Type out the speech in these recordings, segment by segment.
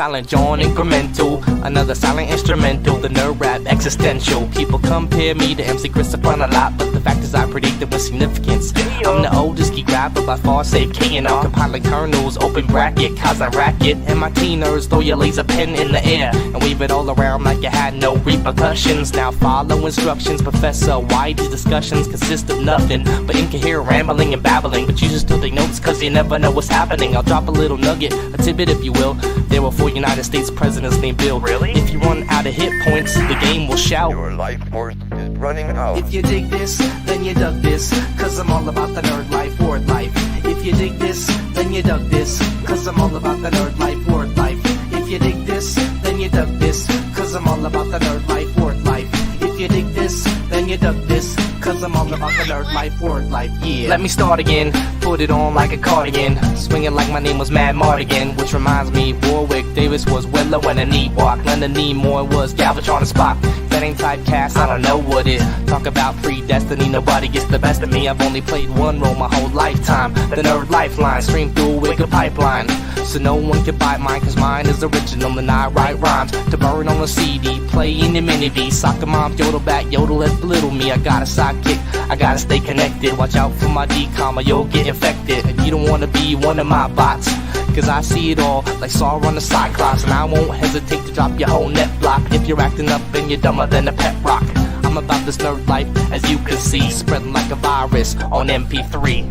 Silent John incremental, another silent instrumental, the nerd rap existential. People compare me to MC Christopher a lot, but the fact is I predict it with significance. I'm the oldest geek rapper by far, save K and L, compiling kernels, open bracket, cause I racket. And my teen nerds throw your laser pen in the air and wave it all around like you had no repercussions. Now follow instructions, Professor. Why these discussions consist of nothing but incoherent rambling and babbling, but you just still take notes cause you never know what's happening. I'll drop a little nugget, a tidbit if you will. There were 4 United States presidents named Bill. Really? If you run out of hit points, the game will shout. Your life force is running out. If you dig this, then you dug this, cause I'm all about the nerd life, word life. If you dig this, then you dug this, cause I'm all about the nerd life, word life. If you dig this, then you dug this, cause I'm all about the nerd life, word life. If you dig this, then you dug this, cause I'm all about the nerd life, word life, yeah. Let me start again, put it on like a cardigan, swinging like my name was Mad Mardigan. Which reminds me, Warwick Davis was Willow and a Ewok, Leonard Nimoy was Galvatron and Spock. That ain't typecast, I don't know what is. Talk about free destiny, nobody gets the best of me. I've only played one role my whole lifetime, the nerd lifeline, stream through a wicked pipeline. So no one can bite mine, cause mine is original and I write rhymes to burn on a CD, play in the mini V. Soccer mom, yodel back, yodel let belittle me. I got a sidekick, I gotta stay connected. Watch out for my decom or you'll get infected. And you don't wanna be one of my bots, cause I see it all like Saw on the Cyclops. And I won't hesitate to drop your whole net block if you're acting up and you're dumber than a pet rock. I'm about this nerd life, as you can see, spreading like a virus on MP3.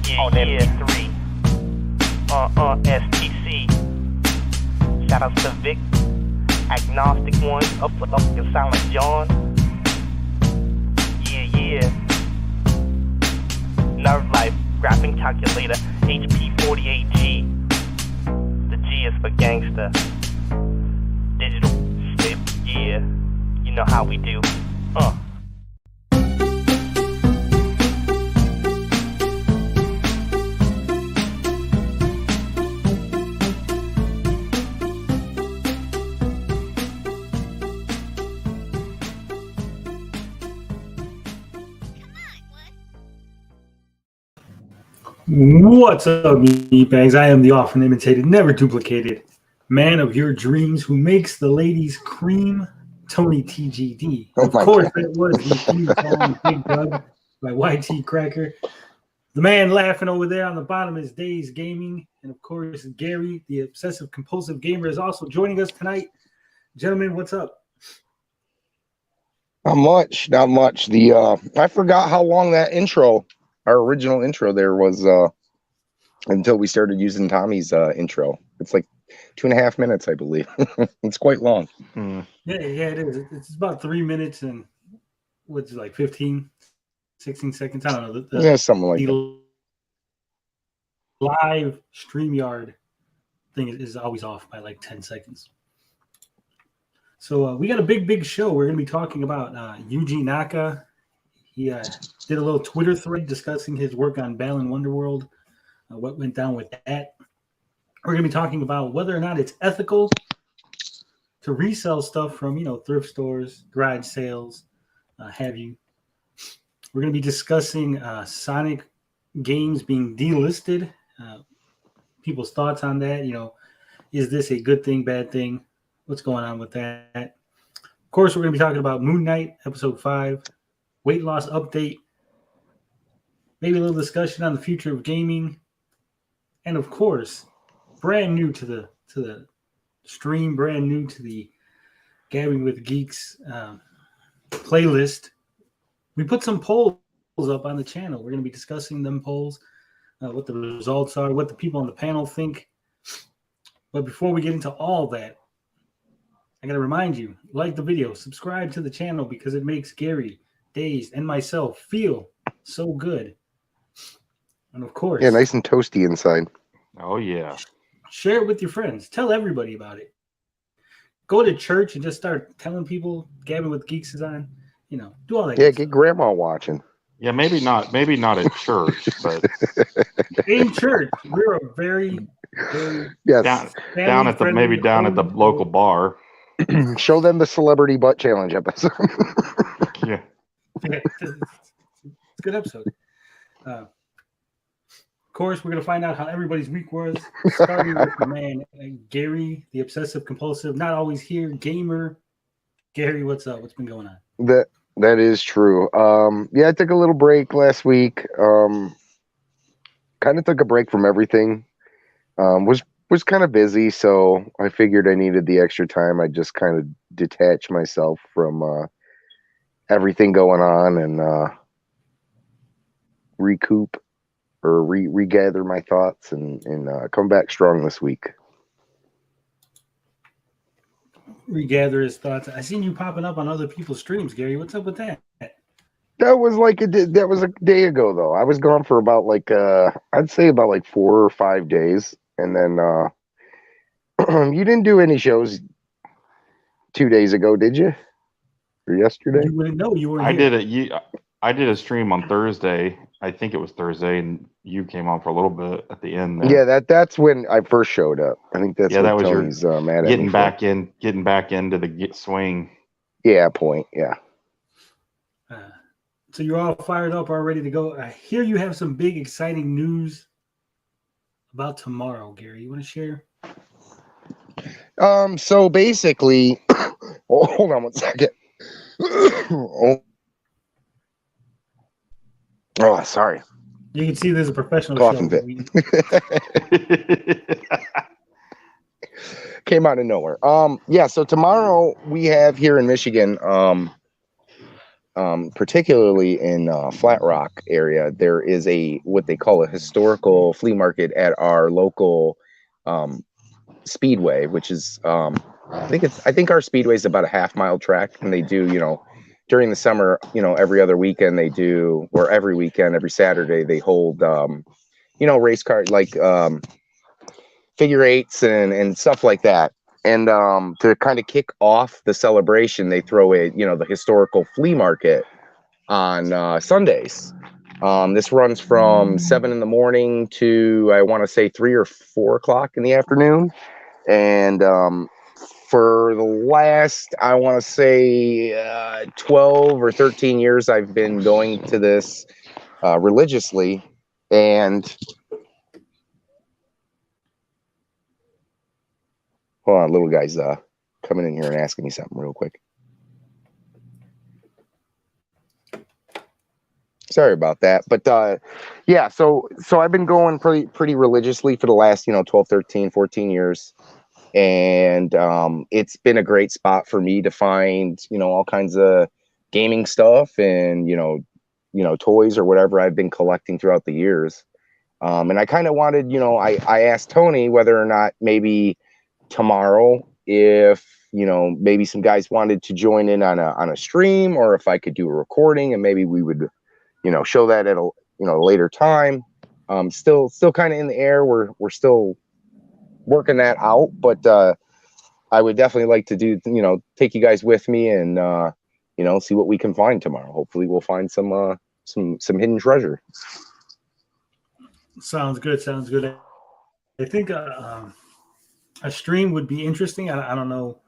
Yeah, on MP3. STC. Shoutouts to Vic, Agnostic One, up in Silent John. Yeah. Nerd Life, Graphing Calculator, HP48G. The G is for gangster. Digital shit, yeah. You know how we do. What's up, meatbags? I am the often imitated, never duplicated man of your dreams who makes the ladies cream, Tony TGD. Of course, that was the theme song Big Doug by YT Cracker. The man laughing over there on the bottom is Days Gaming. And of course, Gary, the obsessive compulsive gamer, is also joining us tonight. Gentlemen, what's up? Not much. I forgot how long that intro, our original intro there was, until we started using Tommy's intro. It's like 2.5 minutes, I believe. It's quite long. Yeah, it is. It's about 3 minutes and what's it, like 15, 16 seconds? I don't know. Yeah, something like that. Live StreamYard thing is always off by like 10 seconds. So we got a big show. We're going to be talking about Yuji Naka. He did a little Twitter thread discussing his work on Balan Wonderworld, what went down with that. We're going to be talking about whether or not it's ethical to resell stuff from, thrift stores, garage sales, have you. We're going to be discussing Sonic games being delisted, people's thoughts on that. Is this a good thing, bad thing? What's going on with that? Of course, we're going to be talking about Moon Knight, episode 5, weight loss update, maybe a little discussion on the future of gaming, and of course, brand new to the stream, brand new to the Gabbing with Geeks playlist. We put some polls up on the channel. We're going to be discussing them polls, what the results are, what the people on the panel think. But before we get into all that, I got to remind you, like the video, subscribe to the channel because it makes Gary, Dazed, and myself feel so good. And of course, yeah, nice and toasty inside. Oh, yeah. Share it with your friends. Tell everybody about it. Go to church and just start telling people Gabbing with Geeks is on. Do all that. Yeah, get grandma watching. Yeah, maybe not at church, but in church, we're a very yes. down at the local bar. Show them the celebrity butt challenge episode. Yeah, it's a good episode. Of course, we're going to find out how everybody's week was, starting with my man, Gary, the obsessive compulsive, not always here, gamer. Gary, what's up? What's been going on? That is true. Yeah, I took a little break last week. Kind of took a break from everything. Was kind of busy, so I figured I needed the extra time. I just kind of detached myself from everything going on and recoup or regather my thoughts and come back strong this week. Regather his thoughts. I seen you popping up on other people's streams, Gary. What's up with that? That was a day ago though. I was gone for about I'd say about like 4 or 5 days, and then you didn't do any shows 2 days ago, did you? Or yesterday? You wouldn't know. You were. I did it. I did a stream on Thursday. I think it was Thursday, and you came on for a little bit at the end there. Yeah, that's when I first showed up. I think that's that what was Tony's mad at me getting for. getting back into the swing. Yeah, point. Yeah. So you're all fired up, all ready to go. I hear you have some big, exciting news about tomorrow, Gary. You want to share? So basically, hold on one second. Oh, sorry. You can see there's a professional Coughing show. fit. Came out of nowhere. Yeah, so tomorrow we have here in Michigan, particularly in Flat Rock area, there is what they call a historical flea market at our local speedway, which is I think our speedway is about a half-mile track, and they do, during the summer, every other weekend they do, or every weekend, every Saturday they hold race car like figure eights and stuff like that. And to kind of kick off the celebration, they throw the historical flea market on Sundays. This runs from 7 in the morning to, I want to say, 3 or 4 o'clock in the afternoon. And for the last, I want to say, 12 or 13 years, I've been going to this religiously. And hold on, little guy's coming in here and asking me something real quick. Sorry about that. But yeah, so I've been going pretty religiously for the last 12, 13, 14 years. And it's been a great spot for me to find all kinds of gaming stuff and toys or whatever I've been collecting throughout the years. And I kind of wanted, I asked Tony whether or not maybe tomorrow, if maybe some guys wanted to join in on a stream, or if I could do a recording and maybe we would show that at a later time. Still kind of in the air. We're still working that out, but I would definitely like to do take you guys with me and see what we can find tomorrow. Hopefully we'll find some hidden treasure. Sounds good. I think a stream would be interesting. I don't know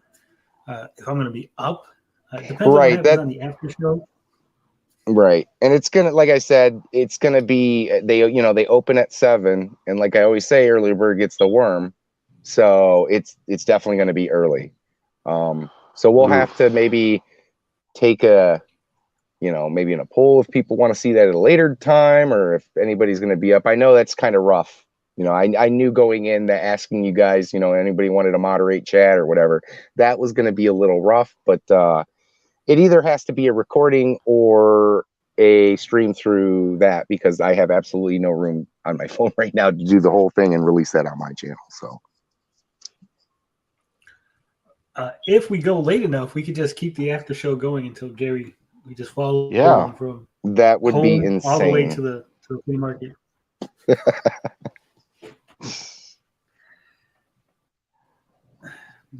if I'm going to be up. Depends on what happens on the after show. Right. And it's going to, like I said, it's going to be, they open at 7, and like I always say, early bird gets the worm. So it's definitely going to be early. So we'll have to maybe take maybe in a poll if people want to see that at a later time, or if anybody's going to be up. I know that's kind of rough. I knew going in that asking you guys, anybody wanted to moderate chat or whatever, that was going to be a little rough, but it either has to be a recording or a stream through that, because I have absolutely no room on my phone right now to do the whole thing and release that on my channel. So if we go late enough, we could just keep the after show going until Gary, we just follow Yeah. from that would be insane. All the way to the flea market.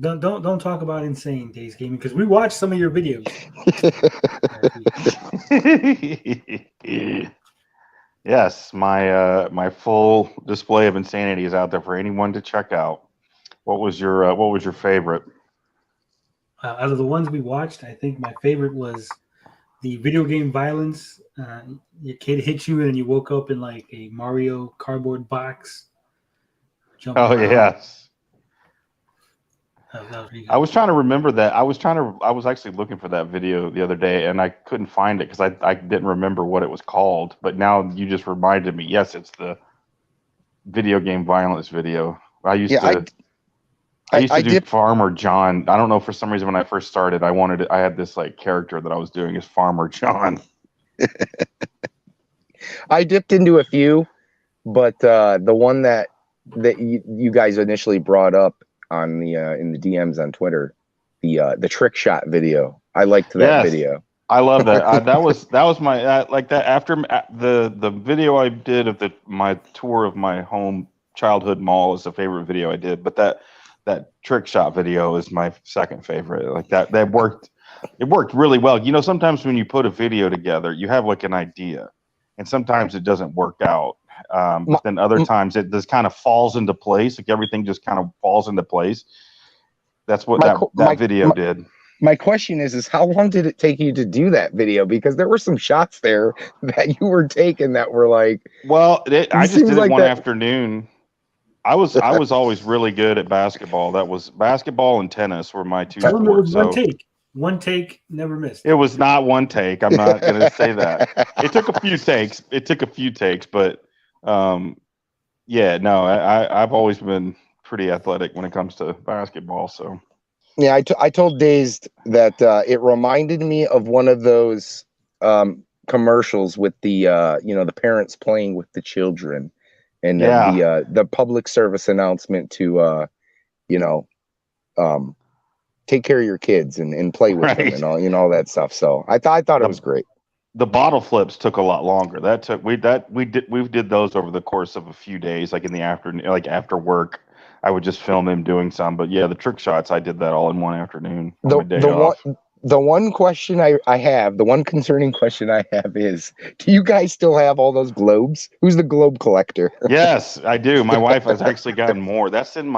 Don't talk about insane days gaming, because we watched some of your videos. Yes, my full display of insanity is out there for anyone to check out. What was your favorite? Out of the ones we watched, I think my favorite was the video game violence. Your kid hit you and you woke up in like a Mario cardboard box. Jumping Oh around. yes. That was really I good. was trying to remember that. I was actually looking for that video the other day, and I couldn't find it because I didn't remember what it was called. But now you just reminded me. Yes, it's the video game violence video. I used Yeah, to I used I to do dipped. Farmer John. I don't know, for some reason when I first started, I had this like character that I was doing as Farmer John. I dipped into a few, but the one that you guys initially brought up on the in the DMs on Twitter, the trick shot video. I liked that Yes, video. I love that. That was my like that after the video I did of my tour of my home childhood mall is the favorite video I did, but that trick shot video is my second favorite. Like that worked. It worked really well. You know, sometimes when you put a video together, you have like an idea, and sometimes it doesn't work out. My, But then other times it just kind of falls into place. Like everything just kind of falls into place. That's what my, that video did. my question is how long did it take you to do that video? Because there were some shots there that you were taking that were like, Well, I just seems did it like one that. afternoon. I was always really good at basketball. That was basketball and tennis were my two Tell them it was sports. one So take. One take, never missed. it was not one take. I'm not going to say that. It took a few takes. But yeah, no, I've always been pretty athletic when it comes to basketball. So Yeah, I told Dazed that it reminded me of one of those commercials with the the parents playing with the children, and yeah, the public service announcement to you know um, take care of your kids and play with them and right. all that stuff. So I thought it The was great. the bottle flips took a lot longer. We did those over the course of a few days, like in the afternoon, like after work. I would just film him doing some, but yeah, the trick shots I did that all in one afternoon on The my day the one off. the one question I have, the one concerning question I have is, do you guys still have all those globes? Who's the globe collector? Yes, I do. My wife has actually gotten more. That's in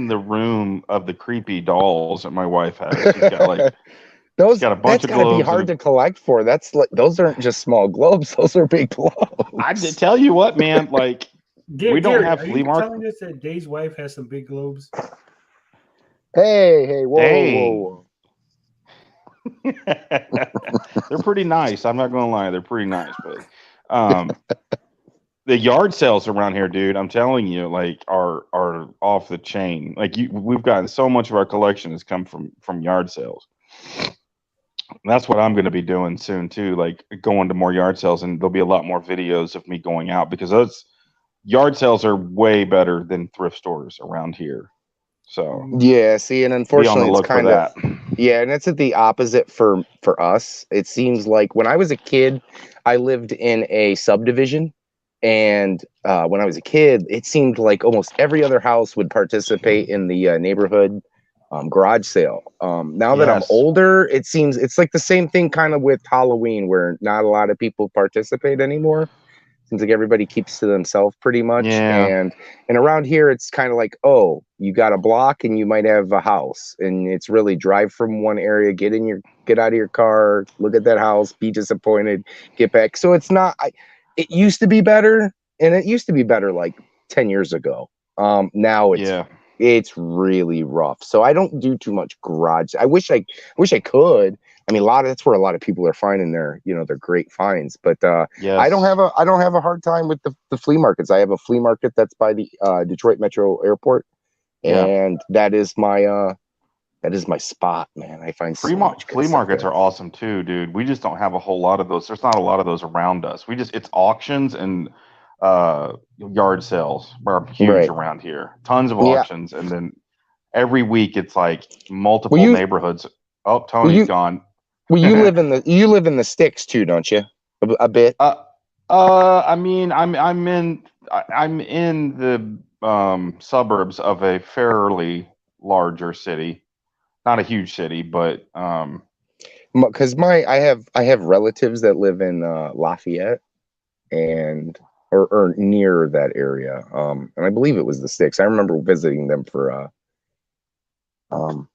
the room of the creepy dolls that my wife has. She's Those got a bunch that's of got to be globes hard and to collect for. That's like those aren't just small globes; those are big I did globes. tell you what, man, like we don't Gary, have are flea you market. telling us that Dave's wife has some big globes? Hey, whoa, Dang. whoa, They're pretty nice. I'm not gonna lie, they're pretty nice, but um the yard sales around here, dude, I'm telling you, like are off the chain. Like we've gotten so much of our collection has come from yard sales. And that's what I'm going to be doing soon too, like going to more yard sales, and there'll be a lot more videos of me going out because those yard sales are way better than thrift stores around here. So whoa. Yeah, see, and be on the unfortunately, it's look for kind of that. yeah, and it's at the opposite for us. It seems like when I was a kid, I lived in a subdivision, and when I was a kid, it seemed like almost every other house would participate in the neighborhood garage sale. Now that I'm Yes. older, it seems it's like the same thing kind of with Halloween, where not a lot of people participate anymore. Seems like everybody keeps to themselves pretty much, Yeah. and around here, it's kind of like, oh, you got a block and you might have a house, and it's really drive from one area, get out of your car, look at that house, be disappointed, get back. So it's not. It used to be better, and it used to be better like 10 years ago. Now Yeah. it's really rough. So I don't do too much garage. I wish I could. I mean, that's where a lot of people are finding their great finds. But Yes. I don't have a hard time with the flea markets. I have a flea market that's by the Detroit Metro Airport, Yeah. and that is my spot, man. I find so much good Flea stuff markets there. are awesome too, dude. We just don't have a whole lot of those. There's not a lot of those around us. It's auctions and yard sales are huge Right? around here. Tons of Yeah. auctions, and then every week it's like Well, multiple neighborhoods. Oh, well Tony's you gone. you live in the sticks too, don't you? A bit. uh, I mean, I'm in the suburbs of a fairly larger city, not a huge city, but Because I have relatives that live in Lafayette and or near that area. And I believe it was the sticks. I remember visiting them um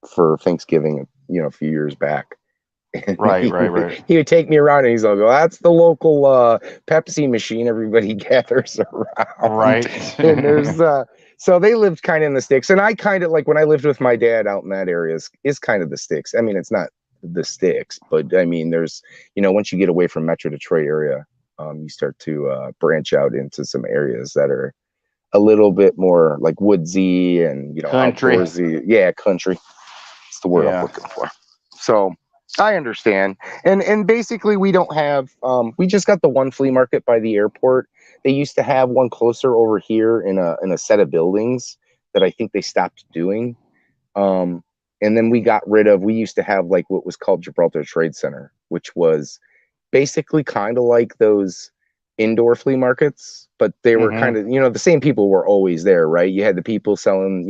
for Thanksgiving, a few years back. Right. He would take me around and he's like, "Well, that's the local Pepsi machine. Everybody gathers around." Right. And there's so they lived kind of in the sticks, and I kind of like when I lived with my dad out in that area is kind of the sticks. I mean, it's not the sticks, but I mean, there's once you get away from Metro Detroit area, you start to branch out into some areas that are a little bit more like woodsy and Country. outdoorsy. Yeah, country. It's the word I'm Yeah. looking for. So I understand. And basically we don't have we just got the one flea market by the airport. They used to have one closer over here in a set of buildings that I think they stopped doing. And then we used to have like what was called Gibraltar Trade Center, which was basically kind of like those indoor flea markets, but they were kind of, the same people were always there, right? You had the people selling,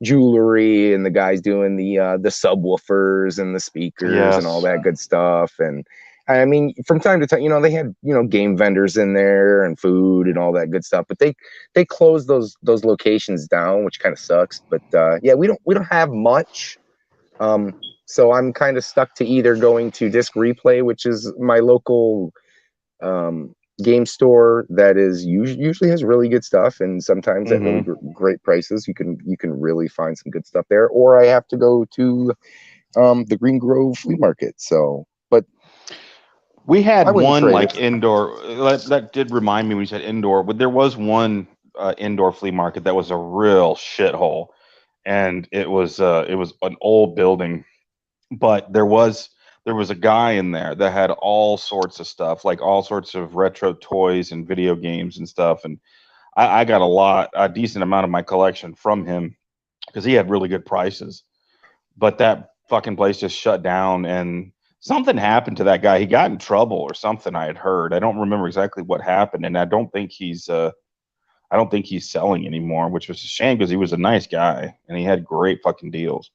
jewelry and the guys doing the subwoofers and the speakers and all Yes. that good stuff. And I mean, from time to time, they had, game vendors in there and food and all that good stuff, but they closed those locations down, which kind of sucks. But yeah, we don't have much. So I'm kind of stuck to either going to Disc Replay, which is my local game store that is usually has really good stuff, and sometimes at really great prices. You can really find some good stuff there, or I have to go to the Green Grove Flea Market. So, but we had I wouldn't one trade like it. indoor. That did remind me when you said indoor, but there was one indoor flea market that was a real shithole, and it was an old building, but there was a guy in there that had all sorts of stuff, like all sorts of retro toys and video games and stuff. And I got a decent amount of my collection from him because he had really good prices. But that fucking place just shut down, and something happened to that guy. He got in trouble or something. I had heard. I don't remember exactly what happened, and I don't think he's selling anymore, which was a shame because he was a nice guy and he had great fucking deals.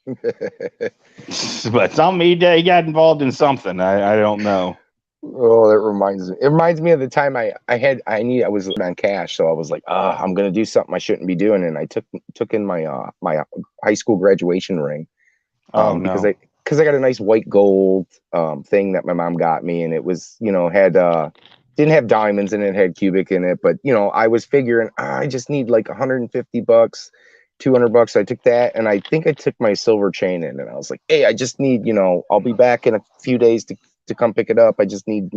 But he got involved in something. I don't know. Oh, that reminds me. It reminds me of the time I was on cash, so I was like, I'm gonna do something I shouldn't be doing, and I took in my my high school graduation ring, because I got a nice white gold thing that my mom got me, and it was had didn't have diamonds in it, had cubic in it, but I was figuring I just need like $150, $200. I took that, and I think I took my silver chain in, and I was like, hey, I just need I'll be back in a few days to come pick it up. I just need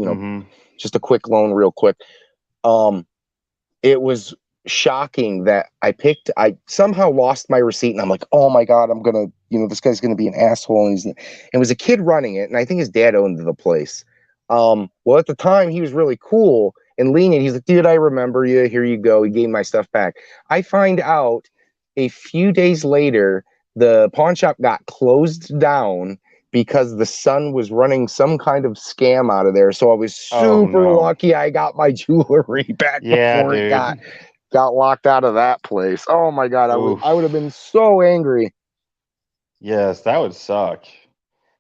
just a quick loan real quick. It was shocking that I somehow lost my receipt, and I'm like, oh my god, I'm gonna this guy's gonna be an asshole. And it was a kid running it, and I think his dad owned the place. Well, at the time he was really cool and lenient. He's like, dude, I remember you, here you go. He gave my stuff back. I find out a few days later the pawn shop got closed down because the son was running some kind of scam out of there. So I was super lucky I got my jewelry back before it got locked out of that place. Oh my god, I would have been so angry. Yes, that would suck.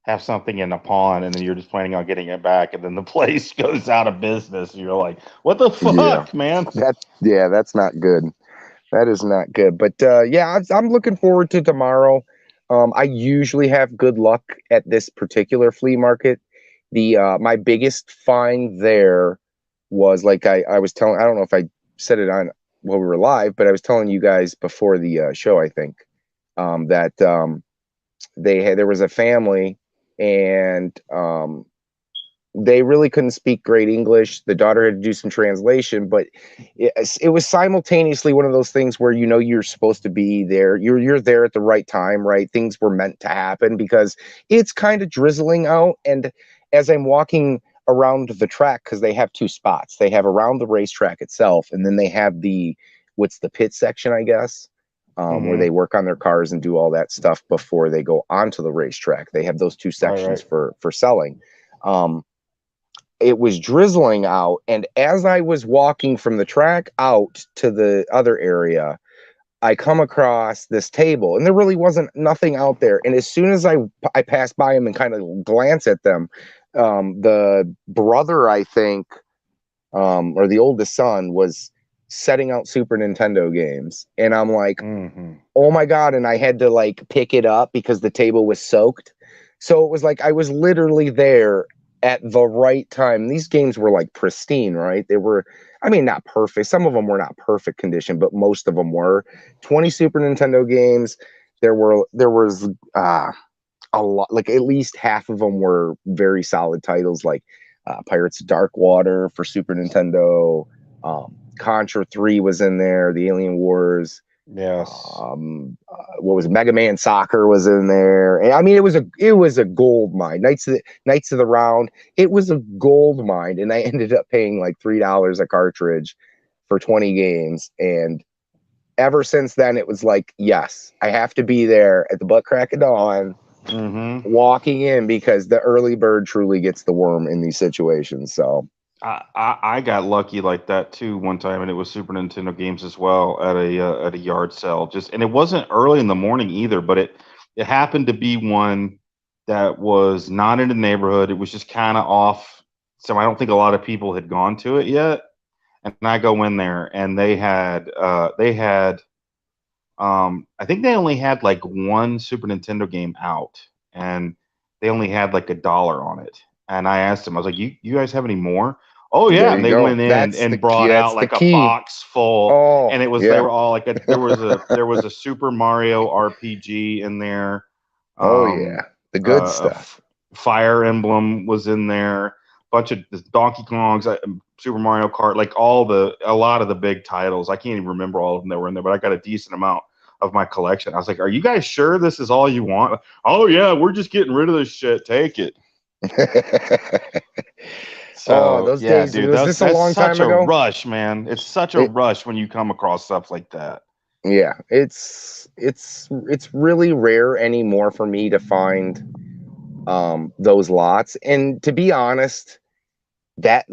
Have something in a pawn, and then you're just planning on getting it back, and then the place goes out of business. And you're like, what the fuck, man? That's not good. That is not good. But yeah, I'm looking forward to tomorrow. I usually have good luck at this particular flea market. My biggest find there was, like I was telling, I don't know if I said it on while we were live, but I was telling you guys before the show, I think, that there was a family, and they really couldn't speak great English. The daughter had to do some translation, but it was simultaneously one of those things where you're supposed to be there. You're there at the right time, right? Things were meant to happen because it's kind of drizzling out. And as I'm walking around the track, because they have two spots, they have around the racetrack itself, and then they have the pit section, I guess, where they work on their cars and do all that stuff before they go onto the racetrack. They have those two sections for selling. It was drizzling out, and as I was walking from the track out to the other area, I come across this table, and there really wasn't nothing out there. And as soon as I passed by them and kind of glance at them, the brother, I think, or the oldest son, was setting out Super Nintendo games, and I'm like, oh my god. And I had to like pick it up because the table was soaked. So it was like I was literally there at the right time. These games were like pristine, right? They were, I mean, not perfect. Some of them were not perfect condition, but most of them were. 20 Super Nintendo games. There was a lot, like at least half of them were very solid titles, like Pirates of Dark Water for Super Nintendo. Contra 3 was in there. The Alien Wars. Yes. What was it? Mega Man Soccer was in there. And I mean, it was a gold mine. Knights of the Round. It was a gold mine, and I ended up paying like $3 a cartridge for 20 games. And ever since then, it was like, yes, I have to be there at the butt crack of dawn, walking in, because the early bird truly gets the worm in these situations. So I got lucky like that too one time, and it was Super Nintendo games as well at a yard sale. And it wasn't early in the morning either, but it happened to be one that was not in the neighborhood. It was just kind of off, so I don't think a lot of people had gone to it yet. And I go in there, and they had I think they only had like one Super Nintendo game out, and they only had like $1 on it. And I asked them, I was like, "You guys have any more?" Oh yeah, and they went in and brought out like a box full, and it was they were all like there was a Super Mario RPG in there. The good stuff. Fire Emblem was in there. Bunch of Donkey Kongs, Super Mario Kart, like a lot of the big titles. I can't even remember all of them that were in there, but I got a decent amount of my collection. I was like, "Are you guys sure this is all you want?" Oh yeah, we're just getting rid of this shit. Take it. So those days, dude, was this a long time ago? It's such a rush, man. It's such a rush when you come across stuff like that. Yeah, it's really rare anymore for me to find those lots. And to be honest, that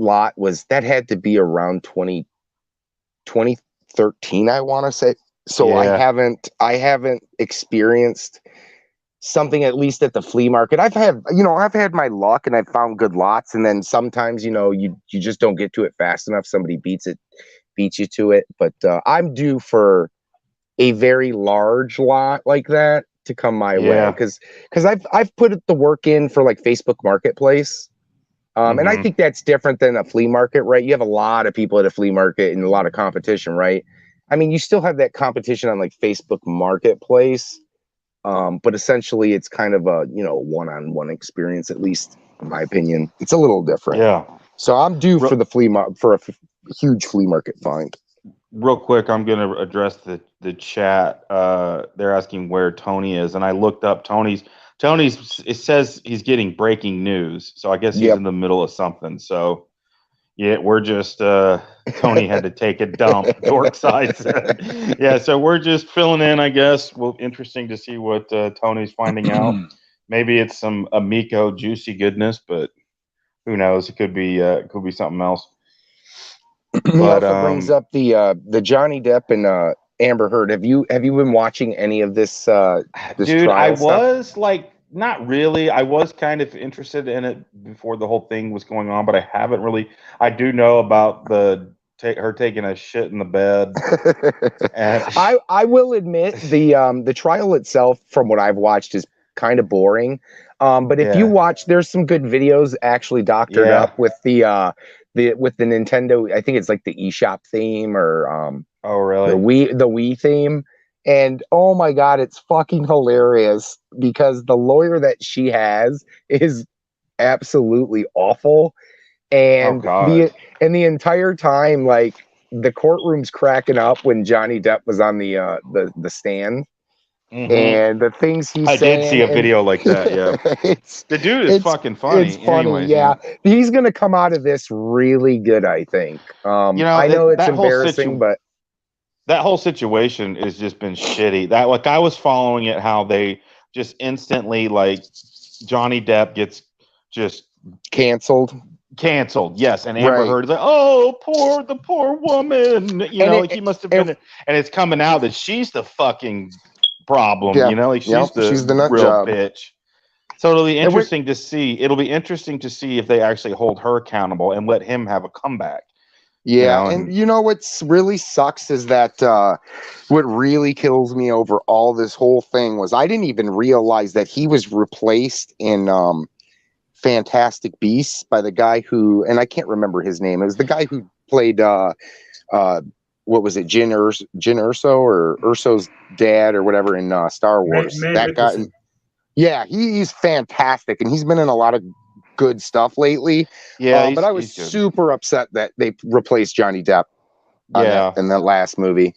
had to be around 2013, I want to say. So yeah. I haven't experienced something, at least at the flea market. I've had my luck, and I've found good lots, and then sometimes, you just don't get to it fast enough. Somebody beats you to it. But I'm due for a very large lot like that to come my way, because I've put the work in for like Facebook Marketplace. And I think that's different than a flea market, right? You have a lot of people at a flea market and a lot of competition, right? I mean, you still have that competition on like Facebook Marketplace. But essentially it's kind of a, one-on-one experience, at least in my opinion. It's a little different. Yeah. So I'm due for the for a huge flea market find. Real quick, I'm going to address the chat. They're asking where Tony is, and I looked up Tony's. It says he's getting breaking news, so I guess he's in the middle of something. So yeah, we're just Tony had to take a dump. Dorkside said. Yeah, so we're just filling in, I guess. Well, interesting to see what Tony's finding out. Maybe it's some Amico juicy goodness, but who knows? It could be something else. He also brings up the Johnny Depp and Amber Heard. Have you been watching any of this? Dude, I was like, not really. I was kind of interested in it before the whole thing was going on, but I haven't really. I do know about her taking a shit in the bed. And I will admit the trial itself, from what I've watched, is kind of boring. But if you watch, there's some good videos actually doctored up with the Nintendo. I think it's like the eShop theme, or oh really, the Wii theme. And oh my God, it's fucking hilarious, because the lawyer that she has is absolutely awful. And the entire time, like, the courtroom's cracking up when Johnny Depp was on the stand. And the things he's saying. I did see a video like that, yeah. The dude is fucking funny. It's funny, anyways, yeah. He's going to come out of this really good, I think. I know it's embarrassing, but that whole situation has just been shitty. That, like, I was following it, how they just instantly, like, Johnny Depp gets just canceled, yes. And Amber Heard is like, oh, the poor woman. He must have been. And it's coming out that she's the fucking problem. She's the nut real job. Bitch. So it'll be interesting to see. It'll be interesting to see if they actually hold her accountable and let him have a comeback. Yeah, and and you know what's really sucks is that what really kills me over all this whole thing was I didn't even realize that he was replaced in Fantastic Beasts by the guy who, and I can't remember his name. It was the guy who played what was it, Jin Urso or Urso's dad or whatever in Star Wars. Matt That guy, Mikkelsen. yeah, he's fantastic, and he's been in a lot of good stuff lately. yeah, But I was he's good. super upset that they replaced Johnny Depp on Yeah, in that last movie.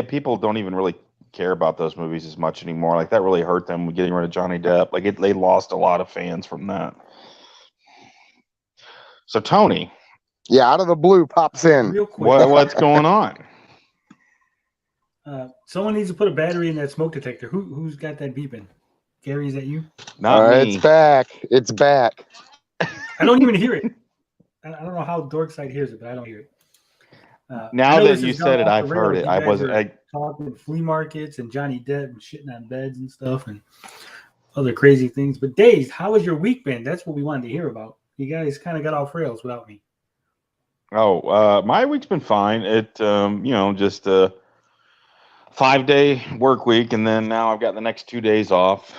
people don't even really care about those movies as much anymore. Like that really hurt them getting rid of Johnny Depp. Like they lost a lot of fans from that. So Tony, Yeah, out of the blue pops in. Real quick, what's going on? someone needs to put a battery in that smoke detector. Who's got that beeping? Gary, is that you? Not me. It's back. It's back. I don't even hear it. I don't know how Dorkside hears it, but I don't hear it. I Now know that this you has said gone it, off I've the heard rails. it. You I guys wasn't. were talking flea markets and Johnny Depp and shitting on beds and stuff and other crazy things. But Days, how has your week been? That's what we wanted to hear about. You guys kind of got off rails without me. My week's been fine. It, just a 5-day work week, and then now I've got the next 2 days off.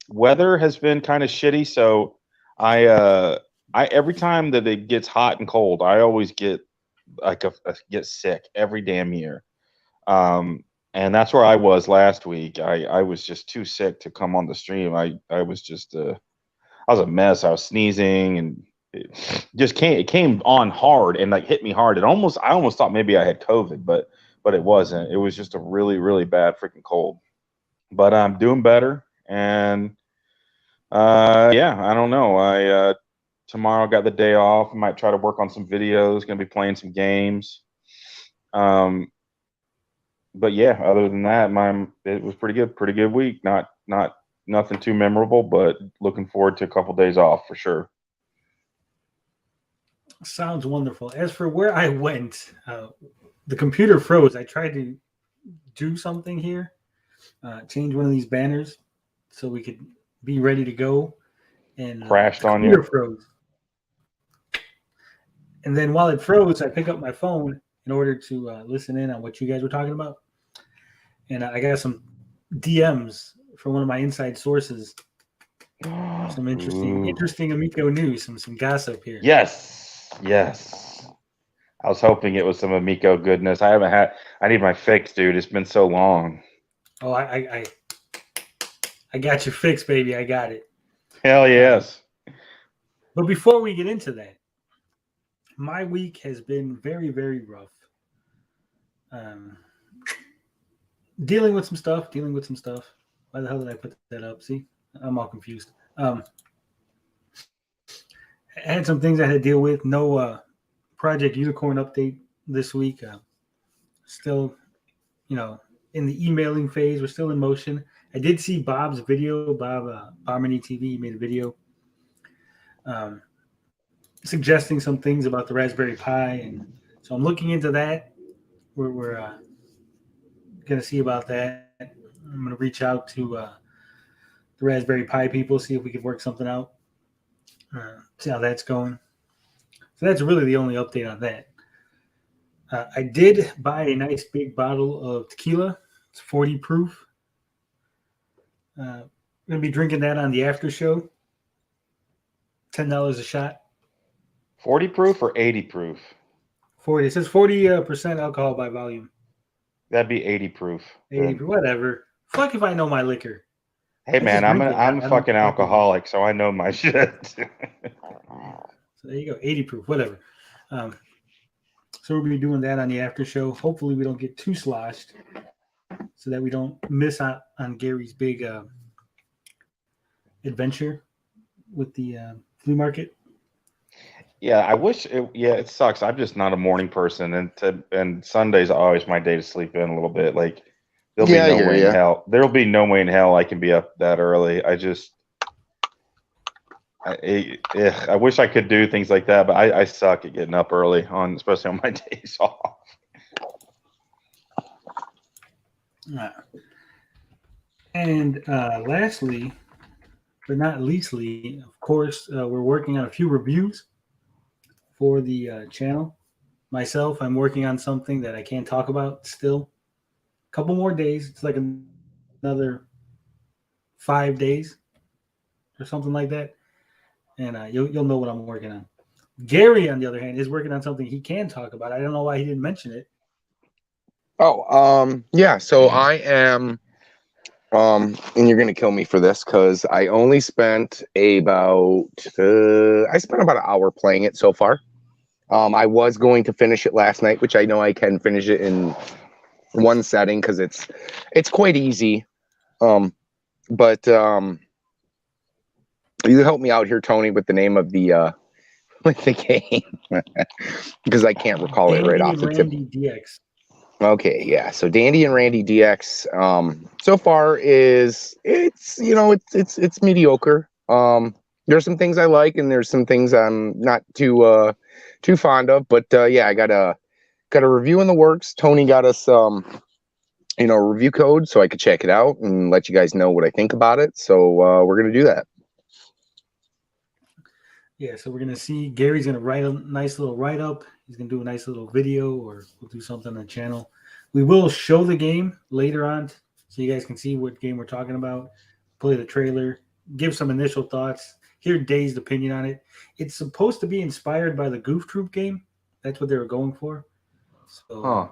Weather has been kind of shitty, so I every time that it gets hot and cold, I always get get sick every damn year. And that's where I was last week. I was just too sick to come on the stream. I was just I was a mess. I was sneezing and it came on hard and like hit me hard. I almost thought maybe I had COVID, but it wasn't. It was just a really, really bad freaking cold. But I'm doing better, and yeah, I don't know. Tomorrow got the day off. I might try to work on some videos. Going to be playing some games. But yeah, other than that, it was pretty good. Pretty good week. Not nothing too memorable, but looking forward to a couple days off for sure. Sounds wonderful. As for where I went, the computer froze. I tried to do something here, change one of these banners so we could be ready to go, and Crashed on computer you. froze. And then while it froze, I pick up my phone in order to listen in on what you guys were talking about, and I got some DMs from one of my inside sources. Some interesting Amico news, some gossip here. Yes. I was hoping it was some Amico goodness. I need my fix, dude. It's been so long. Oh, I got your fix, baby. I got it. Hell yes. But before we get into that, my week has been very, very rough. Dealing with some stuff. Why the hell did I put that up? See, I'm all confused. I had some things I had to deal with. No Project Unicorn update this week. Still, in the emailing phase. We're still in motion. I did see Bob's video. Bob Bomany TV made a video suggesting some things about the Raspberry Pi, and so I'm looking into that. We're going to see about that. I'm going to reach out to the Raspberry Pi people, see if we could work something out, see how that's going. So that's really the only update on that. I did buy a nice big bottle of tequila. It's 40 proof. I'm going to be drinking that on the after show. $10 a shot. 40 proof or 80 proof? 40. It says 40% alcohol by volume. That'd be 80 proof. 80 proof, whatever. Fuck if I know my liquor. Hey man, I'm a fucking alcoholic, so I know my shit. So there you go, 80 proof, whatever. So we'll be doing that on the after show. Hopefully we don't get too sloshed, so that we don't miss out on Gary's big adventure with the flea market. Yeah, I wish. It sucks. I'm just not a morning person, and Sunday's always my day to sleep in a little bit. Like there'll be no way in hell. There'll be no way in hell I can be up that early. I wish I could do things like that, but I suck at getting up early especially on my days off. And lastly, but not leastly, of course, we're working on a few reviews for the channel. Myself, I'm working on something that I can't talk about still. A couple more days. It's like another 5 days or something like that. And you'll know what I'm working on. Gary, on the other hand, is working on something he can talk about. I don't know why he didn't mention it. Yeah. So I am, and you're gonna kill me for this because I only spent about an hour playing it so far. I was going to finish it last night, which I know I can finish it in one setting because it's quite easy. But you help me out here, Tony, with the name of the with the game because I can't recall it right off the tip. Randy DX. Okay, yeah. So Dandy and Randy DX so far it's mediocre. There's some things I like and there's some things I'm not too fond of, but yeah, I got a review in the works. Tony got us review code so I could check it out and let you guys know what I think about it. So we're going to do that. Yeah, so we're going to see Gary's going to write a nice little write-up. He's going to do a nice little video, or we'll do something on the channel. We will show the game later on so you guys can see what game we're talking about, play the trailer, give some initial thoughts, hear Dave's opinion on it. It's supposed to be inspired by the Goof Troop game. That's what they were going for. So,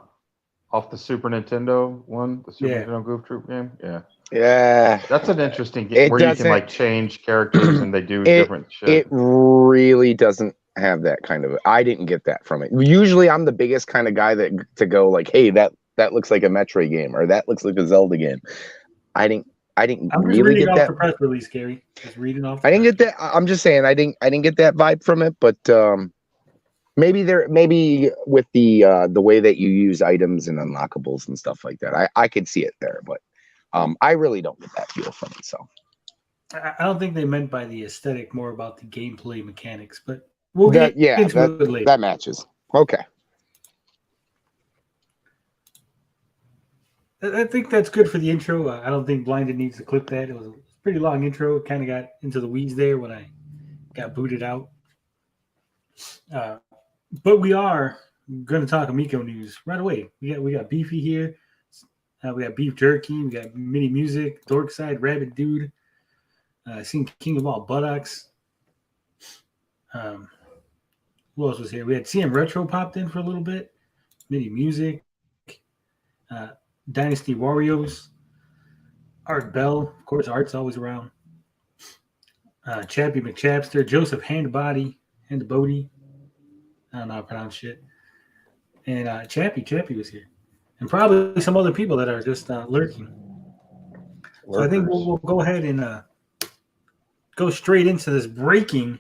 Off the Super Nintendo one, the Super Yeah. Nintendo Goof Troop game? Yeah. Yeah. That's an interesting game where you can like change characters and they do different shit. It really doesn't have that kind of. I didn't get that from it. Usually, I'm the biggest kind of guy to go like, "Hey, that looks like a Metroid game," or "That looks like a Zelda game." I didn't I'm really get that. The press release, Gary. Just reading off. I didn't get that. I'm just saying, I didn't get that vibe from it. But maybe with the way that you use items and unlockables and stuff like that, I could see it there. But I really don't get that feel from it. So I don't think they meant by the aesthetic, more about the gameplay mechanics. But we'll get into it later. That matches. Okay. I think that's good for the intro. I don't think Blinded needs to clip that. It was a pretty long intro. It kind of got into the weeds there when I got booted out. But we are going to talk Amico news right away. We got Beefy here. We got Beef Jerky. We got Mini Music, Dorkside, Rabbit Dude. Seen King of All Buttocks. Who else was here? We had CM Retro popped in for a little bit. Mini Music. Dynasty Warriors. Art Bell. Of course, Art's always around. Chappie McChapster. Joseph Handbody. Handbody. I don't know how to pronounce shit. And Chappie was here. And probably some other people that are just lurking. So I think we'll go ahead and go straight into this breaking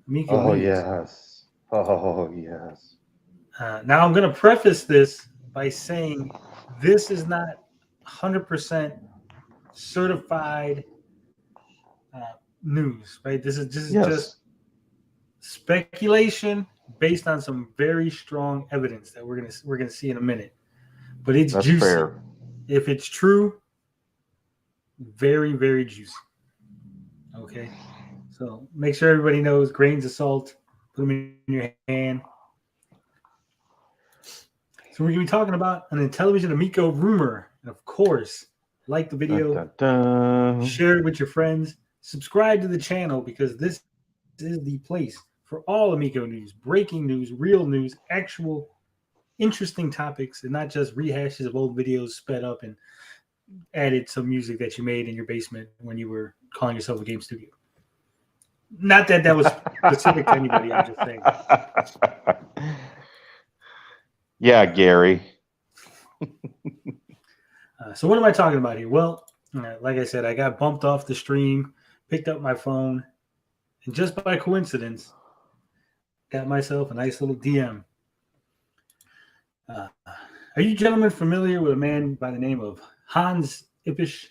Amico news. Yes. Oh, yes. Now I'm going to preface this by saying this is not 100% certified news, right? This is just speculation based on some very strong evidence that we're gonna see in a minute. But it's That's juicy. fair. If it's true, very, very juicy. Okay, so make sure everybody knows grains of salt. Put them in your hand. So we're gonna be talking about an Intellivision Amico rumor, and of course, like the video, Dun, dun, dun. share it with your friends, subscribe to the channel because this is the place for all Amico news, breaking news, real news, actual interesting topics, and not just rehashes of old videos sped up and added some music that you made in your basement when you were calling yourself a game studio. Not that was specific to anybody, I'm just saying. Yeah, Gary. So what am I talking about here? Well, like I said, I got bumped off the stream, picked up my phone, and just by coincidence, got myself a nice little DM. Are you gentlemen familiar with a man by the name of Hans Ippisch?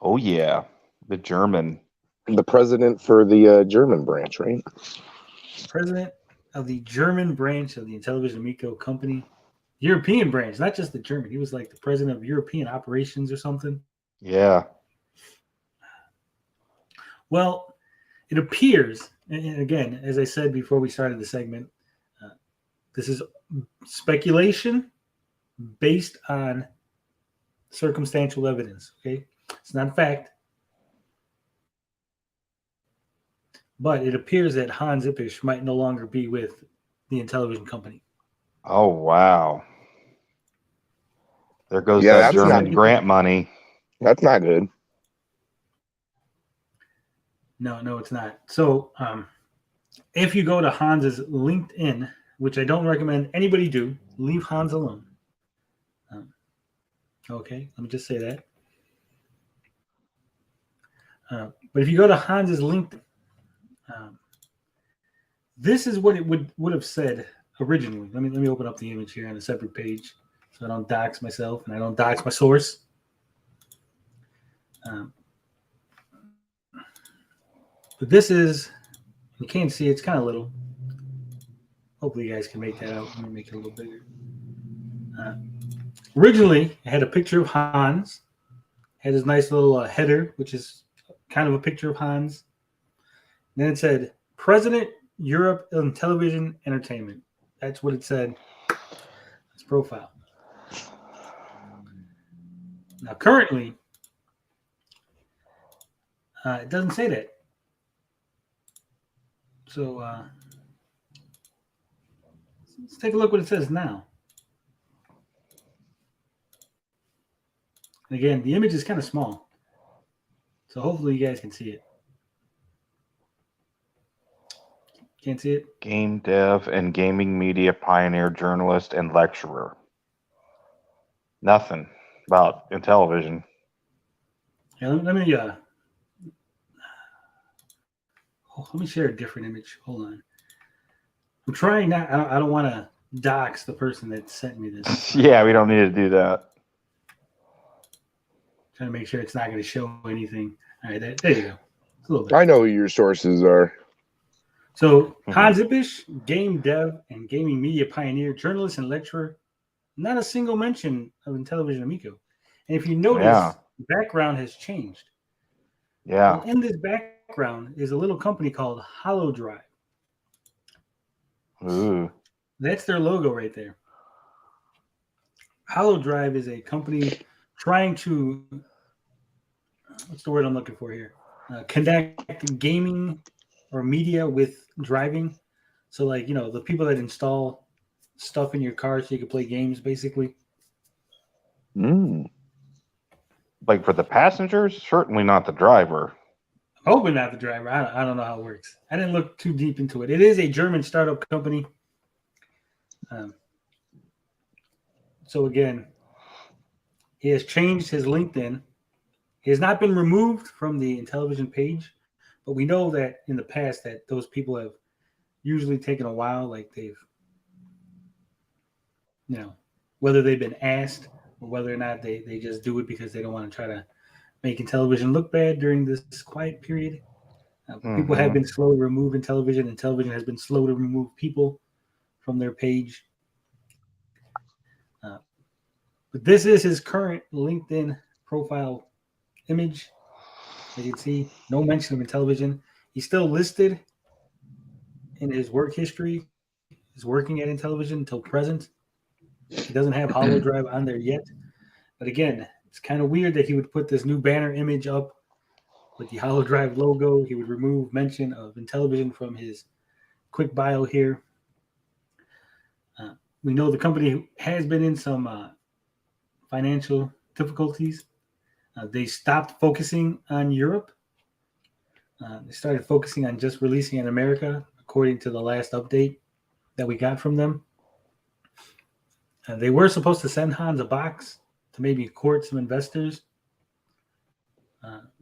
Oh, yeah. The German. The president for the German branch, right? President of the German branch of the Intellivision Amico company. European branch, not just the German. He was like the president of European operations or something. Yeah. Well, it appears, and again, as I said before we started the segment, this is speculation based on circumstantial evidence. Okay, it's not fact, but it appears that Hans Ippisch might no longer be with the Intellivision company. Oh wow! There goes Yeah, that that's German not- grant money. That's not good. No, it's not. So, if you go to Hans's LinkedIn, which I don't recommend anybody do, leave Hans alone. Okay, let me just say that. But if you go to Hans's LinkedIn, this is what it would have said originally. Let me open up the image here on a separate page, so I don't dox myself and I don't dox my source. But this is, you can't see, it's kind of little. Hopefully you guys can make that out. Let me make it a little bigger. Originally, it had a picture of Hans, had his nice little header, which is kind of a picture of Hans. And then it said, President, Europe and Television Entertainment. That's what it said. His profile. Now, currently, it doesn't say that. So, let's take a look what it says now. And again, the image is kind of small. So hopefully you guys can see it. Can't see it? Game dev and gaming media pioneer, journalist, and lecturer. Nothing about Intellivision. Yeah, let me share a different image. Hold on. I'm trying not. I don't want to dox the person that sent me this. Yeah, we don't need to do that. Trying to make sure it's not going to show anything. All right, there you go. It's a little bit. I know who your sources are. So Hans Ippisch, game dev and gaming media pioneer, journalist and lecturer. Not a single mention of Intellivision Amico. And if you notice, the background has changed. Yeah. Well, in this background is a little company called Hollow Drive. Ooh. That's their logo right there. Hollow Drive is a company trying to, what's the word I'm looking for here? Connect gaming or media with driving. So, like, you know, the people that install stuff in your car so you can play games, basically. Like for the passengers, certainly not the driver. Hoping not the driver. I don't know how it works. I didn't look too deep into it. It is a German startup company. So again, he has changed his LinkedIn. He has not been removed from the Intellivision page, but we know that in the past that those people have usually taken a while, like they've, you know, whether they've been asked or whether or not they just do it because they don't want to try to make Intellivision look bad during this quiet period. People have been slow to remove Intellivision, and Intellivision has been slow to remove people from their page. But this is his current LinkedIn profile image. As you can see, no mention of Intellivision. He's still listed in his work history. He's working at Intellivision until present. He doesn't have Hollow Drive on there yet. But again, it's kind of weird that he would put this new banner image up with the Hollow Drive logo. He would remove mention of Intellivision from his quick bio here. We know the company has been in some financial difficulties. They stopped focusing on Europe. They started focusing on just releasing in America, according to the last update that we got from them. They were supposed to send Hans a box to maybe court some investors.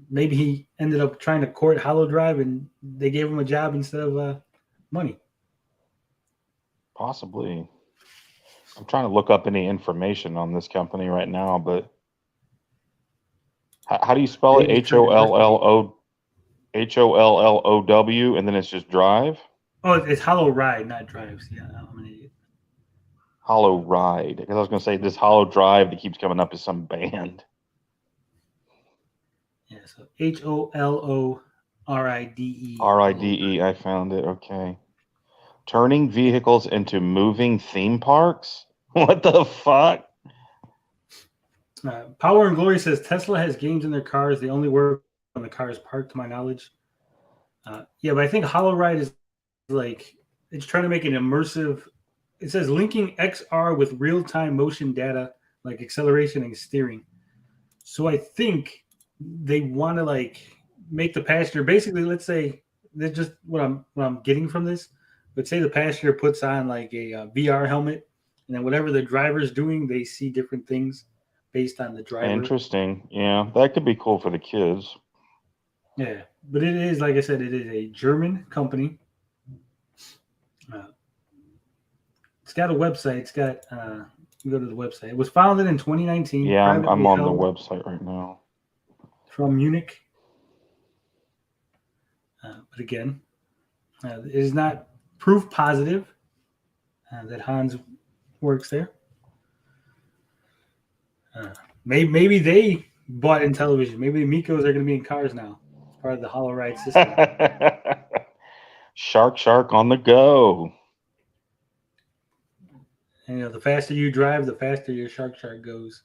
Maybe he ended up trying to court Hollow Drive and they gave him a job instead of money. Possibly. I'm trying to look up any information on this company right now, but how do you spell it? HOLLOW, and then it's just Drive? Oh, it's Hollow Ride, not Drives. Yeah, I'm an idiot. Hollow Ride. Because I was going to say this Hollow Drive that keeps coming up is some band. Yeah, so HOLOW RIDE. RIDE. I found it. Okay. Turning vehicles into moving theme parks? What the fuck? Power and Glory says Tesla has games in their cars. They only work when the car is parked, to my knowledge. Yeah, but I think HoloRide is like, it's trying to make an immersive. It says linking XR with real-time motion data like acceleration and steering. So I think they want to like make the passenger basically. Let's say that's just what I'm getting from this. But say the passenger puts on like a VR helmet, and then whatever the driver's doing, they see different things based on the driver. Interesting. Yeah, that could be cool for the kids. Yeah, but it is, like I said, it is a German company. It's got a website. It's got, you go to the website. It was founded in 2019. Yeah, I'm privately on the held website right now. From Munich. But again, it is not proof positive that Hans works there. Maybe they bought in television. Maybe the Mikos are going to be in cars now. It's part of the HoloRide system. Shark on the go. And, you know, the faster you drive, the faster your shark goes.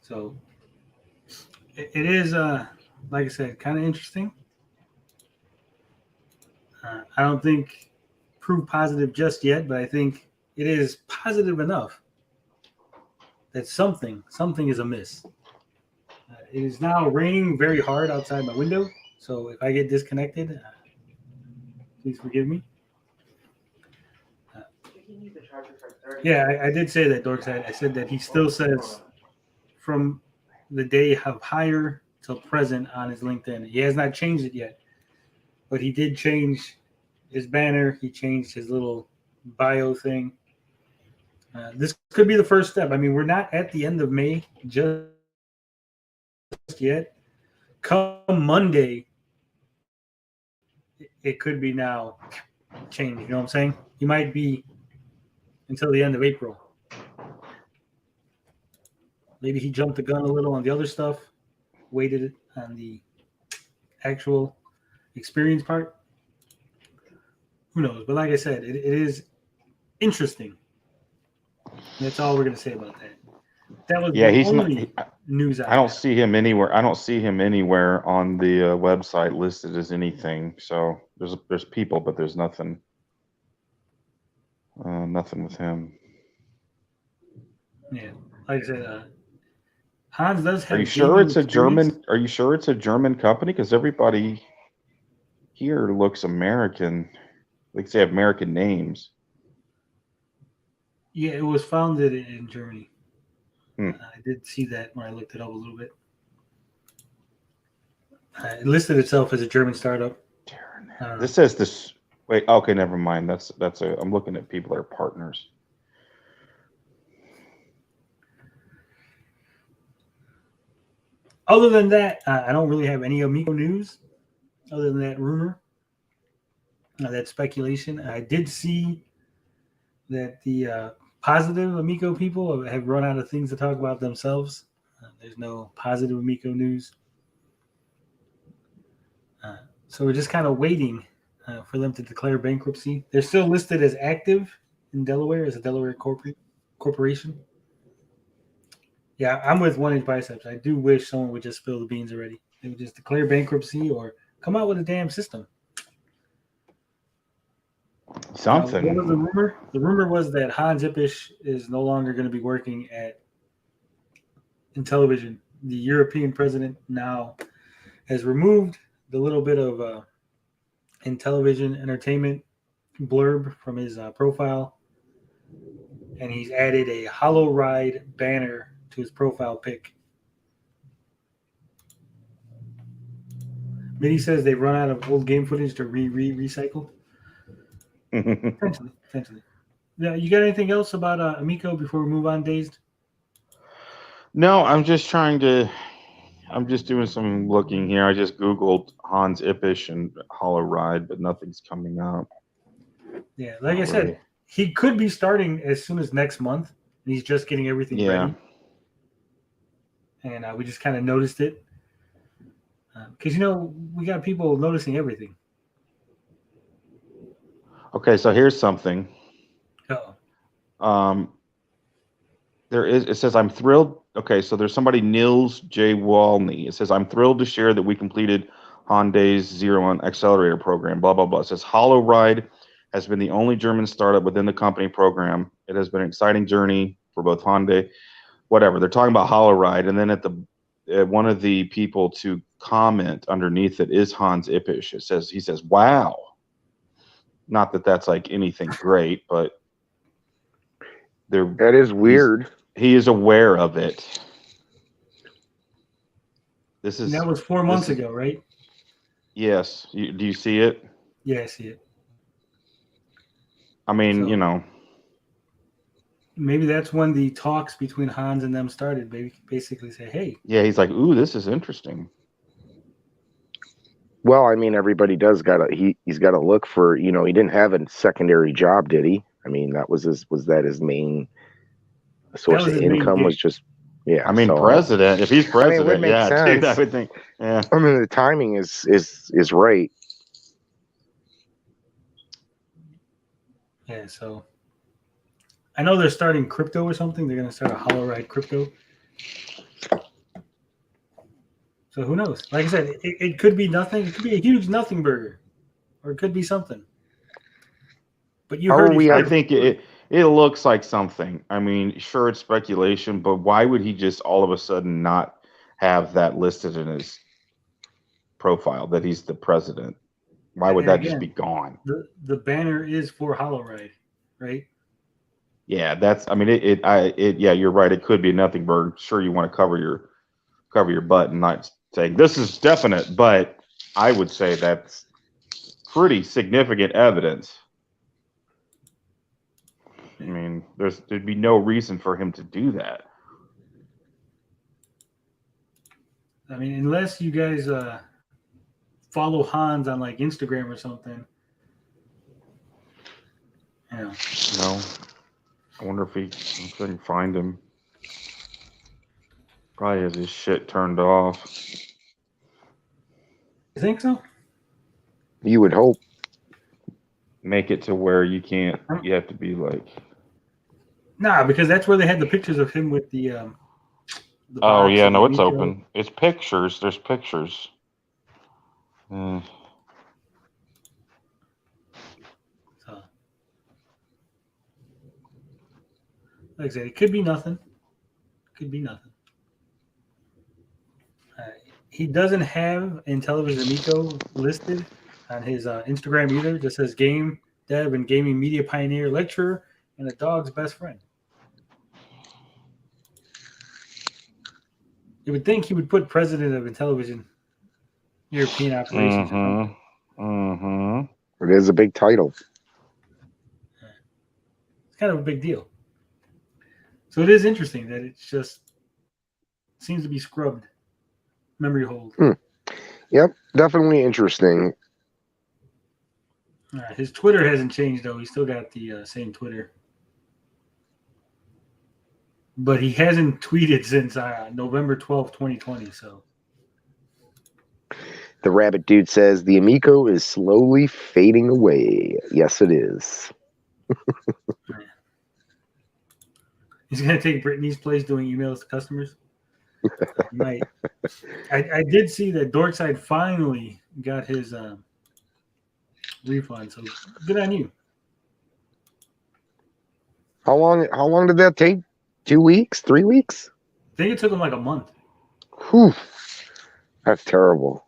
So it is, like I said, kind of interesting. I don't think proof positive just yet, but I think it is positive enough that something is amiss. It is now raining very hard outside my window, so if I get disconnected, please forgive me. Yeah, I did say that, Dorks. I said that he still says from the day of hire till present on his LinkedIn. He has not changed it yet, but he did change his banner. He changed his little bio thing. This could be the first step. I mean, we're not at the end of May just yet. Come Monday, it could be now changed. You know what I'm saying? He might be until the end of April. Maybe he jumped the gun a little on the other stuff, waited on the actual experience part. Who knows? But like I said, it is interesting. That's all we're going to say about that. That was he's only not. News. I don't see him anywhere. I don't see him anywhere on the website listed as anything. So there's people, but there's nothing. Nothing with him. Yeah, like I said, Hans does have. Are you sure it's experience. a German? Are you sure it's a German company? Because everybody here looks American. Like they have American names. Yeah, it was founded in Germany. Hmm. I did see that when I looked it up a little bit. It listed itself as a German startup. This says this. Wait, okay, never mind. That's a. I'm looking at people that are partners. Other than that, I don't really have any Amico news. Other than that rumor, that speculation. I did see that the positive Amico people have run out of things to talk about themselves. There's no positive Amico news. So we're just kind of waiting for them to declare bankruptcy. They're still listed as active in Delaware as a Delaware corporation. Yeah, I'm with 1 Inch Biceps. I do wish someone would just spill the beans already. They would just declare bankruptcy or come out with a damn system. Something. What was the rumor? The rumor was that Hans Ippisch is no longer going to be working in television. The European president now has removed the little bit of in television entertainment blurb from his profile, and he's added a HoloRide banner to his profile pic. Mitty says they've run out of old game footage to recycle. Potentially. Yeah, you got anything else about Amico before we move on, Dazed? No, I'm just doing some looking here. I just Googled Hans Ippisch and HoloRide, but nothing's coming up. Yeah, like I said, he could be starting as soon as next month, and he's just getting everything ready. and we just kind of noticed it because we got people noticing everything. Okay, so here's something. Oh, It says, I'm thrilled. Okay, so there's somebody, Nils J. Walney. It says, I'm thrilled to share that we completed Hyundai's Zero on Accelerator program, blah, blah, blah. It says, Hollow Ride has been the only German startup within the company program. It has been an exciting journey for both Hyundai, whatever. They're talking about Hollow Ride. And then at one of the people to comment underneath it is Hans Ippisch. He says, wow. Not that that's like anything great, but That is weird. He is aware of it. that was 4 months ago, right? Yes. Do you see it? Yeah, I see it. I mean, So, maybe that's when the talks between Hans and them started. Basically say, hey. Yeah, he's like, ooh, this is interesting. Well, I mean, everybody does he's got to look for, he didn't have a secondary job, did he? I mean, was that his main source of income? Was just, yeah. I mean, president. If he's president, it would make sense. Dude, I would think. Yeah. I mean, the timing is right. Yeah, so I know they're starting crypto or something. They're going to start a Hollow Ride crypto. So who knows? Like I said, it could be nothing. It could be a huge nothing burger, or it could be something. But I think it looks like something. I mean, sure, it's speculation, but why would he just all of a sudden not have that listed in his profile that he's the president? Why would that just be gone? The banner is for Hollow Ride, right? Yeah, yeah, you're right. It could be a nothing burger. Sure, you want to cover your butt and not saying this is definite, but I would say that's pretty significant evidence. I mean, there'd be no reason for him to do that. I mean, unless you guys follow Hans on like Instagram or something. Yeah. No. I wonder if I can find him. Probably has his shit turned off. You think so? You would hope. Make it to where you can't. You have to be like. Nah, because that's where they had the pictures of him with the oh yeah, no, it's open. It's pictures. There's pictures. So, like I said, it could be nothing. Could be nothing. He doesn't have Intellivision Amico listed on his Instagram either. It just says game dev and gaming media pioneer, lecturer, and a dog's best friend. You would think he would put president of Intellivision European operations. It is a big title. It's kind of a big deal. So it is interesting that it just seems to be scrubbed. Memory hold. Yep, definitely interesting. His Twitter hasn't changed, though. He's still got the same Twitter. But he hasn't tweeted since November 12th, 2020. So the rabbit dude says the Amico is slowly fading away. Yes, it is. He's going to take Brittany's place doing emails to customers. He might. I did see that Dorkside finally got his refund. So good on you. How long did that take? 2 weeks? 3 weeks? I think it took him like a month. Whew. That's terrible.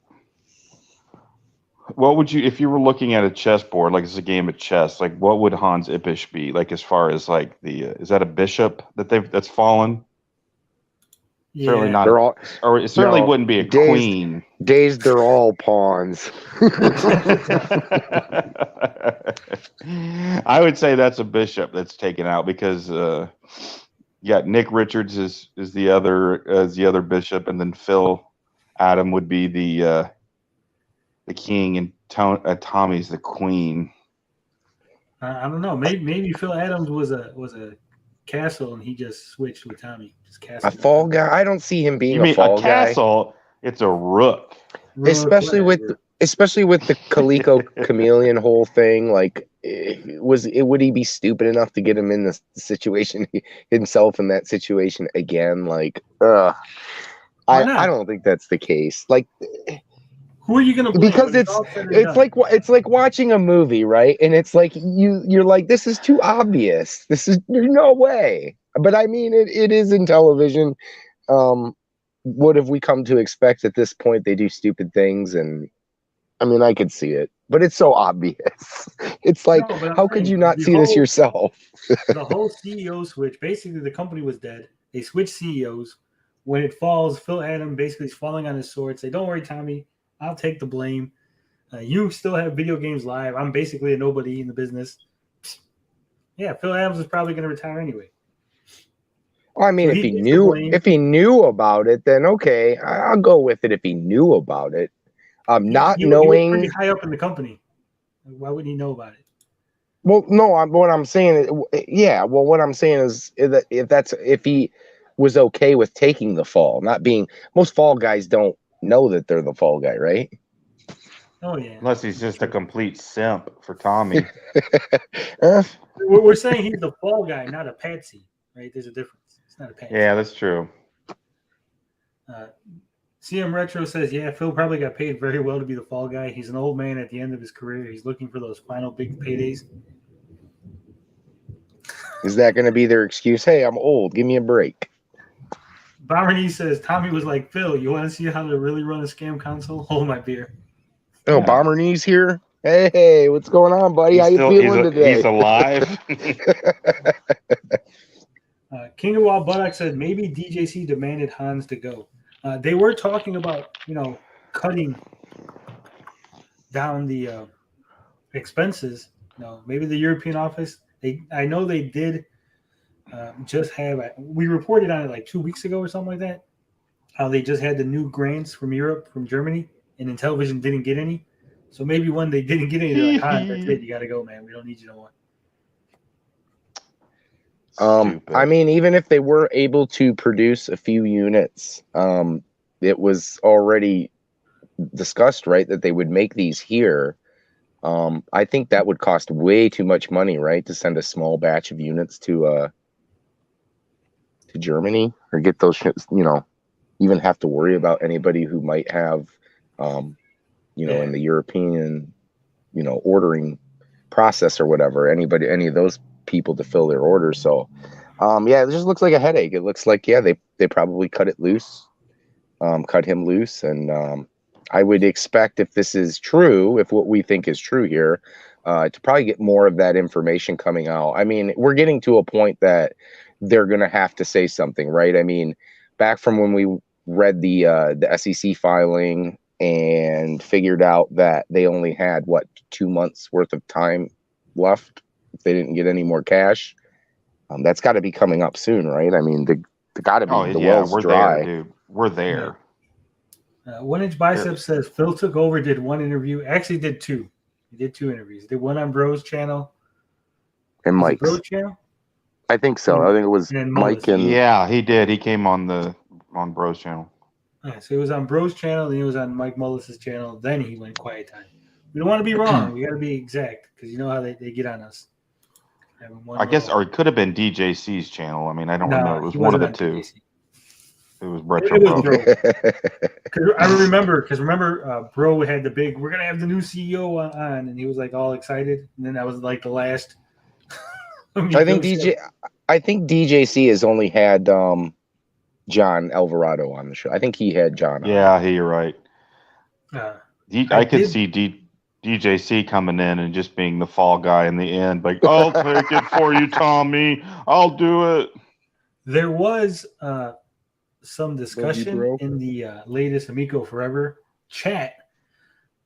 What would you, if you were looking at a chessboard, like it's a game of chess, like what would Hans Ippisch be? Like as far as like is that a bishop that's fallen? Yeah. Certainly not. Or it certainly wouldn't be a queen. Dazed, they're all pawns. I would say that's a bishop that's taken out because Nick Richards is the other bishop, and then Phil Adam would be the king, and Tommy's the queen. I don't know. Maybe Phil Adams was a Castle, and he just switched with Tommy. Just A Castle. fall guy? I don't see him being You a mean fall a guy. castle? It's a rook. Rook, especially whatever. with the Coleco chameleon whole thing. Like, would he be stupid enough to get him in the situation himself in that situation again? Like, Why not? I don't think that's the case. Like, Who are you gonna blame? because when all said and it's done? it's like watching a movie, right? And it's like you're like, this is too obvious. There's no way. But I mean, it is in television. What have we come to expect at this point? They do stupid things, and I mean, I could see it, but it's so obvious. It's like, No, but I'm how could saying you not the see this whole- yourself? The whole CEO switch. Basically, the company was dead. They switched CEOs. When it falls, Phil Adam basically is falling on his sword. Say, "Don't worry, Tommy. I'll take the blame. You still have video games live. I'm basically a nobody in the business." Yeah, Phil Adams is probably going to retire anyway. Well, I mean, So if he he takes the blame. knew about it, then okay, I'll go with it. If he knew about it, not He was pretty knowing. high up in the company. Why wouldn't he know about it? Well, no, what I'm saying, yeah. Well, what I'm saying is that if he was okay with taking the fall, not being, most fall guys don't know that they're the fall guy, right? Oh yeah. Unless he's just a complete simp for Tommy. We're saying he's the fall guy, not a patsy, right? There's a difference. It's not a patsy. Yeah, that's true. CM Retro says, yeah, Phil probably got paid very well to be the fall guy. He's an old man at the end of his career. He's looking for those final big paydays. Is that going to be their excuse? Hey, I'm old. Give me a break. Bomberny says, Tommy was like, Phil, you want to see how to really run a scam console? Hold my beer. Oh, Yeah. Bomber Knees here. Hey, what's going on, buddy? How you feeling today? He's alive. King of Wild Buttock said, maybe DJC demanded Hans to go. They were talking about, cutting down the expenses. Maybe the European office. I know they did just have. We reported on it like 2 weeks ago or something like that. How they just had the new grants from Europe, from Germany, and then television didn't get any. So maybe when they didn't get any, they're like, that's it. You got to go, man. We don't need you no more. I mean, even if they were able to produce a few units, it was already discussed, right, that they would make these here. I think that would cost way too much money, right, to send a small batch of units to Germany, or get those ships, even have to worry about anybody who might have, in the European, ordering process or whatever, any of those people to fill their orders. So, it just looks like a headache. It looks like, they probably cut it loose, cut him loose. And I would expect, if this is true, if what we think is true here, to probably get more of that information coming out. I mean, we're getting to a point that they're going to have to say something, right? I mean, back from when we read the SEC filing and figured out that they only had 2 months worth of time left if they didn't get any more cash. That's got to be coming up soon, right? I mean, they got to be. The well's we're dry. there, dude. We're there. 1 Inch Bicep says Phil took over, did one interview. Actually, did two. He did two interviews. He did one on Bro's channel. And Mike's. Bro's channel? I think so. I think it was Mike and. Yeah, he did. He came on Bro's channel. Yeah, so he was on Bro's channel, then he was on Mike Mullis's channel. Then he went quiet time. We don't want to be wrong. We got to be exact, because you know how they get on us. I guess, or it could have been DJC's channel. I mean, I don't know. It was one of the two. DJC. It was Retro It was Bro. Bro. I remember, Bro had the big, we're going to have the new CEO on, and he was like all excited. And then that was like the last. I think DJC has only had John Alvarado on the show. I think he had John on. Yeah, you're right. I could did- see DJC coming in and just being the fall guy in the end. Like, I'll take it for you, Tommy. I'll do it. There was some discussion Bro. in the latest Amico Forever chat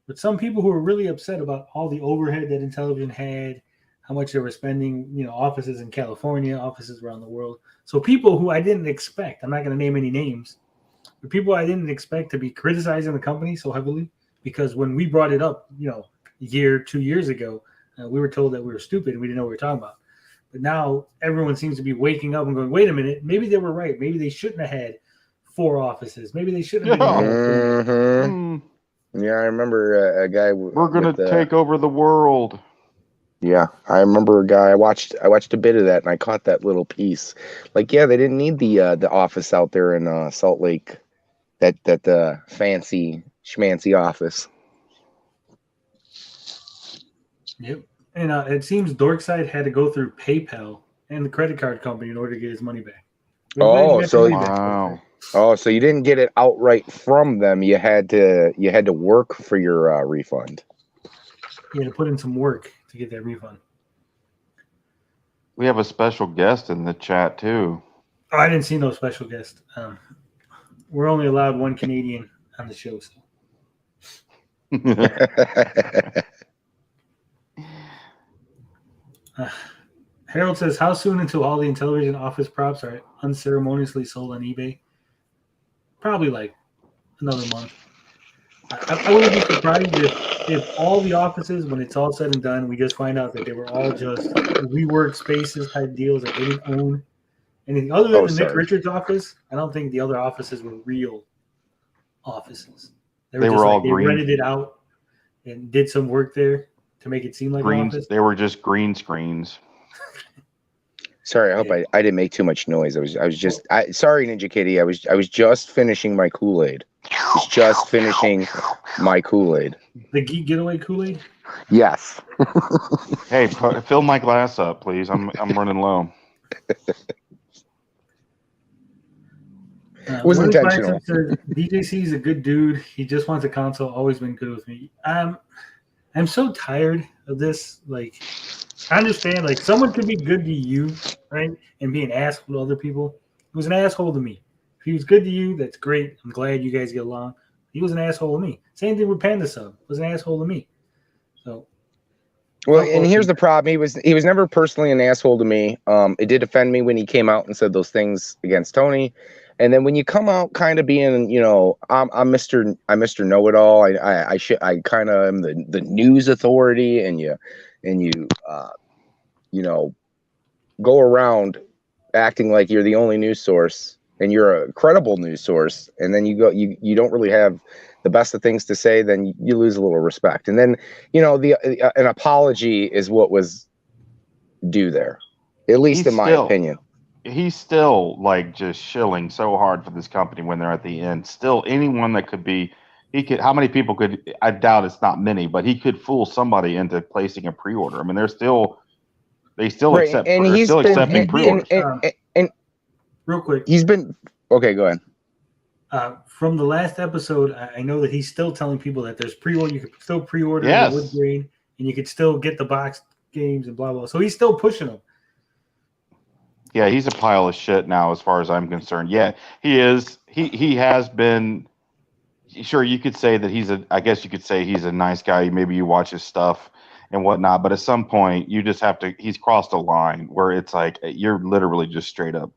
with some people who were really upset about all the overhead that Intellivision had, how much they were spending, offices in California, offices around the world. So people who I didn't expect, I'm not going to name any names, but people I didn't expect to be criticizing the company so heavily, because when we brought it up, a year, 2 years ago, we were told that we were stupid and we didn't know what we were talking about. But now everyone seems to be waking up and going, wait a minute, maybe they were right. Maybe they shouldn't have had 4 offices. Maybe they shouldn't have been in California. Mhm. Yeah, I remember a guy. We're gonna take over the world. Yeah, I remember a guy. I watched a bit of that, and I caught that little piece. Like, yeah, they didn't need the office out there in Salt Lake, that fancy schmancy office. Yep. And it seems Dorkside had to go through PayPal and the credit card company in order to get his money back. But I'm glad Oh, he got so the money back. Wow. Oh, so you didn't get it outright from them. You had to work for your refund. He had to put in some work to get that refund. We have a special guest in the chat too. Oh, I didn't see no special guest. We're only allowed 1 Canadian on the show. So. Harold says, how soon until all the Intellivision office props are unceremoniously sold on eBay? Probably like another month. I wouldn't be surprised if all the offices, when it's all said and done, we just find out that they were all just WeWork spaces type deals that they didn't own anything other than the Nick Richards office. I don't think the other offices were real offices. They were all green. They rented it out and did some work there to make it seem like an office. They were just green screens. Sorry, I hope I didn't make too much noise. Sorry, Ninja Kitty. I was just finishing my Kool-Aid. Just finishing my Kool-Aid. The Geek Getaway Kool-Aid? Yes. Hey, fill my glass up, please. I'm running low. It was intentional. Says, DJC is a good dude. He just wants a console. Always been good with me. I'm so tired of this. Like, I understand. Like, someone could be good to you, right, and be an asshole to other people. He was an asshole to me. If he was good to you, that's great. I'm glad you guys get along. He was an asshole to me. Same thing with Panda Sub. Was an asshole to me. So. Well, and here's the problem. He was never personally an asshole to me. It did offend me when he came out and said those things against Tony. And then when you come out kind of being, you know, I'm Mr. Know-It-All. I kind of am the news authority, and you know, go around acting like you're the only news source and you're a credible news source, and then you don't really have the best of things to say, then you lose a little respect. And then, you know, an apology is what was due there, at least in my opinion. He's still like just shilling so hard for this company when they're at the end. Still, anyone that could be, how many people could, I doubt it's not many, but he could fool somebody into placing a pre-order. I mean, they still right, accept, and he's still accepting pre-orders. And real quick, he's been, okay, go ahead. From the last episode, I know that he's still telling people that there's pre-order, you could still pre-order the wood grain, and you could still get the box games and blah, blah. So he's still pushing them. Yeah, he's a pile of shit now, as far as I'm concerned. Yeah, he is. He has been. Sure, you could say that I guess you could say he's a nice guy. Maybe you watch his stuff and whatnot, but at some point, you just have to. He's crossed a line where it's like you're literally just straight up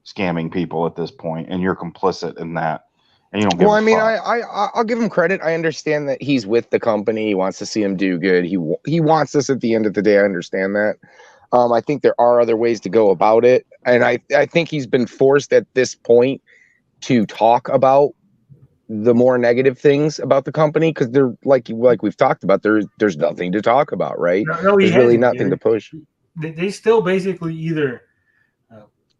scamming people at this point, and you're complicit in that. And you don't. Well, I mean, I'll give him credit. I understand that he's with the company. He wants to see him do good. He wants this at the end of the day. I understand that. I think there are other ways to go about it. And I think he's been forced at this point to talk about the more negative things about the company, because they're like we've talked about, there's nothing to talk about, right? No, there's really nothing to push. They still basically either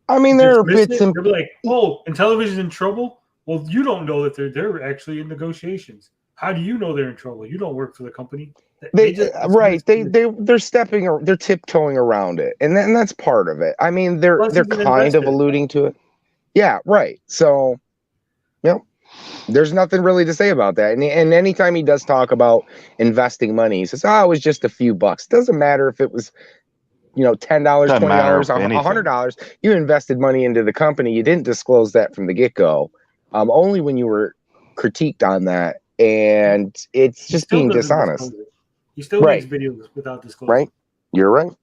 I mean, there are bits they'll be like, oh, and television's in trouble? Well, you don't know that they're actually in negotiations. How do you know they're in trouble? You don't work for the company. They're tiptoeing around it, and that's part of it. I mean, they're kind of alluding to it. Yeah, right. So, you know, there's nothing really to say about that. And anytime he does talk about investing money, he says, "Oh, it was just a few bucks." Doesn't matter if it was, you know, $10, $20, $100. You invested money into the company. You didn't disclose that from the get-go. Only when you were critiqued on that, and it's just being dishonest. He still makes videos without disclosure. Right? You're right.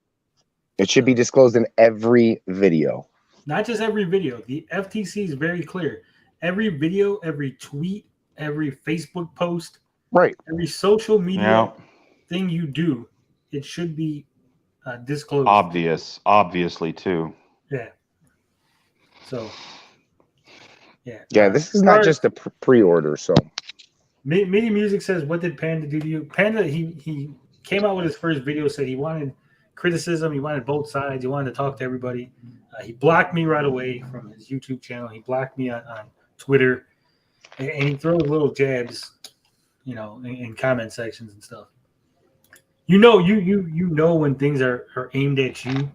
It should be disclosed in every video. Not just every video. The FTC is very clear. Every video, every tweet, every Facebook post, right? Every social media thing you do, it should be disclosed. Obviously too. Yeah. So. Yeah. Yeah, this is not just a pre-order, so. Media Music says, "What did Panda do to you?" Panda, he came out with his first video, said he wanted criticism, he wanted both sides, he wanted to talk to everybody. He blocked me right away from his YouTube channel. He blocked me on Twitter, and he throws little jabs, in comment sections and stuff. You know when things are aimed at you.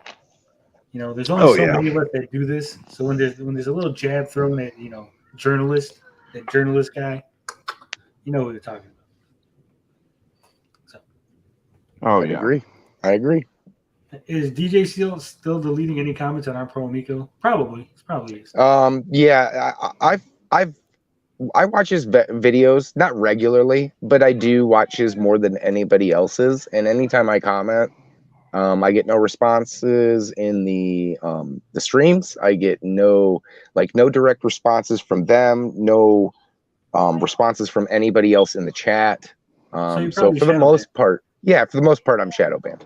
There's only so many of us that do this. So when there's a little jab thrown at that journalist guy, you know what they're talking about. So. Oh, yeah. I agree. Is DJ still deleting any comments on our Pro Amico? Probably. It's probably is. Yeah, I watch his videos, not regularly, but I do watch his more than anybody else's. And anytime I comment, I get no responses in the streams. I get no direct responses from them. No responses from anybody else in the chat. So for the most part, I'm shadow banned.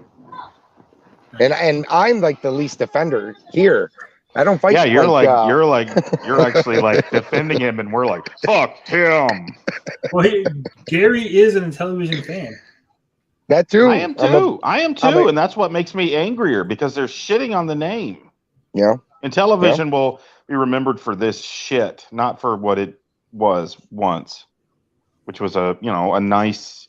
And I'm like the least offender here. I don't fight. Yeah, you're actually like defending him, and we're like, fuck him. Well, Gary is an Intellivision fan. That too. I am too, and that's what makes me angrier because they're shitting on the name. Yeah. Intellivision will be remembered for this shit, not for what it was once, which was a nice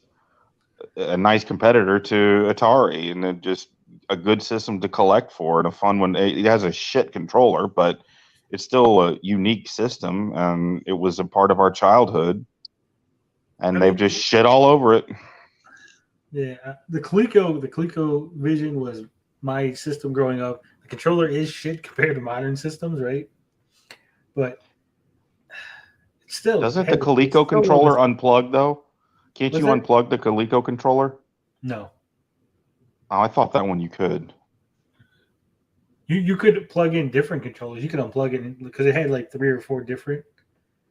competitor to Atari, and just a good system to collect for, and a fun one. It has a shit controller, but it's still a unique system, and it was a part of our childhood, and they've just shit all over it. Yeah, the Coleco Vision was my system growing up. The controller is shit compared to modern systems, right? But still, doesn't the Coleco controller unplug though? Can't you unplug the Coleco controller? No. Oh, I thought that one you could. You could plug in different controllers. You could unplug it because it had like 3 or 4 different.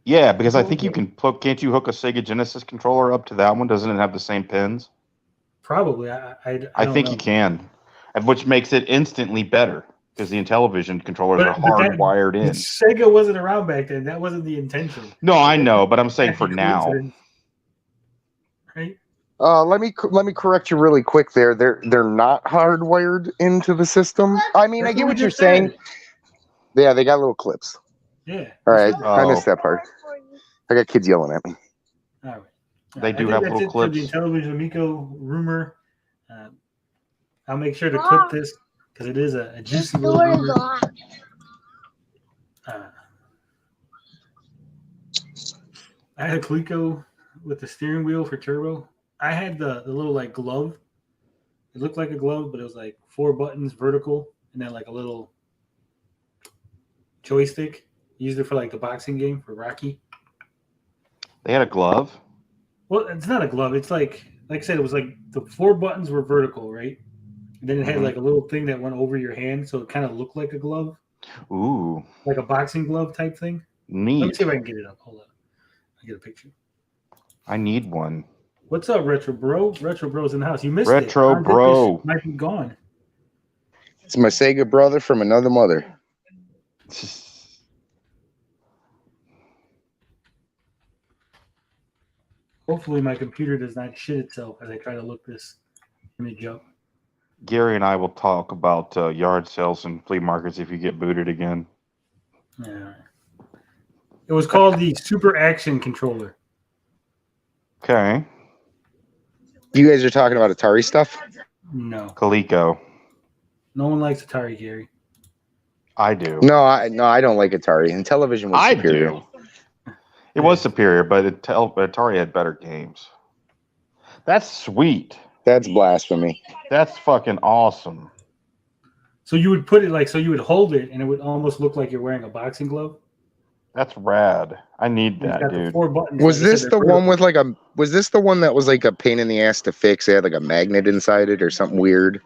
Yeah, because I think you can plug. Can't you hook a Sega Genesis controller up to that one? Doesn't it have the same pins? Probably. I think you can, which makes it instantly better because the Intellivision controllers are hardwired in. Sega wasn't around back then. That wasn't the intention. No, I know, but I'm saying for now. Right? Let me correct you really quick there. They're not hardwired into the system. I mean, I get what you're saying. Yeah, they got little clips. Yeah. All right. I missed that part. I got kids yelling at me. All right. They do have little clips. For the Intellivision Amico rumor. I'll make sure to clip this because it is a juicy little rumor. I had a Coleco with the steering wheel for turbo. I had the little like glove. It looked like a glove, but it was like 4 buttons vertical and then like a little joystick. Used it for like the boxing game for Rocky. They had a glove? Well, it's not a glove. It's like I said, it was like the 4 buttons were vertical, right? And then it had like a little thing that went over your hand, so it kind of looked like a glove. Ooh. Like a boxing glove type thing. Neat. Let me see if I can get it up. Hold on. I'll get a picture. I need one. What's up, Retro Bro? Retro Bro's in the house. You missed Retro it. Bro. Might be gone. It's my Sega brother from another mother. Hopefully my computer does not shit itself as I try to look this image up. Gary and I will talk about yard sales and flea markets if you get booted again. Yeah. It was called the Super Action Controller. Okay. You guys are talking about Atari stuff? No. Coleco. No one likes Atari, Gary. I do. No, I don't like Atari. And television was superior. I do. It was superior, but Atari had better games. That's sweet. That's blasphemy. That's fucking awesome. So you would put it so you would hold it and it would almost look like you're wearing a boxing glove? That's rad. I need that, dude. 4 buttons. Was this the one with was this the one that was like a pain in the ass to fix? It had like a magnet inside it or something weird?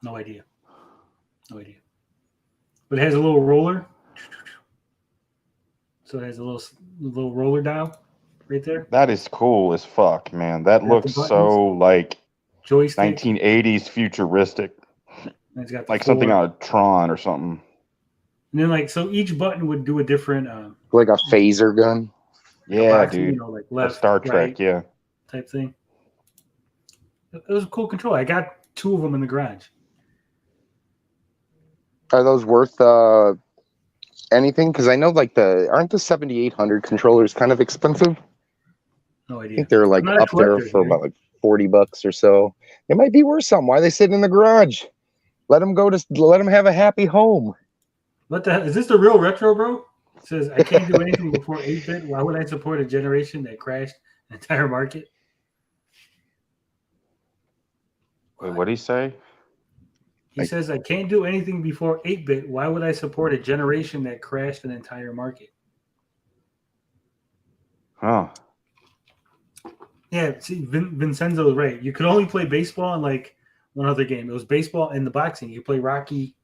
No idea. But it has a little roller. So it has a little roller dial right there. That is cool as fuck, man. That looks so like joystick. 1980s futuristic. And it's got the Like something four. out of Tron or something. And then so each button would do a different Like a phaser gun. Yeah, boxing, dude. like Or left, Star Trek, right yeah. type thing. It was a cool controller. I got 2 of them in the garage. Are those worth anything? Because I know aren't the 7800 controllers kind of expensive? No I idea. think they're I'm like not a up there collector, for dude. about like $40 or so. It might be worth something. Why are they sitting in the garage? Let them have a happy home. What the hell? Is this the real retro, bro? It says, I can't do anything before 8-bit. Why would I support a generation that crashed the entire market? Wait, what'd he say? He says, I can't do anything before 8-bit. Why would I support a generation that crashed an entire market? Huh. Yeah, see, Vincenzo is right. You could only play baseball in like one other game. It was baseball and the boxing. You could play Rocky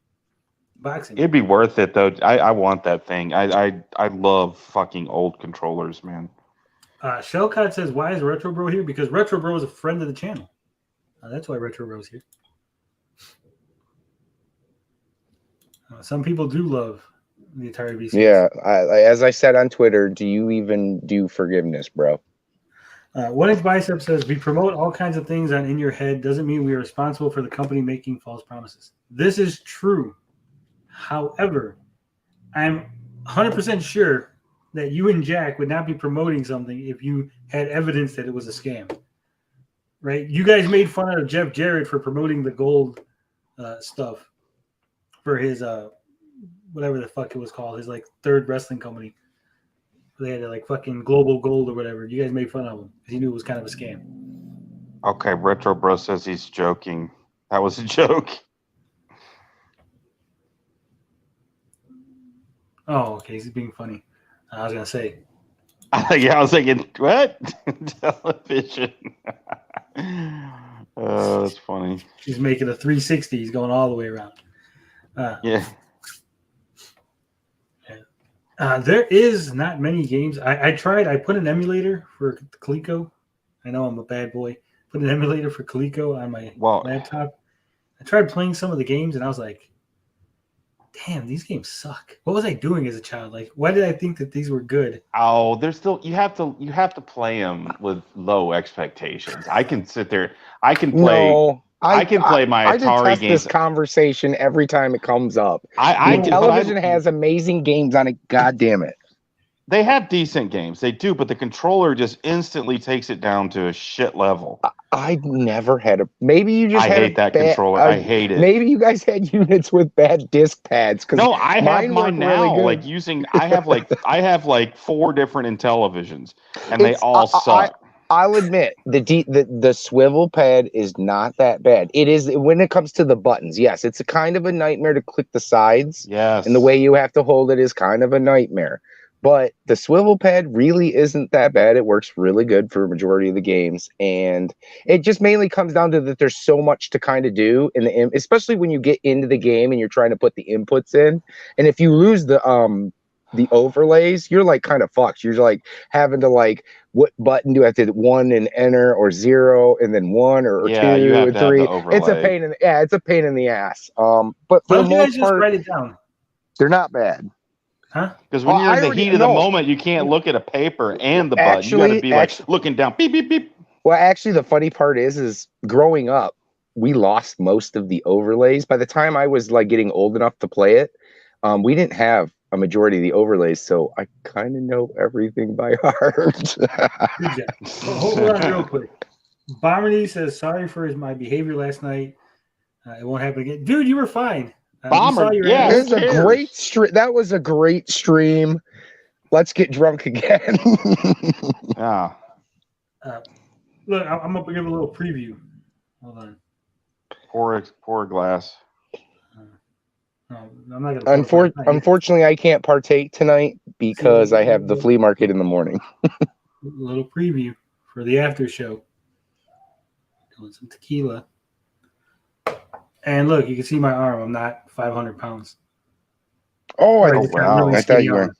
boxing. It'd be worth it though. I want that thing. I love fucking old controllers, man. Shellcott says, why is Retro Bro here? Because Retro Bro is a friend of the channel. That's why Retro Bro's here. Some people do love the Atari VCS. Yeah, as I said on Twitter, do you even do forgiveness, bro? 1Inch Bicep says, we promote all kinds of things on In Your Head. Doesn't mean we are responsible for the company making false promises. This is true. However, I'm 100% sure that you and Jack would not be promoting something if you had evidence that it was a scam. Right? You guys made fun of Jeff Jarrett for promoting the gold stuff for his whatever the fuck it was called, his like third wrestling company. They had like fucking Global Gold or whatever. You guys made fun of him because he knew it was kind of a scam. Okay, Retro Bro says he's joking. That was a joke. Oh, okay. He's being funny. I was gonna say. Yeah, I was thinking, what? Television. Oh, that's funny. He's making a 360. He's going all the way around. Yeah. There is not many games. I tried. I put an emulator for Coleco. I know I'm a bad boy. Put an emulator for Coleco on my laptop. I tried playing some of the games, and I was like, damn, these games suck. What was I doing as a child? Like, why did I think that these were good? Oh, there's still you have to play them with low expectations. I can sit there. I can play. No, I can play my I Atari detest games. this conversation every time it comes up. I television has amazing games on it. God damn it. They have decent games. They do, but the controller just instantly takes it down to a shit level. I never had a. Maybe you just. I hate that controller. I hate it. Maybe you guys had units with bad disc pads. No, I have mine now. Really like using, I have like 4 different Intellivisions, and they all suck. I'll admit the swivel pad is not that bad. It is when it comes to the buttons. Yes, it's a kind of a nightmare to click the sides. Yes, and the way you have to hold it is kind of a nightmare. But the swivel pad really isn't that bad. It works really good for a majority of the games. And it just mainly comes down to that there's so much to kind of do, especially when you get into the game and you're trying to put the inputs in. And if you lose the overlays, you're like kind of fucked. You're like having to like, what button do I have to 1 and enter, or 0 and then 1 or 2 and 3? It's a pain in the ass. But for the most part, write it down. They're not bad. Huh? Because when you're in the heat of the moment, you can't look at a paper and the button. You got to be like looking down. Beep, beep, beep. Well, actually, the funny part is growing up, we lost most of the overlays. By the time I was like getting old enough to play it, we didn't have a majority of the overlays, so I kind of know everything by heart. Hold on real quick. Bomberny says, sorry for my behavior last night. It won't happen again. Dude, you were fine. Bomber, yeah, it was a great stream. That was a great stream. Let's get drunk again. Yeah. Look, I'm gonna give a little preview. Hold on. Pour a glass. No, I'm not gonna. Unfortunately, I can't partake tonight because I have the flea market in the morning. A little preview for the after show. Doing some tequila. And look, you can see my arm. I'm not 500 pounds. Oh, wow. I thought you were.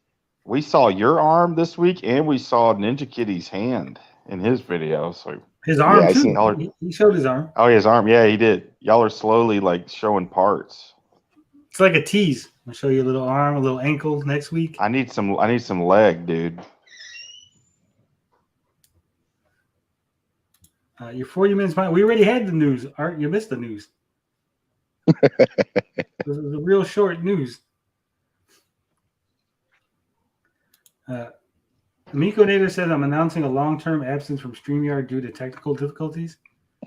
We saw your arm this week, and we saw Ninja Kitty's hand in his video. So His arm I too. seen- He showed his arm. Oh, his arm. Yeah, he did. Y'all are slowly like showing parts. It's like a tease. I'll show you a little arm, a little ankle next week. I need some leg, dude. Your 40 minutes behind. We already had the news. Art, you missed the news. This was a real short news. Miko Nader said, "I'm announcing a long-term absence from StreamYard due to technical difficulties."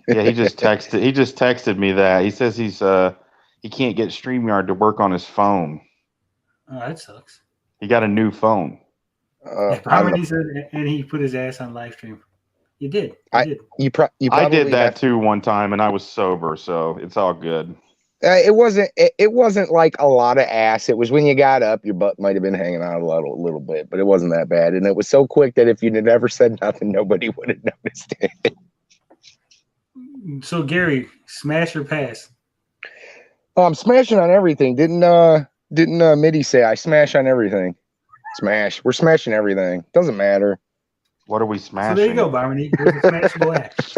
Yeah, he just texted. He just texted me that. He says he can't get StreamYard to work on his phone. Oh, that sucks. He got a new phone. He said, and he put his ass on live stream. You did. You probably I did that too one time, and I was sober, so it's all good. It wasn't like a lot of ass. It was when you got up, your butt might have been hanging out a little bit, but it wasn't that bad. And it was so quick that if you'd have never said nothing, nobody would have noticed it. So Gary, smash or pass? I'm smashing on everything. Didn't Mitty say I smash on everything? Smash. We're smashing everything. Doesn't matter. What are we smashing? So there you go, Barmany. Here's a smashable ass.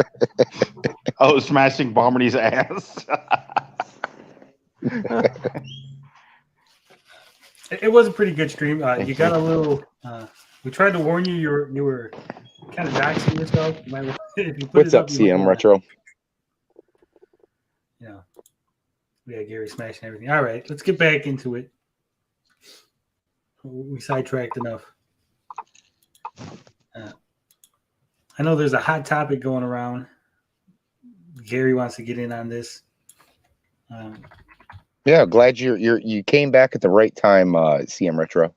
Oh, smashing Bomberdy's ass. It was a pretty good stream. You got a little. We tried to warn you. You were kind of doxing yourself. You might, if you put What's it up, you CM might- Retro? Yeah. Yeah, Gary smashing everything. All right, let's get back into it. We sidetracked enough. I know there's a hot topic going around. Gary wants to get in on this. Yeah, glad you came back at the right time, CM Retro.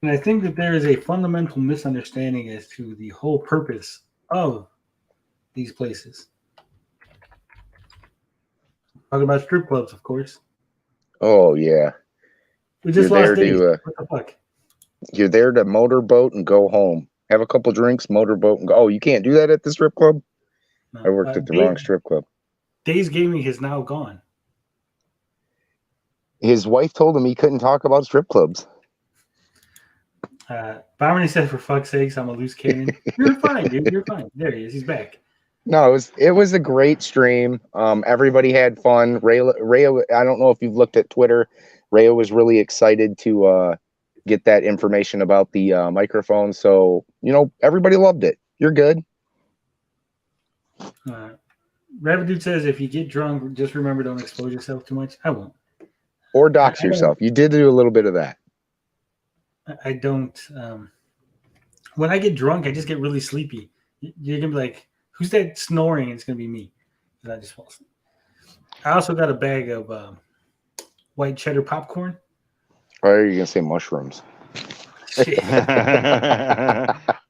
And I think that there is a fundamental misunderstanding as to the whole purpose of these places. Talking about strip clubs, of course. Oh yeah, We just You're lost there days. to, What the fuck? you're there to motorboat and go home. Have a couple drinks, motorboat, and go. Oh, you can't do that at the strip club. No. I worked at the wrong strip club. Days Gaming has now gone. His wife told him he couldn't talk about strip clubs. Barney said, "For fuck's sakes, I'm a loose cannon." You're fine, dude. You're fine. There he is. He's back. No, it was a great stream. Everybody had fun. Raya, I don't know if you've looked at Twitter. Raya was really excited to get that information about the microphone. So, everybody loved it. You're good. Rabbit Dude says, "If you get drunk, just remember, don't expose yourself too much." I won't. Or dox yourself. You did do a little bit of that. I don't. When I get drunk, I just get really sleepy. You're gonna be like, "Who's that snoring?" And it's gonna be me, and I just fall asleep. I also got a bag of white cheddar popcorn. Or are you gonna say mushrooms? Shit.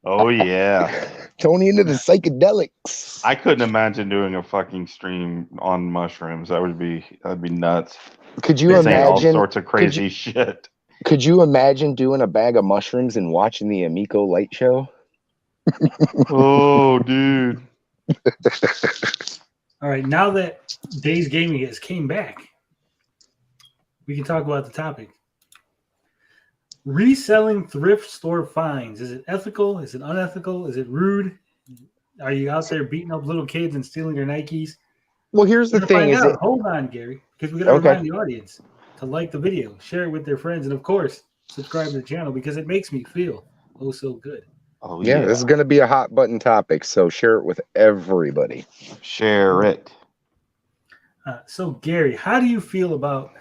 Oh yeah. Tony into the psychedelics. I couldn't imagine doing a fucking stream on mushrooms. That'd be nuts. Could you Saying all imagine? sorts of crazy shit. Could you imagine doing a bag of mushrooms and watching the Amico light show? Oh, dude. All right, now that Days Gaming has came back, we can talk about the topic. Reselling thrift store finds. Is it ethical? Is it unethical? Is it rude? Are you out there beating up little kids and stealing their Nikes? Well, here's the thing: is it? Hold on, Gary, because we got to remind the audience to like the video, share it with their friends, and of course, subscribe to the channel because it makes me feel oh so good. Oh Yeah, this is going to be a hot button topic, so share it with everybody. Share it. So, Gary, how do you feel about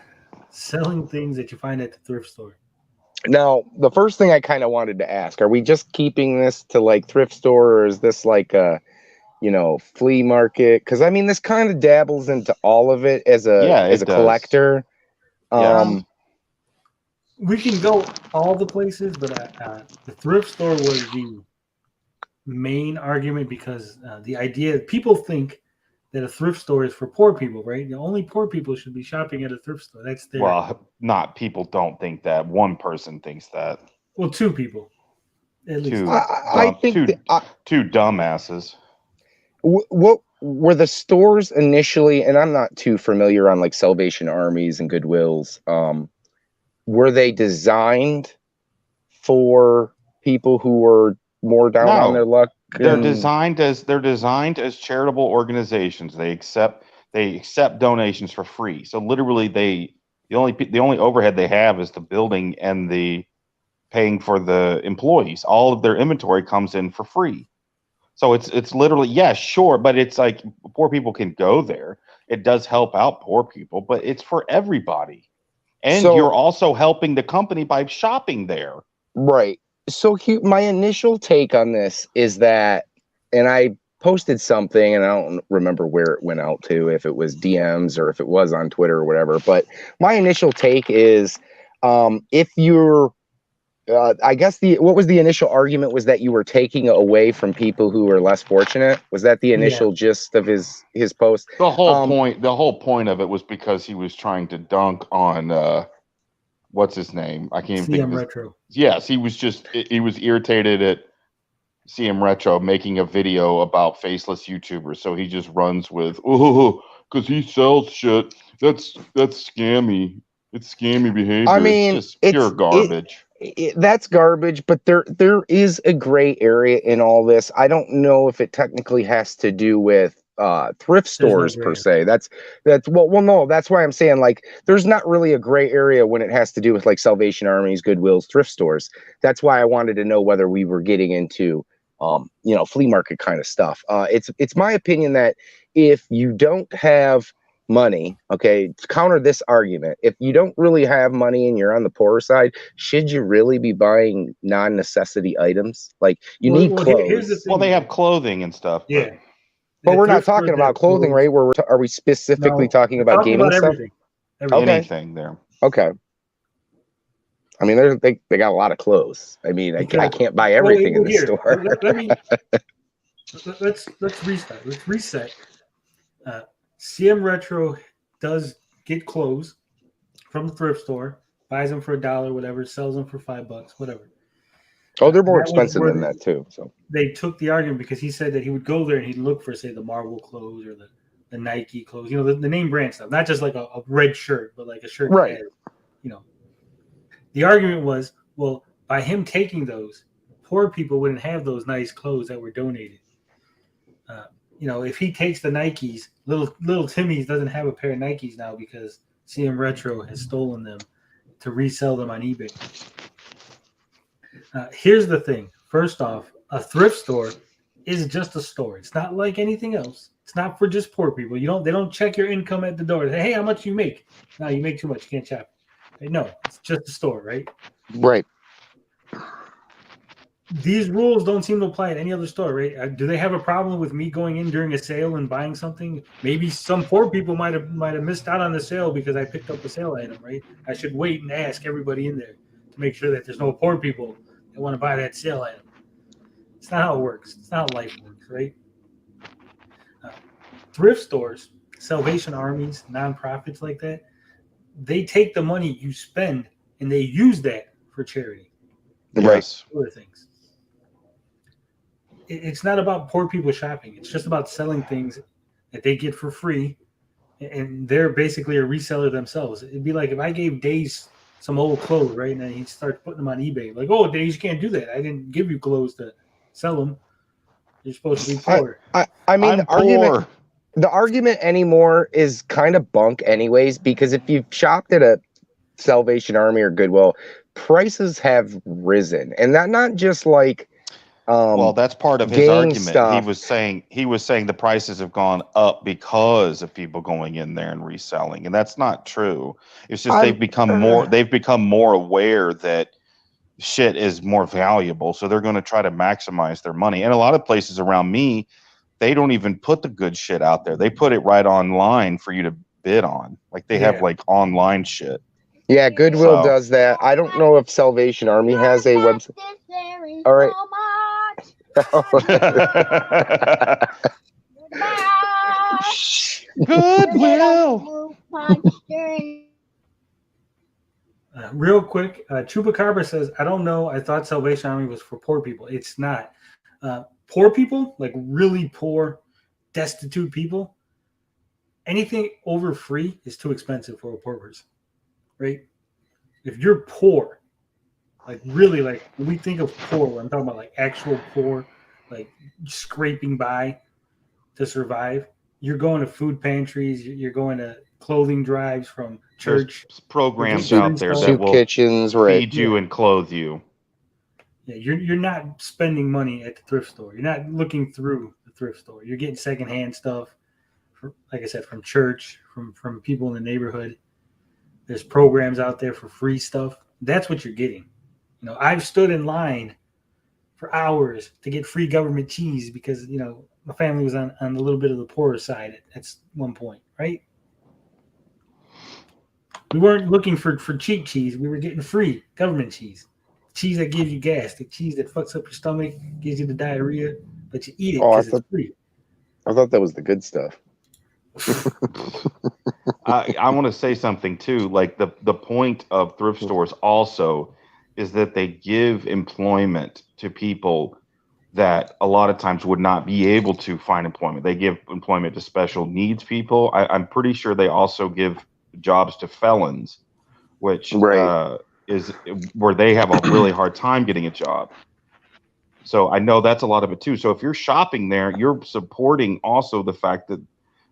selling things that you find at the thrift store? Now, the first thing I kind of wanted to ask: are we just keeping this to like thrift store, or is this like a flea market? Because I mean, this kind of dabbles into all of it as a collector. We can go all the places, but the thrift store was the main argument because the idea people think that a thrift store is for poor people, right? Only poor people should be shopping at a thrift store. That's their not people don't think that. One person thinks that. Well, two people at least. I think two dumbasses. What were the stores initially? And I'm not too familiar on like Salvation Armies and Goodwills. Were they designed for people who were more down on their luck? They're designed as charitable organizations. They accept donations for free. So literally, the only overhead they have is the building and the paying for the employees. All of their inventory comes in for free. So it's literally, yeah, sure, but it's like poor people can go there. It does help out poor people, but it's for everybody. And you're also helping the company by shopping there. Right. So my initial take on this is that, and I posted something, and I don't remember where it went out to, if it was DMs or if it was on Twitter or whatever. But my initial take is, if you're, I guess what was the initial argument was that you were taking away from people who are less fortunate. Was that the initial gist of his post? The whole point of it was because he was trying to dunk on what's his name? I can't even think of his. Retro. Yes, he was irritated at CM Retro making a video about faceless YouTubers, so he just runs with because he sells shit. That's scammy. It's scammy behavior. I mean, it's just pure garbage. That's garbage, but there is a gray area in all this. I don't know if it technically has to do with thrift stores per se. That's no, that's why I'm saying, like, there's not really a gray area when it has to do with like Salvation Armies, Goodwills, thrift stores. That's why I wanted to know whether we were getting into flea market kind of stuff. It's my opinion that if you don't have money, okay, to counter this argument, if you don't really have money and you're on the poorer side, should you really be buying non-necessity items? Like, you need clothes. Here's the thing. Well, they have clothing and stuff. Yeah. But we're not talking about clothing, right? Are we specifically talking about gaming stuff? Everything. Anything there. Okay. I mean, they got a lot of clothes. I mean, I can't buy everything in the store. Let's restart. Let's reset. CM Retro does get clothes from the thrift store, buys them for $1, whatever, sells them for $5, whatever. Oh, they're more expensive than that too. So they took the argument because he said that he would go there and he'd look for, say, the Marvel clothes or the Nike clothes, the name brand stuff, not just like a red shirt, but like a shirt. Right. The argument was, well, by him taking those, poor people wouldn't have those nice clothes that were donated. If he takes the Nikes, little Timmy's doesn't have a pair of Nikes now because CM Retro has stolen them to resell them on eBay. Here's the thing. First off, a thrift store is just a store. It's not like anything else. It's not for just poor people. They don't check your income at the door. They say, hey, how much you make? No, you make too much. You can't shop. No, it's just a store, right? Right. These rules don't seem to apply at any other store, right? Do they have a problem with me going in during a sale and buying something? Maybe some poor people might have missed out on the sale because I picked up a sale item, right? I should wait and ask everybody in there to make sure that there's no poor people that want to buy that sale item. It's not how it works. It's not how life works, right? Thrift stores, Salvation Armies, nonprofits like that, they take the money you spend and they use that for charity. Right. Other things. It's not about poor people shopping. It's just about selling things that they get for free, and they're basically a reseller themselves. It'd be like if I gave Days some old clothes, right, and then he starts putting them on eBay. Like, oh, Days, you can't do that. I didn't give you clothes to sell them. You're supposed to be poor. I mean, the argument anymore is kind of bunk anyways, because if you've shopped at a Salvation Army or Goodwill, prices have risen, and not just like well, that's part of his argument. stuff. He was saying the prices have gone up because of people going in there and reselling, and that's not true. It's just they've become more aware that shit is more valuable, so they're going to try to maximize their money. And a lot of places around me, they don't even put the good shit out there. They put it right online for you to bid on. Like they have like online shit. Yeah, Goodwill does that. I don't know if Salvation Army has a website. All right. Goodwill. Real quick, Chupacabra says, I don't know. I thought Salvation Army was for poor people. It's not. Poor people, like really poor, destitute people, anything over free is too expensive for a poor person. Right? If you're poor, Like really, like when we think of poor, I'm talking about like actual poor, like scraping by to survive. You're going to food pantries. You're going to clothing drives from There's church. programs Soup- out there that Soup will kitchens, right? feed you and clothe you. Yeah, you're not spending money at the thrift store. You're not looking through the thrift store. You're getting secondhand stuff, like I said, from church, from people in the neighborhood. There's programs out there for free stuff. That's what you're getting. You know, I've stood in line for hours to get free government cheese because my family was on a little bit of the poorer side at one point, right? We weren't looking for cheap cheese. We were getting free government cheese. Cheese that gives you gas, the cheese that fucks up your stomach, gives you the diarrhea, but you eat it because it's free. I thought that was the good stuff. I want to say something too. Like the point of thrift stores also is that they give employment to people that a lot of times would not be able to find employment. They give employment to special needs people. I'm pretty sure they also give jobs to felons, which Right. is where they have a really hard time getting a job. So I know that's a lot of it too. So if you're shopping there, you're supporting also the fact that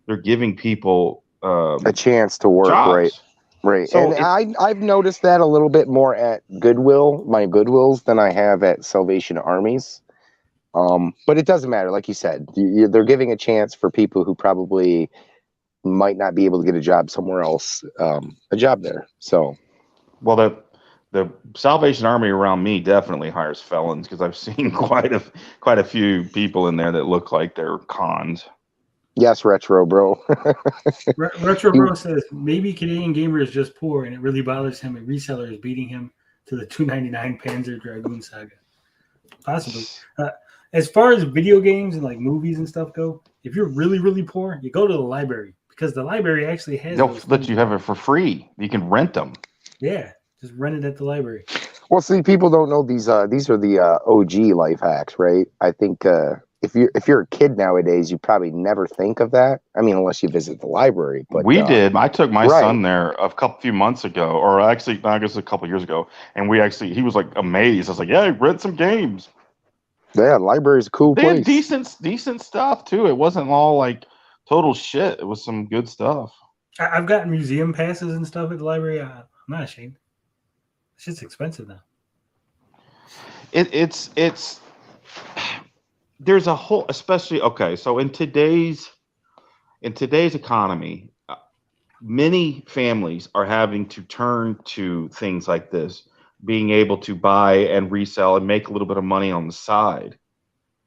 they're giving people A chance to work, jobs. right. So And I've noticed that a little bit more at Goodwill, my Goodwills, than I have at Salvation Armies. But it doesn't matter, like you said, they're giving a chance for people who probably might not be able to get a job somewhere else, a job there. So, well, the Salvation Army around me definitely hires felons because I've seen quite a few people in there that look like they're cons. yes, Retro Bro. Retro Bro says maybe Canadian gamer is just poor and it really bothers him and reseller is beating him to the $2.99 Panzer Dragoon Saga. Possibly. As far as video games and like movies and stuff go, if you're really, really poor, you go to the library because the library actually has. They'll let you have it for free. You can rent them. Yeah, just rent it at the library. Well, see, people don't know these are the OG life hacks, right? I think if you're a kid nowadays, you probably never think of that. I mean, unless you visit the library. But we did. I took my right. son there a few months ago, or actually, I guess a couple years ago, and he was like amazed. I was like, "Yeah, rent some games." Yeah, library's a cool They place. had decent stuff too. It wasn't all like total shit. It was some good stuff. I've gotten museum passes and stuff at the library. I'm not ashamed. It's just expensive now. It's there's a whole, especially okay. So in today's economy, many families are having to turn to things like this, being able to buy and resell and make a little bit of money on the side.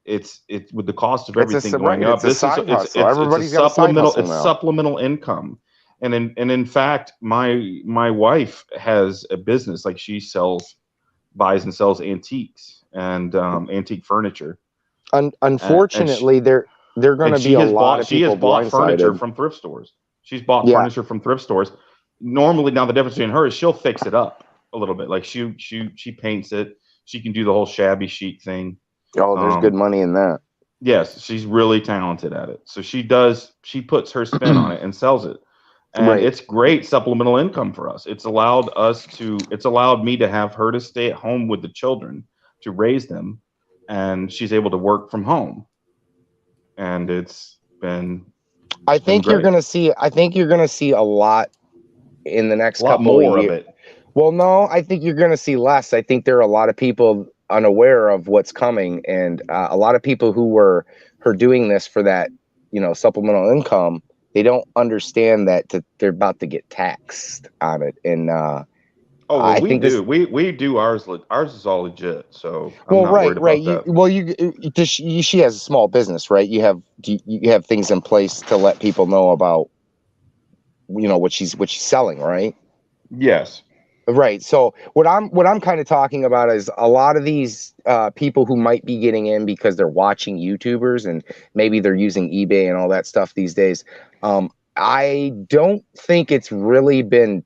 It's with the cost of everything going up. It's everybody's got a side hustle it's now. supplemental income. And in fact, my wife has a business, like she buys and sells antiques and antique furniture. Unfortunately, they're going to be a lot of people. She has bought furniture blindsided. from thrift stores. She's bought furniture from thrift stores. Normally, now the difference between her is she'll fix it up a little bit. Like she paints it. She can do the whole shabby chic thing. Oh, there's good money in that. Yes, she's really talented at it. So she puts her spin on it and sells it. And it's great supplemental income for us. It's allowed me to have her to stay at home with the children to raise them, and she's able to work from home. And it's been I think you're going to see a lot in the next couple of years. Of it. Well, no, I think you're going to see less. I think there are a lot of people unaware of what's coming, and a lot of people who were doing this for that, supplemental income. They don't understand that they're about to get taxed on it, and I we think do. We do ours. Ours is all legit. So I'm not right. worried about that. She has a small business, right? You have things in place to let people know about, what she's selling, right? Yes. Right. So what I'm kind of talking about is a lot of these people who might be getting in because they're watching YouTubers and maybe they're using eBay and all that stuff these days. I don't think it's really been.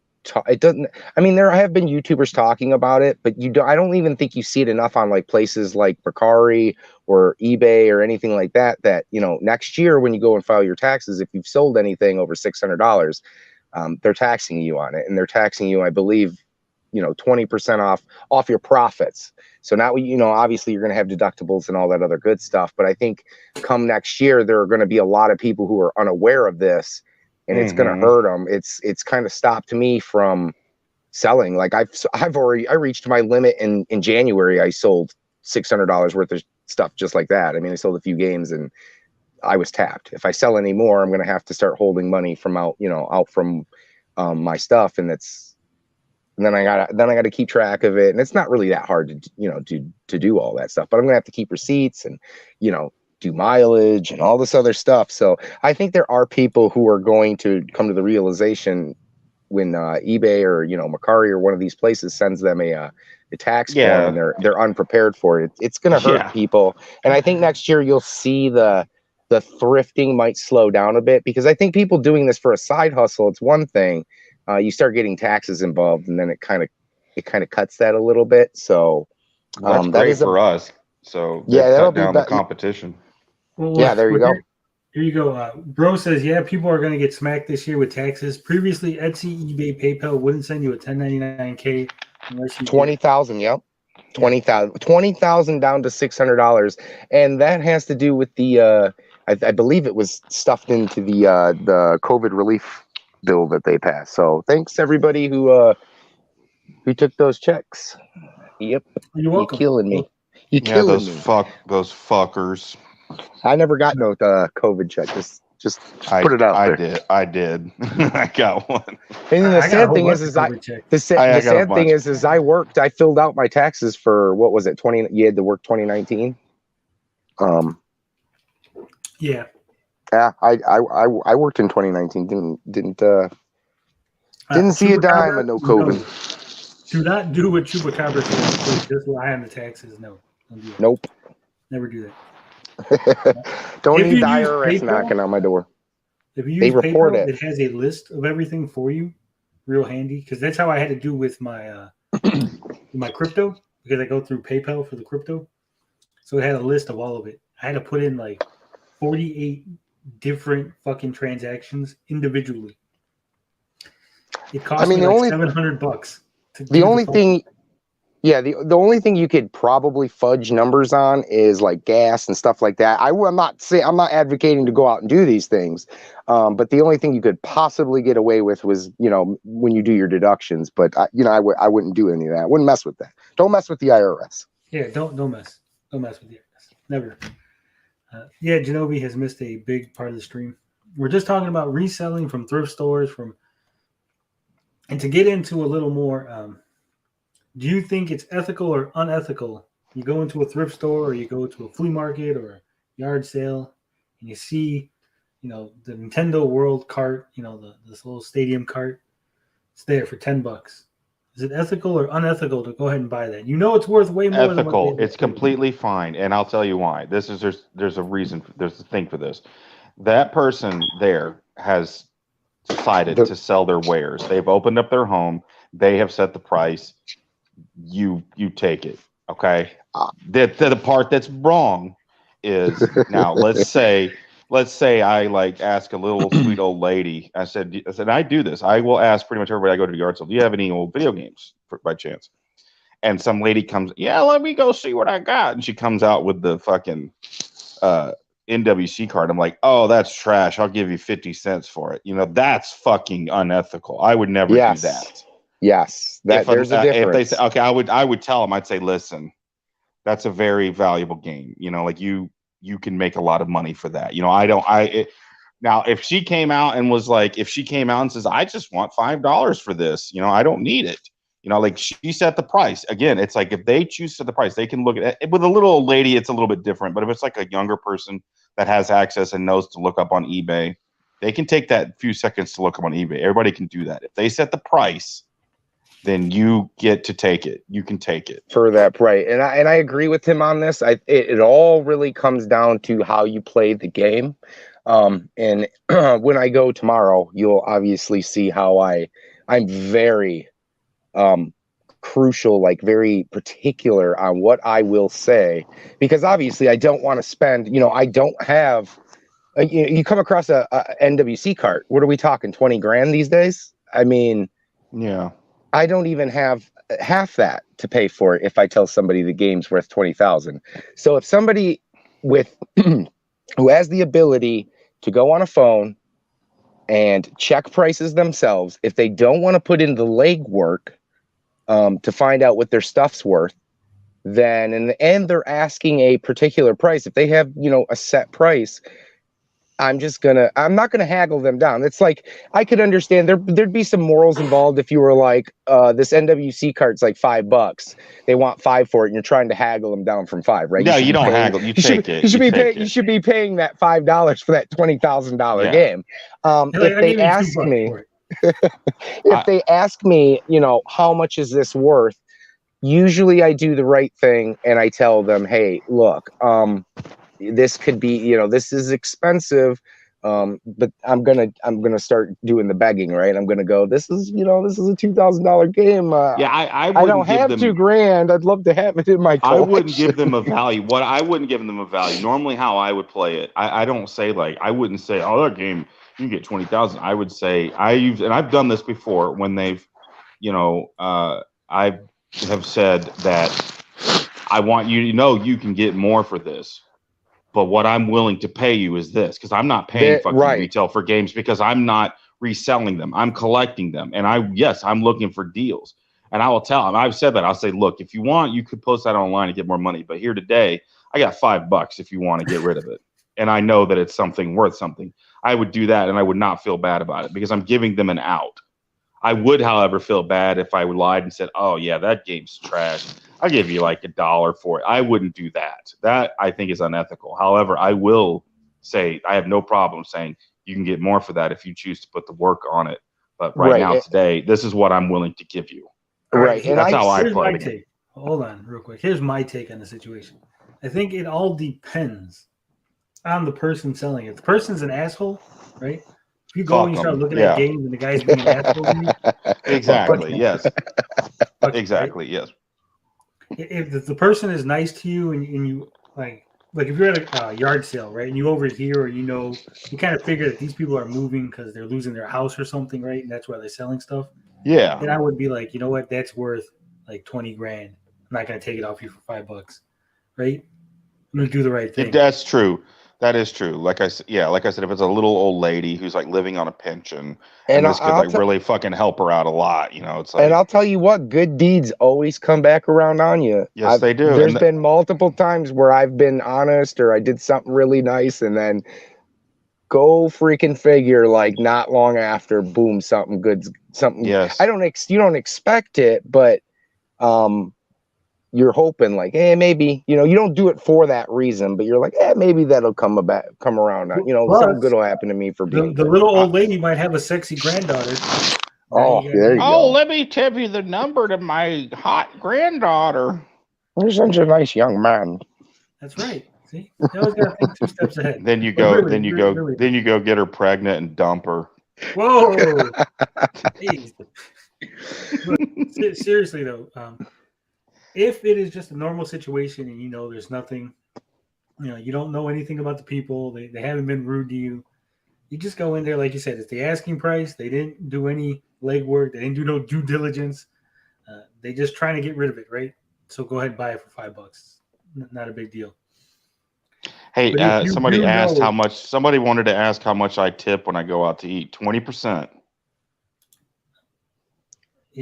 It doesn't. I mean, there have been YouTubers talking about it, but I don't even think you see it enough on like places like Mercari or eBay or anything like that. That next year when you go and file your taxes, if you've sold anything over $600, they're taxing you on it, and they're taxing you, I believe, 20% off your profits. So now, obviously you're going to have deductibles and all that other good stuff. But I think come next year, there are going to be a lot of people who are unaware of this, and it's going to hurt them. It's kind of stopped me from selling. Like I reached my limit in January. I sold $600 worth of stuff just like that. I mean, I sold a few games and I was tapped. If I sell any more, I'm going to have to start holding money from out from my stuff, and then I got to keep track of it. And it's not really that hard to do all that stuff, but I'm going to have to keep receipts and, do mileage and all this other stuff. So I think there are people who are going to come to the realization when eBay or, Mercari or one of these places sends them a tax form, and they're unprepared for it. It's going to hurt people. And I think next year you'll see the thrifting might slow down a bit, because I think people doing this for a side hustle, it's one thing. You start getting taxes involved, and then it kind of cuts that a little bit. So that's great for us. So that'll cut down the competition. Well, there you go. Here you go. Bro says, people are going to get smacked this year with taxes. Previously, Etsy, eBay, PayPal wouldn't send you a 1099K unless you 20,000. Yep. 20,000 down to $600, and that has to do with the I believe it was stuffed into the COVID relief bill that they passed. So thanks everybody who took those checks. Yep. You're welcome. You're killing me. Those fuckers. I never got no COVID check. Just put it out there. I did. I got one. And then the sad thing is I worked. I filled out my taxes for, what was it? You had to work 2019. Yeah. Yeah, I worked in 2019. Didn't see a dime of no COVID. Do not do what Chupacabra says. Just rely on the taxes. No. Don't do that. Nope. Never do that. Don't need the IRS knocking on my door. If you use PayPal, it has a list of everything for you. Real handy, because that's how I had to do with my my crypto, because I go through PayPal for the crypto. So it had a list of all of it. I had to put in like 48 different fucking transactions individually. It cost me like $700. The only thing you could probably fudge numbers on is like gas and stuff like that. I'm not advocating to go out and do these things, but the only thing you could possibly get away with was when you do your deductions. But I wouldn't do any of that. I wouldn't mess with that. Don't mess with the IRS. Yeah, don't mess with the IRS. Never. Genovi has missed a big part of the stream. We're just talking about reselling from thrift stores, and to get into a little more. Do you think it's ethical or unethical? You go into a thrift store, or you go to a flea market or a yard sale, and you see, the Nintendo World cart, this little stadium cart. It's there for $10. Is it ethical or unethical to go ahead and buy that? It's worth way more. Ethical. It's completely fine, and I'll tell you why. There's a reason. There's a thing for this. That person there has decided to sell their wares. They've opened up their home. They have set the price. You take it, okay? The part that's wrong is now. Let's say I ask a little sweet old lady. I said I do this. I will ask pretty much everybody I go to the yard sale. Do you have any old video games by chance? And some lady comes, let me go see what I got, and she comes out with the fucking NWC card. I'm like, oh, that's trash. I'll give you 50 cents for it. That's fucking unethical. I would never do that. Yes, there's a difference. If they say, okay, I would tell them. I'd say, listen, that's a very valuable game. You can make a lot of money for that. Now, if she came out and says, I just want $5 for this, I don't need it. She set the price. Again, it's like if they choose to set the price, they can look at it. With a little old lady, it's a little bit different. But if it's like a younger person that has access and knows to look up on eBay, they can take that few seconds to look up on eBay. Everybody can do that. If they set the price, then you get to take it. You can take it for that price. And I agree with him on this. It all really comes down to how you play the game. And when I go tomorrow, you'll obviously see how I'm very crucial, very particular on what I will say, because obviously I don't want to spend, I don't have, you come across a NWC cart. What are we talking? 20 grand these days? I mean, yeah. I don't even have half that to pay for it if I tell somebody the game's worth 20,000. So if somebody with who has the ability to go on a phone and check prices themselves, if they don't want to put in the legwork to find out what their stuff's worth, then in the end they're asking a particular price. If they have, a set price, I'm not gonna haggle them down. It's like, I could understand there'd be some morals involved if you were like, this NWC cart's like $5. They want 5 for it, and you're trying to haggle them down from 5, right? No, you don't haggle. You take it. You should be paying that $5 for that $20,000 game. If they ask me, if they ask me, how much is this worth? Usually I do the right thing and I tell them, hey, look, this could be, this is expensive, but I'm gonna start doing the begging, right? I'm gonna go, this is a $2,000 game. I don't have $2,000. I'd love to have it in my collection. I wouldn't give them a value. I wouldn't give them a value. Normally, how I would play it, I don't say I wouldn't say, oh, that game you can get 20,000. I would say and I've done this before when they've, I have said that I want you to know you can get more for this. But what I'm willing to pay you is this, because I'm not paying fucking retail for games because I'm not reselling them. I'm collecting them. And I'm looking for deals. And I will tell them, I've said that. I'll say, look, if you want, you could post that online and get more money. But here today, I got $5 if you want to get rid of it. And I know that it's something worth something. I would do that and I would not feel bad about it because I'm giving them an out. I would, however, feel bad if I lied and said, oh, yeah, that game's trash. I'll give you like $1 for it. I wouldn't do that. That, I think, is unethical. However, I will say I have no problem saying you can get more for that if you choose to put the work on it. But right now, today, this is what I'm willing to give you. Right. And that's how I play it. Hold on real quick. Here's my take on the situation. I think it all depends on the person selling it. If the person's an asshole, right? If you go and you start looking at games and the guy's being an asshole to you. Exactly, yes. Exactly, yes. If the person is nice to you and you like if you're at a yard sale, right, and you overhear or you kind of figure that these people are moving because they're losing their house or something, right, and that's why they're selling stuff. Yeah. Then I would be like, you know what, that's worth like $20,000. I'm not gonna take it off you for $5, right? I'm gonna do the right thing. That's true. That is true. Like I said, if it's a little old lady who's like living on a pension, and this could really fucking help her out a lot, it's like. And I'll tell you what, good deeds always come back around on you. Yes, they do. There's been multiple times where I've been honest or I did something really nice, and then go freaking figure, like not long after, boom, something good, something. Yes. You don't expect it, but you're hoping like, maybe, you don't do it for that reason, but you're like, maybe that'll come around. Something good will happen to me for being the little old lady might have a sexy granddaughter. There you go. Let me tell you the number to my hot granddaughter. You're such a nice young man. That's right. See, you always gotta think 2 steps ahead. Then you go get her pregnant and dump her. Whoa. Seriously though, if it is just a normal situation and there's nothing, you don't know anything about the people, they haven't been rude to you, you just go in there, like you said, it's the asking price. They didn't do any legwork, they didn't do no due diligence. They just trying to get rid of it, right? So go ahead and buy it for $5. Not a big deal. Hey, somebody wanted to ask how much I tip when I go out to eat. 20%.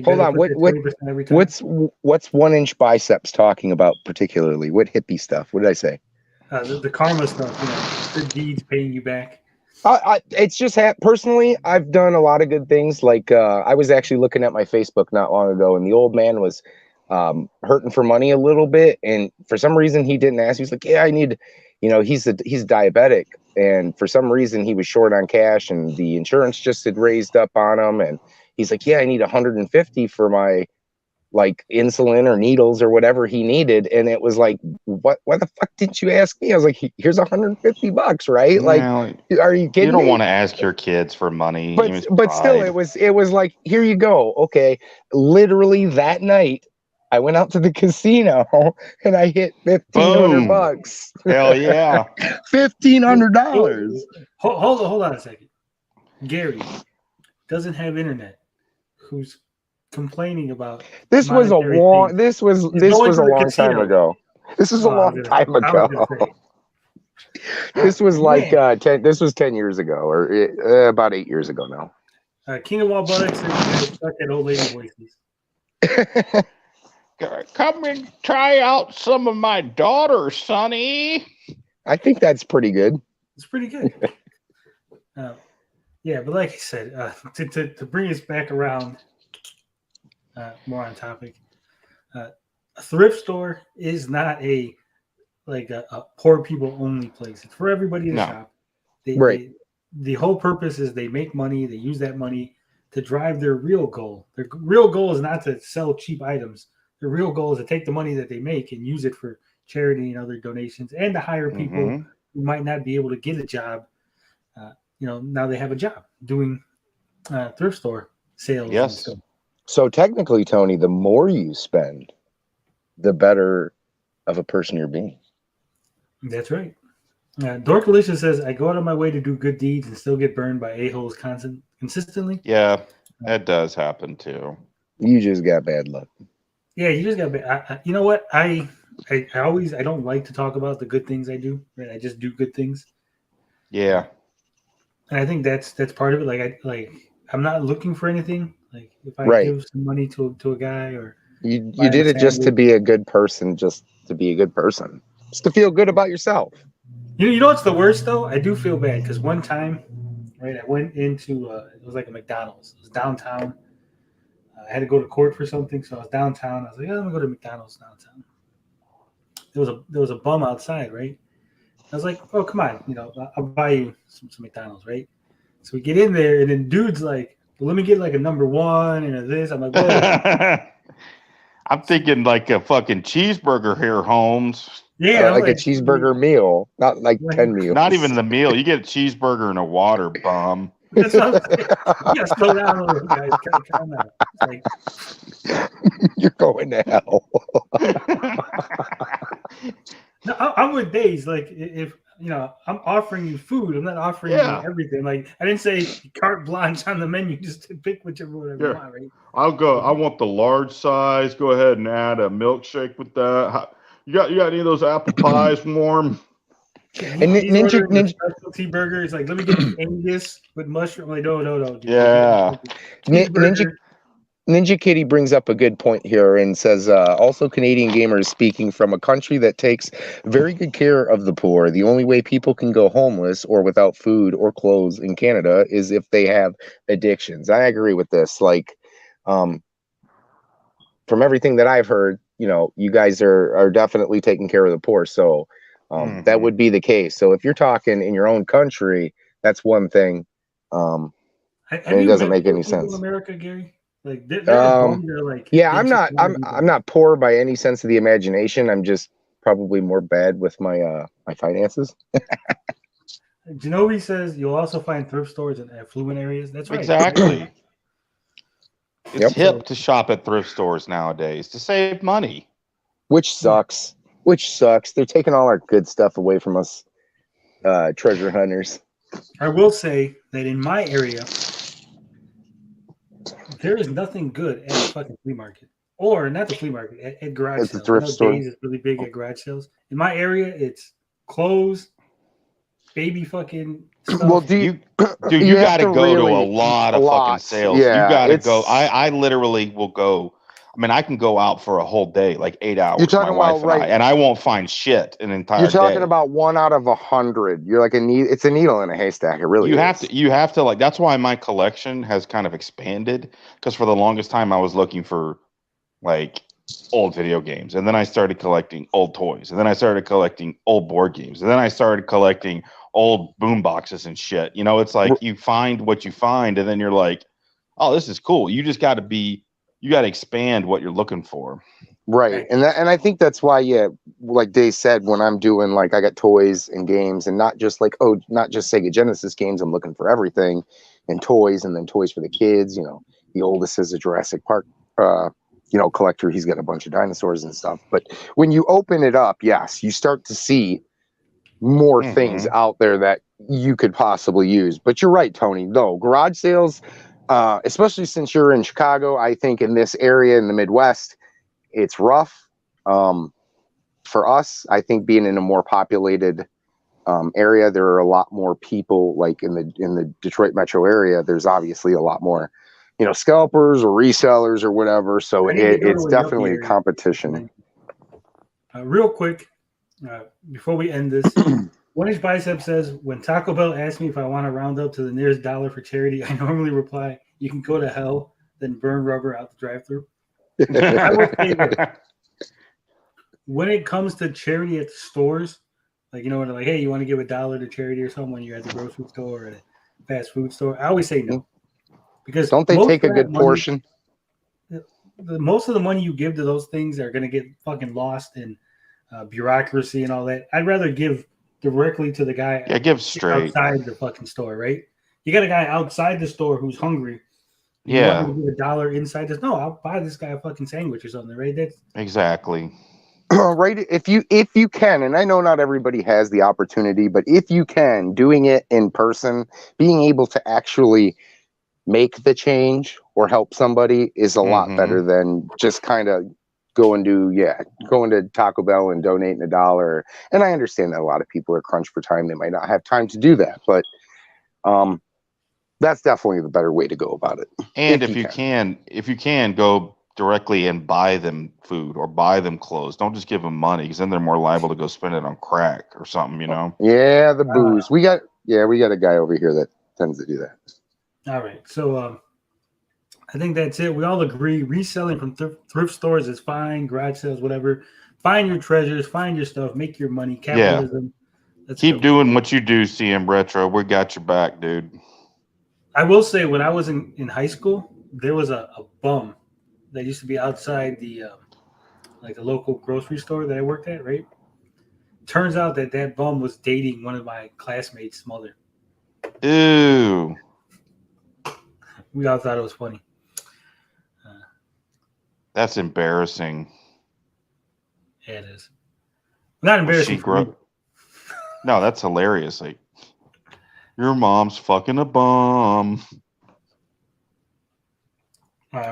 Hold on, what's 1-inch biceps talking about particularly? What hippie stuff? What did I say? The karma stuff, good deeds paying you back. It's just personally, I've done a lot of good things. Like I was actually looking at my Facebook not long ago, and the old man was hurting for money a little bit, and for some reason he didn't ask. He's like, "Yeah, I need," he's diabetic, and for some reason he was short on cash, and the insurance just had raised up on him, and he's like, "Yeah, I need 150 for my like insulin or needles or whatever he needed." And it was like, why the fuck didn't you ask me? I was like, here's $150, right? Like, are you kidding me? You don't want to ask your kids for money. But still, it was like, here you go. Okay. Literally that night, I went out to the casino and I hit $1,500. Hell yeah. $1,500. Hold on a second. Gary doesn't have internet. Who's complaining about This was a monetary long. things. This was He's this going was a to the long time casino. ago. This was a long time I was ago. gonna say, This was like man, 10. This was 10 years ago, or about 8 years ago now. King of Wall Buttocks says you guys suck at old lady voices. Come and try out some of my daughter, Sonny. I think that's pretty good. It's pretty good. Yeah, but like I said, to bring us back around, more on topic, a thrift store is not a poor people only place. It's for everybody to shop. The whole purpose is they make money. They use that money to drive their real goal. Their real goal is not to sell cheap items. Their real goal is to take the money that they make and use it for charity and other donations, and to hire people who might not be able to get a job. Now they have a job doing thrift store sales. Yes. So technically, Tony, the more you spend, the better of a person you're being. That's right. Dorkalicious says, I go out of my way to do good deeds and still get burned by a-holes consistently. Yeah, that does happen too. You just got bad luck. Yeah, you just got. You know what? I don't like to talk about the good things I do. Right? I just do good things. Yeah, and I think that's part of it. I'm not looking for anything. Like if I give some money to a guy, or you did it just to be a good person, just to feel good about yourself. You know what's the worst though? I do feel bad because one time, right, I went into it was like a McDonald's. It was downtown. I had to go to court for something, so I was downtown. I was like, I'm gonna go to McDonald's downtown. There was a bum outside, right? I was like, oh, come on, I'll buy you some McDonald's, right? So we get in there, and then dude's like, well, let me get like a number one and a this. I'm like, whoa. I'm thinking like a fucking cheeseburger here, Holmes. Yeah, like a cheeseburger meal, not like 10 meals. Not even the meal. You get a cheeseburger and a water, bum. That's what I'm saying. You gotta slow down a little, guys. Calm down. Like, you're going to hell. No, I'm with Days. Like, if I'm offering you food, I'm not offering you everything. Like, I didn't say carte blanche on the menu, just to pick whatever you want, right? I'll go. I want the large size. Go ahead and add a milkshake with that. You got any of those apple pies warm? And Ninja specialty burger is like, let me get the Angus with mushroom. Like, no, dude. Yeah. Ninja Kitty brings up a good point here and says, also Canadian gamers speaking from a country that takes very good care of the poor. The only way people can go homeless or without food or clothes in Canada is if they have addictions. I agree with this. Like, from everything that I've heard, you guys are definitely taking care of the poor. So that would be the case. So if you're talking in your own country, that's one thing. And it doesn't make any sense. In America, Gary? Like, I'm not poor by any sense of the imagination. I'm just probably more bad with my my finances. Genovi says you'll also find thrift stores in affluent areas. That's right. Exactly. It's hip to shop at thrift stores nowadays to save money. Which sucks. They're taking all our good stuff away from us, treasure hunters. I will say that in my area, there is nothing good at the fucking flea market. Or not the flea market, at garage sales. It's a thrift store. Days is really big at garage sales. In my area, it's clothes, baby fucking stuff. Well, you got to go to a lot of fucking sales. Yeah, you got to go. I literally will go. I mean, I can go out for a whole day, like 8 hours. You're talking my wife about, and I won't find shit an entire day. You're talking about 1 out of 100. You're like it's a needle in a haystack. It really is. You have to like. That's why my collection has kind of expanded, because for the longest time I was looking for like old video games, and then I started collecting old toys, and then I started collecting old board games, and then I started collecting old boom boxes and shit. It's like you find what you find, and then you're like, oh, this is cool. You just got to expand what you're looking for. Right. And I think that's why, like Dave said, when I'm doing, like, I got toys and games, and not just Sega Genesis games, I'm looking for everything, and toys, and then toys for the kids. The oldest is a Jurassic Park, collector. He's got a bunch of dinosaurs and stuff. But when you open it up, yes, you start to see more things out there that you could possibly use. But you're right, Tony. No, garage sales, especially since you're in Chicago. I think in this area in the Midwest, it's rough. For us, I think being in a more populated area, there are a lot more people. Like in the Detroit metro area, there's obviously a lot more, scalpers or resellers or whatever. So I need to go it's to a definitely yuppie a area. competition. Real quick, before we end this, 1-inch Bicep says, when Taco Bell asks me if I want to round up to the nearest dollar for charity, I normally reply, you can go to hell, then burn rubber out the drive-thru. I will say this. When it comes to charity at the stores, like, when they're like, hey, you want to give $1 to charity or something when you're at the grocery store or at a fast food store, I always say no. Because don't they take a good portion? Most of the money you give to those things are going to get fucking lost in bureaucracy and all that. I'd rather give directly to the guy give straight outside the fucking store, right? You got a guy outside the store who's hungry. You want to give $1 inside this? No, I'll buy this guy a fucking sandwich or something, right? That's exactly right. If you can, and I know not everybody has the opportunity, but if you can, doing it in person, being able to actually make the change or help somebody is a lot better than just kind of going to Taco Bell and donating $1. And I understand that a lot of people are crunched for time. They might not have time to do that, but that's definitely the better way to go about it. And if you can go directly and buy them food or buy them clothes, don't just give them money, because then they're more liable to go spend it on crack or something, Yeah, the booze. We got a guy over here that tends to do that. All right. So I think that's it. We all agree reselling from thrift stores is fine, garage sales, whatever. Find your treasures, find your stuff, make your money. Capitalism. Keep doing what you do, CM Retro. We got your back, dude. I will say, when I was in high school, there was a bum that used to be outside the the local grocery store that I worked at, right? Turns out that bum was dating one of my classmates' mother. Ew. We all thought it was funny. That's embarrassing. Yeah, it is. Not embarrassing for me. No, that's hilarious. Like, your mom's fucking a bum.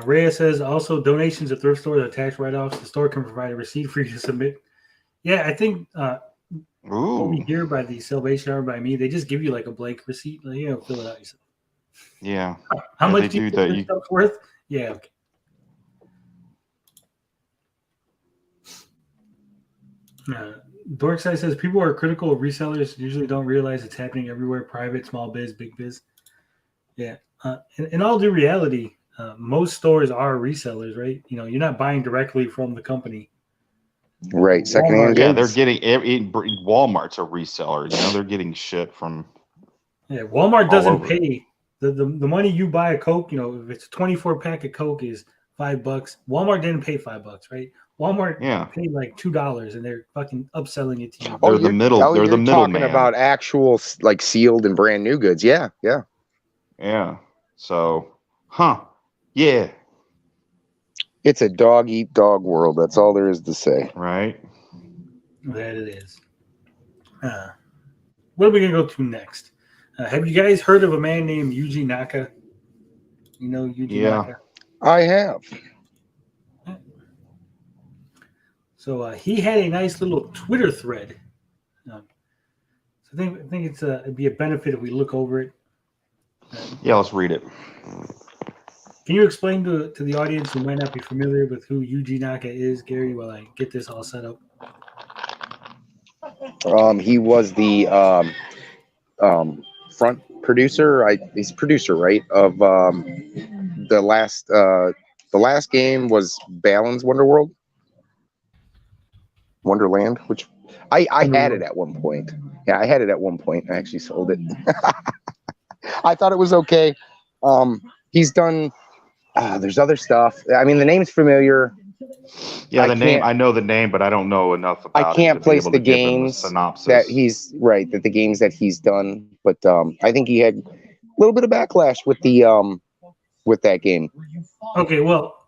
Rhea says, also, donations to thrift stores are tax write-offs. The store can provide a receipt for you to submit. Yeah, I think what we hear by the Salvation Army, by me, they just give you like a blank receipt. Like, fill it out yourself. Yeah. How much do you think this stuff's worth? Yeah, okay. Dorkside says, people are critical of resellers, usually don't realize it's happening everywhere, private, small biz, big biz. Yeah. In all due reality, most stores are resellers, right? You're not buying directly from the company. Right. Secondhand goods. Yeah, they're getting Walmart's a reseller. They're getting shit from. Yeah, Walmart doesn't pay the money you buy a Coke. If it's a 24 pack of Coke is $5. Walmart didn't pay $5, right? Walmart paid like $2, and they're fucking upselling it to you. They're the middle. They're the middleman. Talking about actual like sealed and brand new goods. Yeah. So, yeah. It's a dog eat dog world. That's all there is to say. Right. That it is. What are we gonna go to next? Have you guys heard of a man named Yuji Naka? Yuji Naka? I have. So he had a nice little Twitter thread. So I think it'd be a benefit if we look over it. Let's read it. Can you explain to the audience who might not be familiar with who Yuji Naka is, Gary, while I get this all set up? He was the front producer. He's producer, right? Of the last game was Balan's Wonderland, which I had it at one point. Yeah, I had it at one point. I actually sold it. I thought it was okay. He's done. There's other stuff. I mean, the name's familiar. Yeah, I know the name, but I don't know enough about it. I can't place the games that he's right. That the games that he's done, but I think he had a little bit of backlash with the with that game. Okay, well,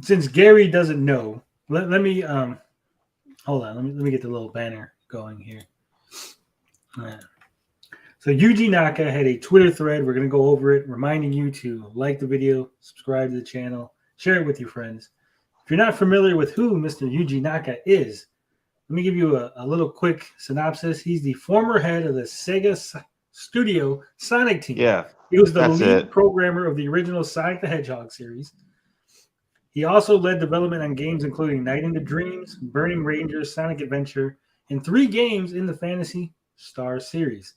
since Gary doesn't know, let me hold on. Let me get the little banner going here. So Yuji Naka had a Twitter thread. We're going to go over it, reminding you to like the video, subscribe to the channel, share it with your friends. If you're not familiar with who Mr. Yuji Naka is, let me give you a little quick synopsis. He's the former head of the Sega Studio Sonic team. Yeah, He was the that's lead it. programmer of the original Sonic the Hedgehog series. He also led development on games including Night into Dreams, Burning Rangers, Sonic Adventure, and 3 games in the Phantasy Star series.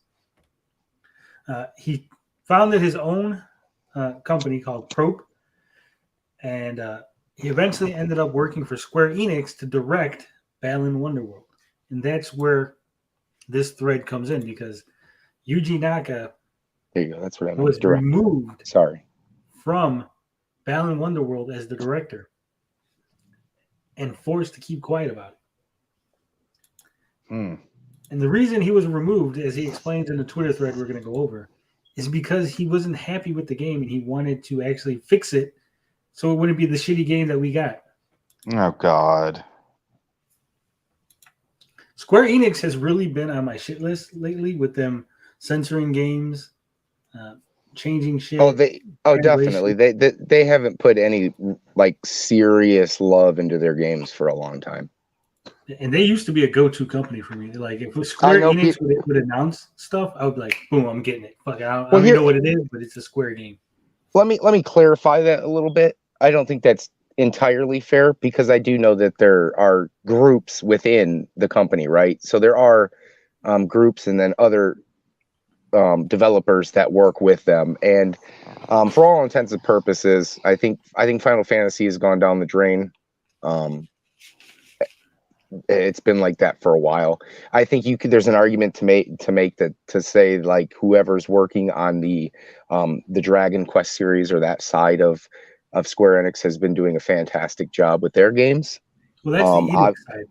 He founded his own company called Probe, and he eventually ended up working for Square Enix to direct Balan Wonderworld. And that's where this thread comes in, because Yuji Naka There you go. That's what I meant. was Direct. removed Sorry. from Balan Wonderworld as the director and forced to keep quiet about it. And the reason he was removed, as he explains in the Twitter thread we're going to go over, is because he wasn't happy with the game and he wanted to actually fix it so it wouldn't be the shitty game that we got. Oh God. Square Enix has really been on my shit list lately with them censoring games, changing shit. Definitely. They haven't put any like serious love into their games for a long time. And they used to be a go-to company for me. Like if Square Enix would announce stuff, I would be like, boom, I'm getting it. Fuck, I don't even know what it is, but it's a Square game. Let me clarify that a little bit. I don't think that's entirely fair, because I do know that there are groups within the company, right? So there are groups and then other developers that work with them, and for all intents and purposes, I think Final Fantasy has gone down the drain. It's been like that for a while. I think there's an argument to make that, to say like whoever's working on the Dragon Quest series or that side of Square Enix has been doing a fantastic job with their games. Well, that's the Enix side.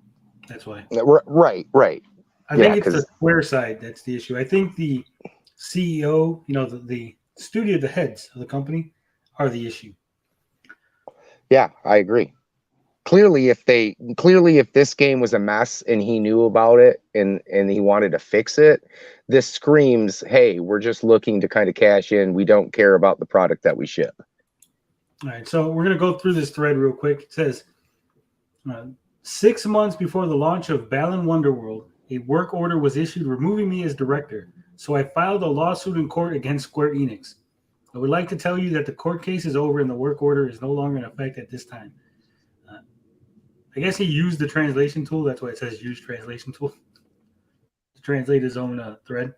That's why. Right. I think it's the Square side that's the issue. I think the CEO, the studio, the heads of the company are the issue. Yeah, I agree. Clearly, if this game was a mess and he knew about it and he wanted to fix it, this screams, hey, we're just looking to kind of cash in. We don't care about the product that we ship. All right, so we're going to go through this thread real quick. It says, 6 months before the launch of Balan Wonderworld, a work order was issued removing me as director, so I filed a lawsuit in court against Square Enix. I would like to tell you that the court case is over and the work order is no longer in effect at this time. I guess he used the translation tool. That's why it says use translation tool to translate his own thread. It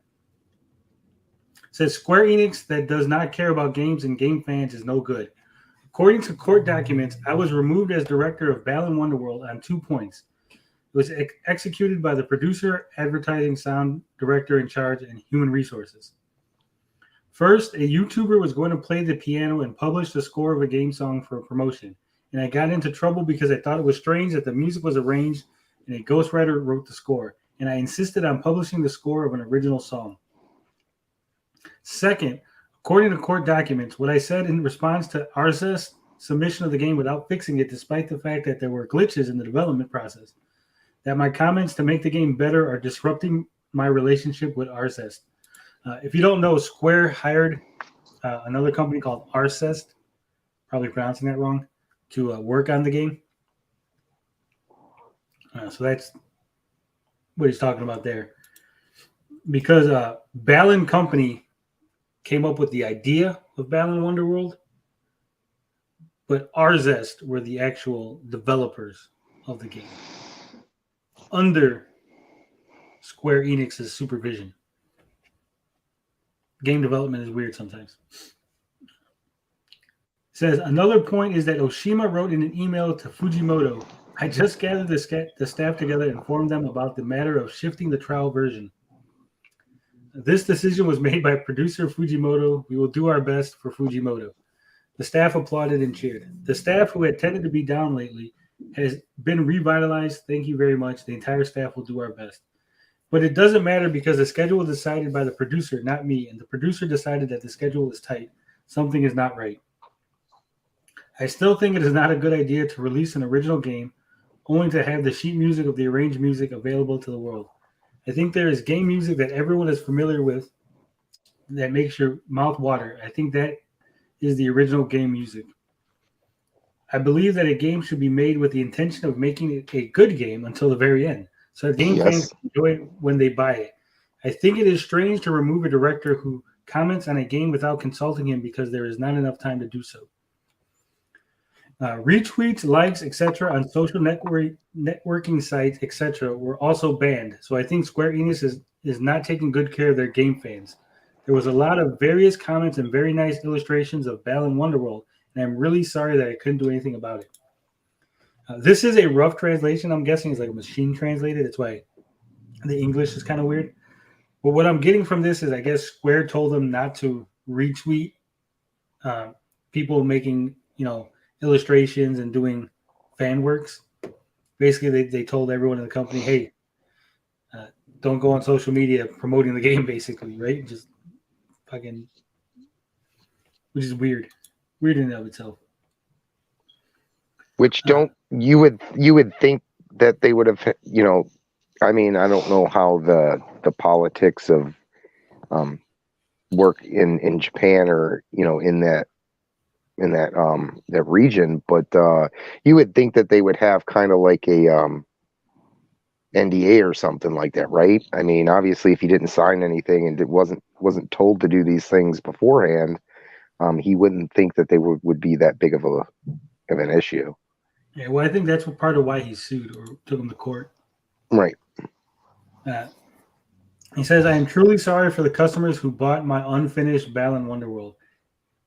says Square Enix that does not care about games and game fans is no good. According to court documents, I was removed as director of Balan Wonderworld on 2 points. It was executed by the producer, advertising, sound director in charge, and human resources. First, a YouTuber was going to play the piano and publish the score of a game song for a promotion. And I got into trouble because I thought it was strange that the music was arranged and a ghostwriter wrote the score. And I insisted on publishing the score of an original song. Second, according to court documents, what I said in response to Arcest's submission of the game without fixing it, despite the fact that there were glitches in the development process, that my comments to make the game better are disrupting my relationship with Arcest. If you don't know, Square hired another company called Arcest, probably pronouncing that wrong, to work on the game. So that's what he's talking about there. Because Balan Company came up with the idea of Balan Wonderworld, but Arzest were the actual developers of the game under Square Enix's supervision. Game development is weird sometimes. It says, another point is that Oshima wrote in an email to Fujimoto, I just gathered the staff together and informed them about the matter of shifting the trial version. This decision was made by producer Fujimoto. We will do our best for Fujimoto. The staff applauded and cheered. The staff, who had tended to be down lately, has been revitalized. Thank you very much. The entire staff will do our best. But it doesn't matter because the schedule was decided by the producer, not me. And the producer decided that the schedule is tight. Something is not right. I still think it is not a good idea to release an original game only to have the sheet music of the arranged music available to the world. I think there is game music that everyone is familiar with that makes your mouth water. I think that is the original game music. I believe that a game should be made with the intention of making it a good game until the very end, so that game fans Yes. enjoy it when they buy it. I think it is strange to remove a director who comments on a game without consulting him because there is not enough time to do so. Retweets, likes, etc. on social networking sites, etc. were also banned. So I think Square Enix is not taking good care of their game fans. There was a lot of various comments and very nice illustrations of Balan Wonderworld, and I'm really sorry that I couldn't do anything about it. This is a rough translation. I'm guessing it's like a machine translated. That's why the English is kind of weird. But what I'm getting from this is I guess Square told them not to retweet people making, illustrations and doing fan works. Basically, they told everyone in the company, hey, don't go on social media promoting the game, basically, right? Just fucking, which is weird. Weird in and of itself. Which you would think that they would have, I mean, I don't know how the politics of work in Japan or in that region, but you would think that they would have kind of like a NDA or something like that, right? I mean, obviously, if he didn't sign anything and it wasn't told to do these things beforehand, he wouldn't think that they would be that big of an issue. Yeah, well, I think that's part of why he sued or took him to court. Right. He says, I am truly sorry for the customers who bought my unfinished Balan Wonderworld.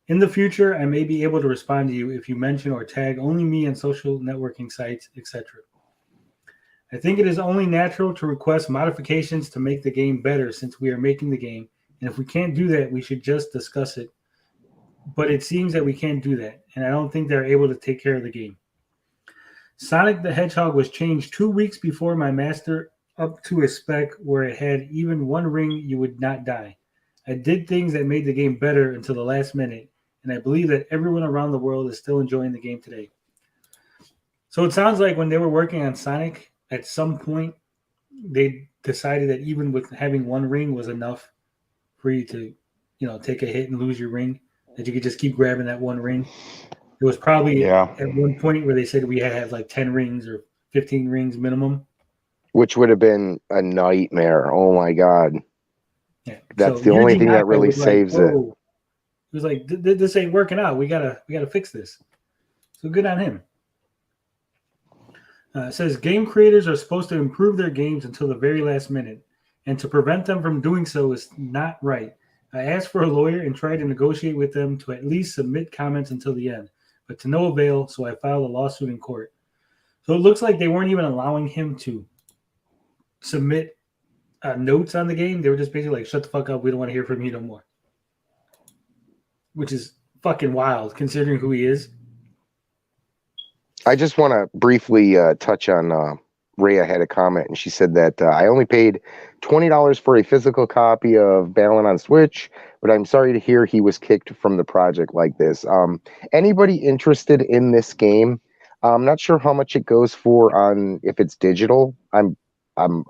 In the future, I may be able to respond to you if you mention or tag only me on social networking sites, etc. I think it is only natural to request modifications to make the game better since we are making the game, and if we can't do that, we should just discuss it. But it seems that we can't do that, and I don't think they're able to take care of the game. Sonic the Hedgehog was changed 2 weeks before my master up to a spec where it had even one ring you would not die. I did things that made the game better until the last minute, and I believe that everyone around the world is still enjoying the game today. So it sounds like when they were working on Sonic, at some point, they decided that even with having one ring was enough for you to, take a hit and lose your ring, that you could just keep grabbing that one ring. It was probably at one point where they said we had to have like 10 rings or 15 rings minimum. Which would have been a nightmare. Oh my God. Yeah. That's so the only Yuji thing Naka that really was saves it. It was like, this ain't working out. We gotta fix this. So good on him. It says game creators are supposed to improve their games until the very last minute, and to prevent them from doing so is not right. I asked for a lawyer and tried to negotiate with them to at least submit comments until the end, but to no avail, so I filed a lawsuit in court. So it looks like they weren't even allowing him to submit notes on the game. They were just basically like, shut the fuck up, we don't want to hear from you no more. Which is fucking wild, considering who he is. I just want to briefly touch on Rhea had a comment, and she said that I only paid $20 for a physical copy of Balan on Switch, but I'm sorry to hear he was kicked from the project like this. Anybody interested in this game? I'm not sure how much it goes for on if it's digital. I'm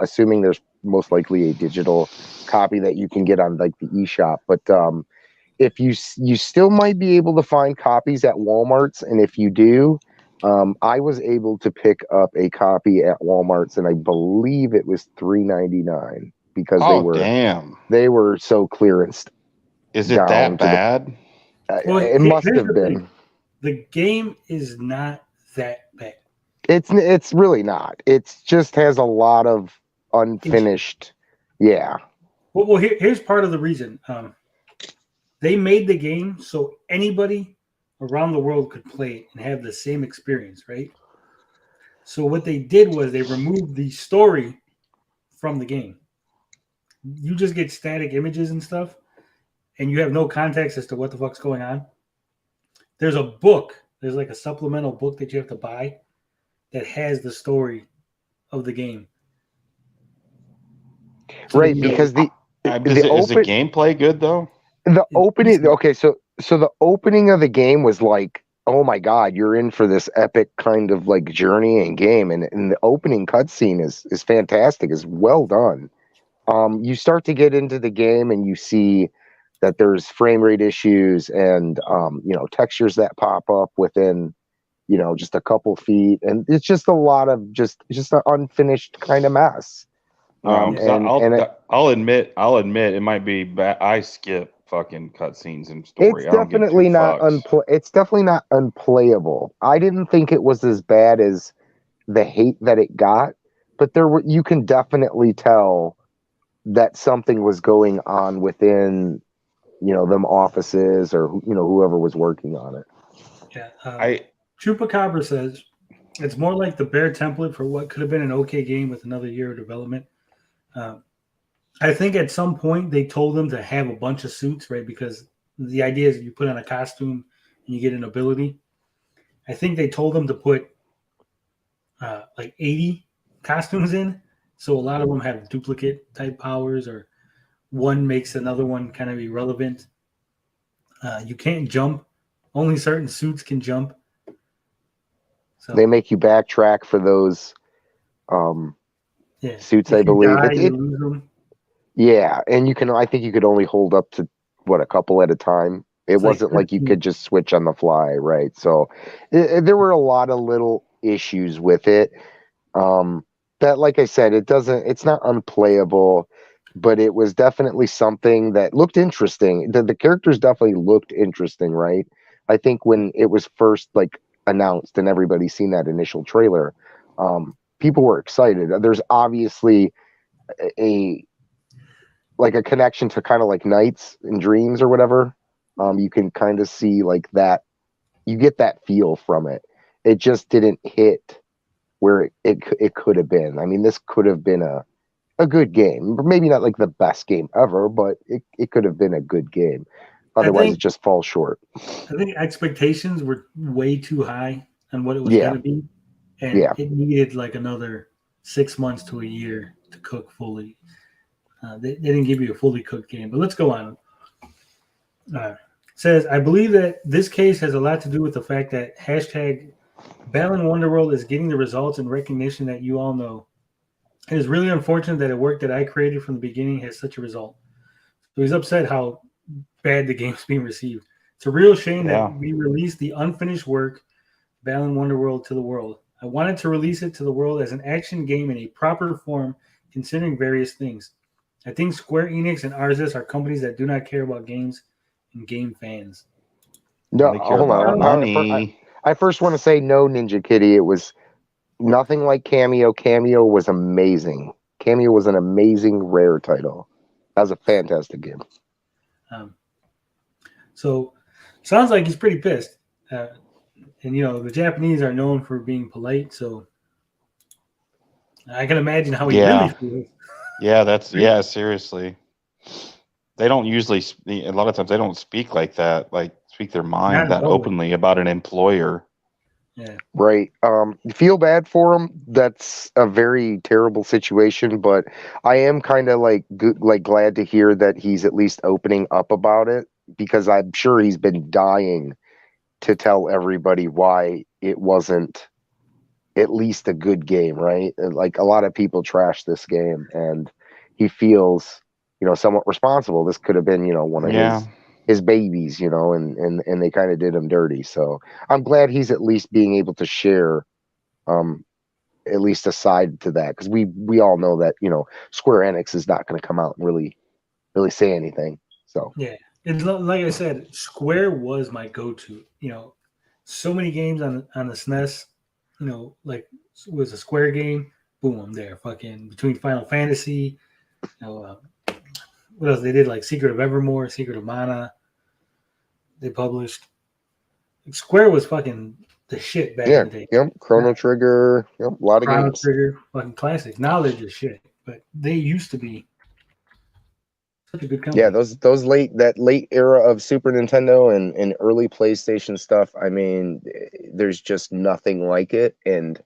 assuming there's most likely a digital copy that you can get on like the eShop, but if you still might be able to find copies at Walmart's, and if you do, I was able to pick up a copy at Walmart's, and I believe it was $3.99 because they were so clearanced. Is it that bad? It must have been. The game is not that bad. It's really not. It just has a lot of unfinished. Yeah. Well, here's part of the reason. They made the game so anybody around the world could play it and have the same experience, right? So what they did was they removed the story from the game. You just get static images and stuff, and you have no context as to what the fuck's going on. There's a book. There's like a supplemental book that you have to buy that has the story of the game. Right, because is the gameplay good though? The opening, okay, so the opening of the game was like, oh my God, you're in for this epic kind of like journey and game, and the opening cutscene is fantastic, is well done. You start to get into the game and you see that there's frame rate issues and textures that pop up within just a couple feet, and it's just a lot of just an unfinished kind of mess. I'll admit it might be bad. I skip fucking cutscenes and story. It's definitely not it's definitely not unplayable. I didn't think it was as bad as the hate that it got, but you can definitely tell that something was going on within them offices or whoever was working on it. Yeah. Chupacabra says it's more like the bare template for what could have been an okay game with another year of development. I think at some point they told them to have a bunch of suits, right? Because the idea is you put on a costume and you get an ability. I think they told them to put like 80 costumes in. So a lot of them have duplicate type powers, or one makes another one kind of irrelevant. You can't jump. Only certain suits can jump. So they make you backtrack for those suits, I believe. Yeah, and I think you could only hold up to a couple at a time. It wasn't like you could just switch on the fly, right? So there were a lot of little issues with it. That, like I said, it's not unplayable, but it was definitely something that looked interesting. The characters definitely looked interesting, right? I think when it was first announced and everybody seen that initial trailer, people were excited. There's obviously a connection to kind of like Nights and Dreams or whatever. You can kind of see that. You get that feel from it. It just didn't hit where it could have been. I mean, this could have been a good game. Maybe not the best game ever, but it could have been a good game. Otherwise, it just falls short. I think expectations were way too high on what it was going to be. And it needed another 6 months to a year to cook fully. They didn't give you a fully cooked game. But let's go on. Says, I believe that this case has a lot to do with the fact that hashtag Balan Wonderworld is getting the results and recognition that you all know. It is really unfortunate that a work that I created from the beginning has such a result. So he's upset how bad the game's being received. It's a real shame that we released the unfinished work, Balan Wonderworld, to the world. I wanted to release it to the world as an action game in a proper form, considering various things. I think Square Enix and Arzis are companies that do not care about games and game fans. No, hold on. Money. I first want to say no, Ninja Kitty. It was nothing like Cameo. Cameo was amazing. Cameo was an amazing Rare title. That was a fantastic game. So, sounds like he's pretty pissed. And, the Japanese are known for being polite, so I can imagine how he really feels. Yeah, seriously. They don't usually, a lot of times they don't speak like that, speak their mind that openly about an employer. Yeah. Right. Feel bad for him. That's a very terrible situation, but I am kind of glad to hear that he's at least opening up about it, because I'm sure he's been dying to tell everybody why it wasn't at least a good game, right? A lot of people trash this game, and he feels, somewhat responsible. This could have been, one of his babies, and they kind of did him dirty. So I'm glad he's at least being able to share, at least a side to that, because we all know that Square Enix is not going to come out and really say anything. So yeah, it's like I said, Square was my go-to. So many games on the SNES. Was a Square game. Boom, I'm there. Fucking between Final Fantasy. What else they did? Secret of Evermore, Secret of Mana. They published. Square was fucking the shit back in the day. Yep. Chrono Trigger. Yep. A lot of games. Chrono Trigger, fucking classic. Now they're just shit, but they used to be such a good company. Yeah, those late era of Super Nintendo and early PlayStation stuff. I mean, there's just nothing like it, and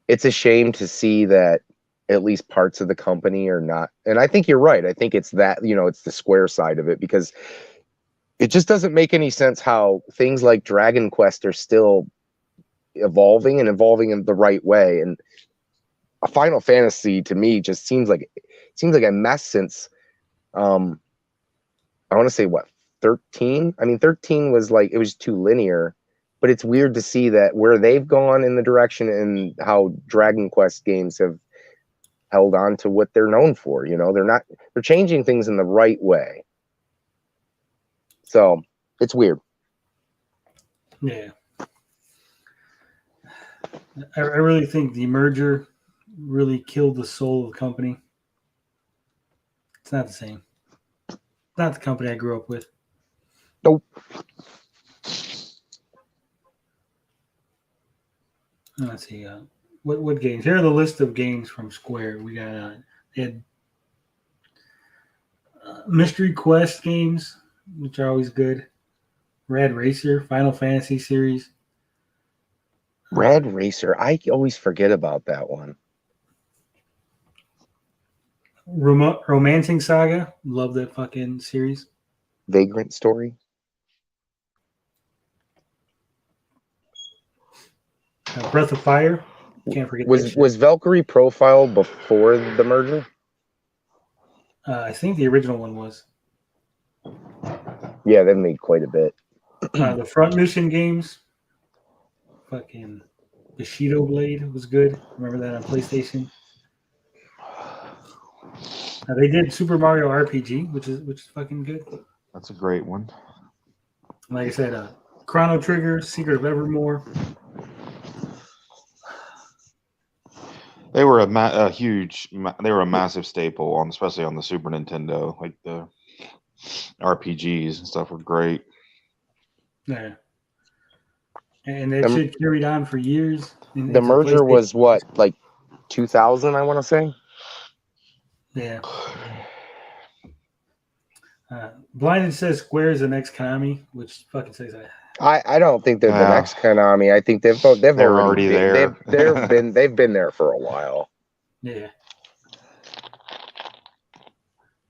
it's a shame to see that at least parts of the company are not. And I think you're right. I think it's that, it's the Square side of it, because it just doesn't make any sense how things like Dragon Quest are still evolving in the right way. And a Final Fantasy to me just seems like a mess since I want to say what, 13? I mean, 13 was like, it was too linear, but it's weird to see that where they've gone in the direction and how Dragon Quest games have held on to what they're known for. You know, they're changing things in the right way. So it's weird. Yeah. I really think the merger really killed the soul of the company. It's not the same. It's not the company I grew up with. Nope. Let's see. What games? Here are the list of games from Square. We got they had Mystery Quest games, which are always good. Rad Racer, Final Fantasy series. Rad Racer. I always forget about that one. Romancing Saga. Love that fucking series. Vagrant Story. Breath of Fire. Can't forget that shit. Was Valkyrie Profile before the merger? I think the original one was. Yeah, they made quite a bit. The Front Mission games. Fucking Bushido Blade was good. Remember that on PlayStation? They did Super Mario RPG, which is fucking good. That's a great one. Like I said, Chrono Trigger, Secret of Evermore. They were a massive staple on, especially on the Super Nintendo. Like the RPGs and stuff were great. Yeah. And that shit carried on for years. The merger was what, like 2000, I want to say? Yeah. Blinded says Square is the next Konami, which fucking says that. I don't think they're the next Konami. I think they're already there. They've been there for a while. Yeah.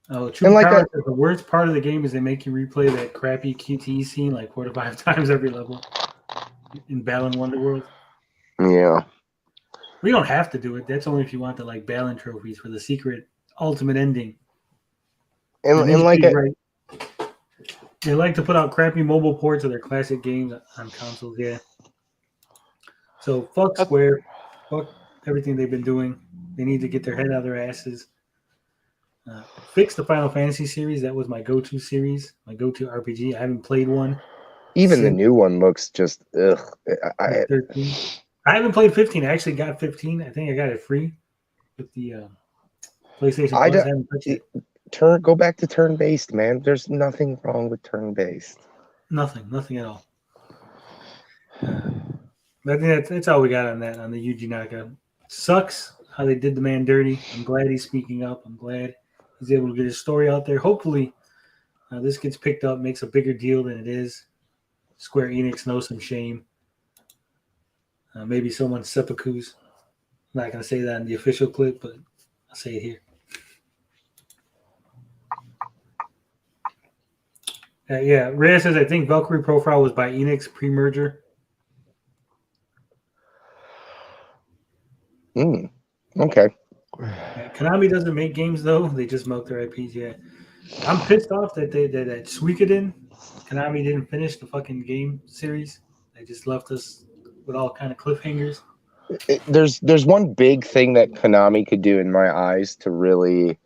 Oh, True Power says the worst part of the game is they make you replay that crappy QTE scene like 4 to 5 times every level in Balan Wonderworld. Yeah. We don't have to do it. That's only if you want the like Balan trophies for the secret ultimate ending. And like they like to put out crappy mobile ports of their classic games on consoles, yeah. So fuck Square. Fuck everything they've been doing. They need to get their head out of their asses. Fix the Final Fantasy series. That was my go-to series, my go-to RPG. I haven't played one. Even the new one looks just ugh. 13. I haven't played 15. I actually got 15. I think I got it free with the PlayStation Plus. I haven't touched it. Go back to turn-based, man. There's nothing wrong with turn-based. Nothing at all. I think that's all we got on that, on the Yuji Naka. Sucks how they did the man dirty. I'm glad he's speaking up. I'm glad he's able to get his story out there. Hopefully, this gets picked up, makes a bigger deal than it is. Square Enix knows some shame. Maybe someone seppuku's. I'm not going to say that in the official clip, but I'll say it here. Yeah, Reyes says, I think Valkyrie Profile was by Enix pre-merger. Okay. Yeah, Konami doesn't make games, though. They just milk their IPs, yeah. I'm pissed off that that Suikoden, Konami didn't finish the fucking game series. They just left us with all kind of cliffhangers. There's one big thing that Konami could do in my eyes to really,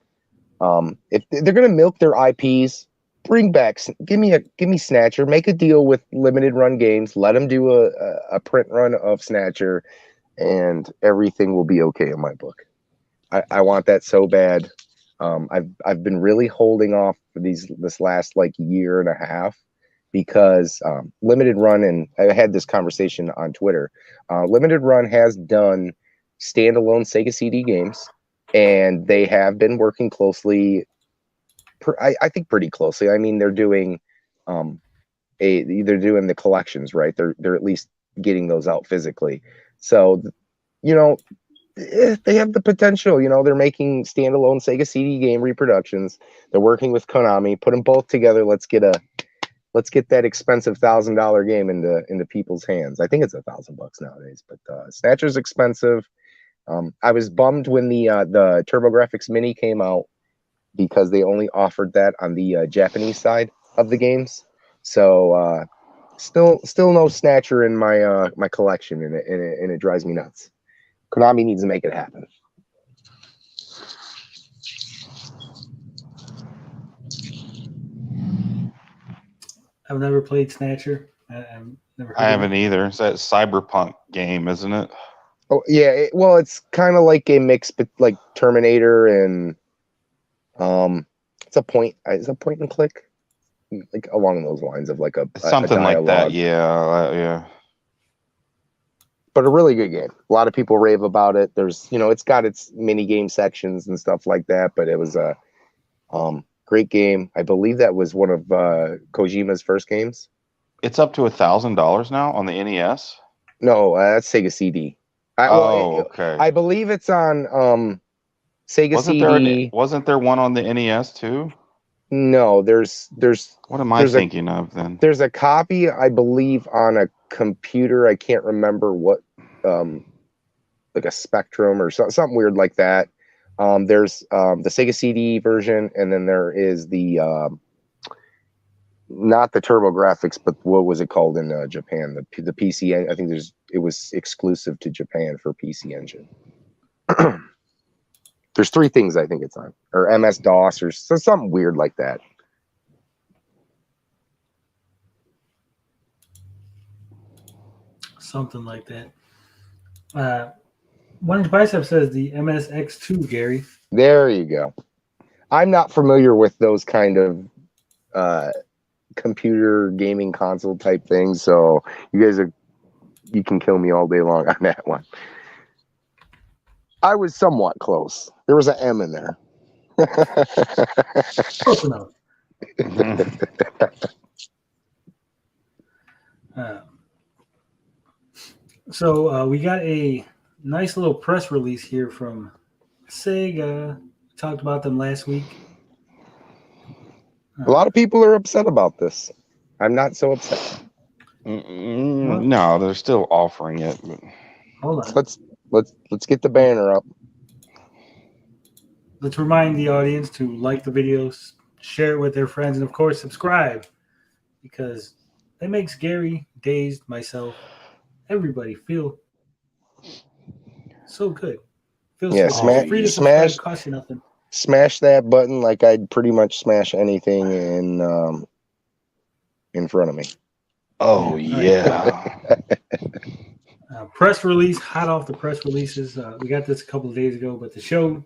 if they're gonna milk their IPs, bring back, give me Snatcher, make a deal with limited run games, let them do a print run of Snatcher, and everything will be okay in my book. I want that so bad. I've been really holding off for this last like year and a half because limited run, and I had this conversation on Twitter. Limited run has done standalone Sega CD games, and they have been working closely. I think pretty closely. I mean, they're doing they're doing the collections, right? They're at least getting those out physically. So, you know, they have the potential. You know, they're making standalone Sega CD game reproductions. They're working with Konami. Put them both together. Let's get that expensive $1,000 game into people's hands. I think it's $1,000 nowadays, but Snatcher's expensive. I was bummed when the TurboGrafx Mini came out because they only offered that on the Japanese side of the games. So still no Snatcher in my my collection, and it drives me nuts. Konami needs to make it happen. I've never played Snatcher. I've never heard I of haven't it. either. It's that cyberpunk game, isn't it? Oh yeah, well, it's kind of like a mix, but like Terminator and it's a point and click, like along those lines of like a Something like that. dialogue. Yeah. But a really good game. A lot of people rave about it. There's, it's got its mini game sections and stuff like that, but it was a great game. I believe that was one of Kojima's first games. It's up to $1,000 now on the NES. No, that's Sega CD. Okay. I believe it's on Sega wasn't CD. Wasn't there one on the NES too? No, there's. What am I thinking of then? There's a copy, I believe, on a computer. I can't remember what, like a Spectrum or something weird like that. There's the Sega CD version, and then there is the not the Turbo Graphics, but what was it called in Japan? The PC. I think it was exclusive to Japan for PC Engine. There's 3 things I think it's on, or MS DOS, or something weird like that. Something like that. One Inch Bicep says the MSX2, Gary. There you go. I'm not familiar with those kind of computer gaming console type things, so you can kill me all day long on that one. I was somewhat close. There was an M in there. Close enough. So we got a nice little press release here from Sega. We talked about them last week. A lot of people are upset about this. I'm not so upset. No, they're still offering it. But... Hold on. Let's get the banner up. Let's remind the audience to like the videos, share it with their friends, and of course subscribe, because that makes Gary, Dazed, myself, everybody feel so good. Feels Yeah, so good. Free to subscribe, cost you nothing. Smash that button like I'd pretty much smash anything in front of me. Oh yeah. Press release, hot off the press releases. We got this a couple of days ago, but the show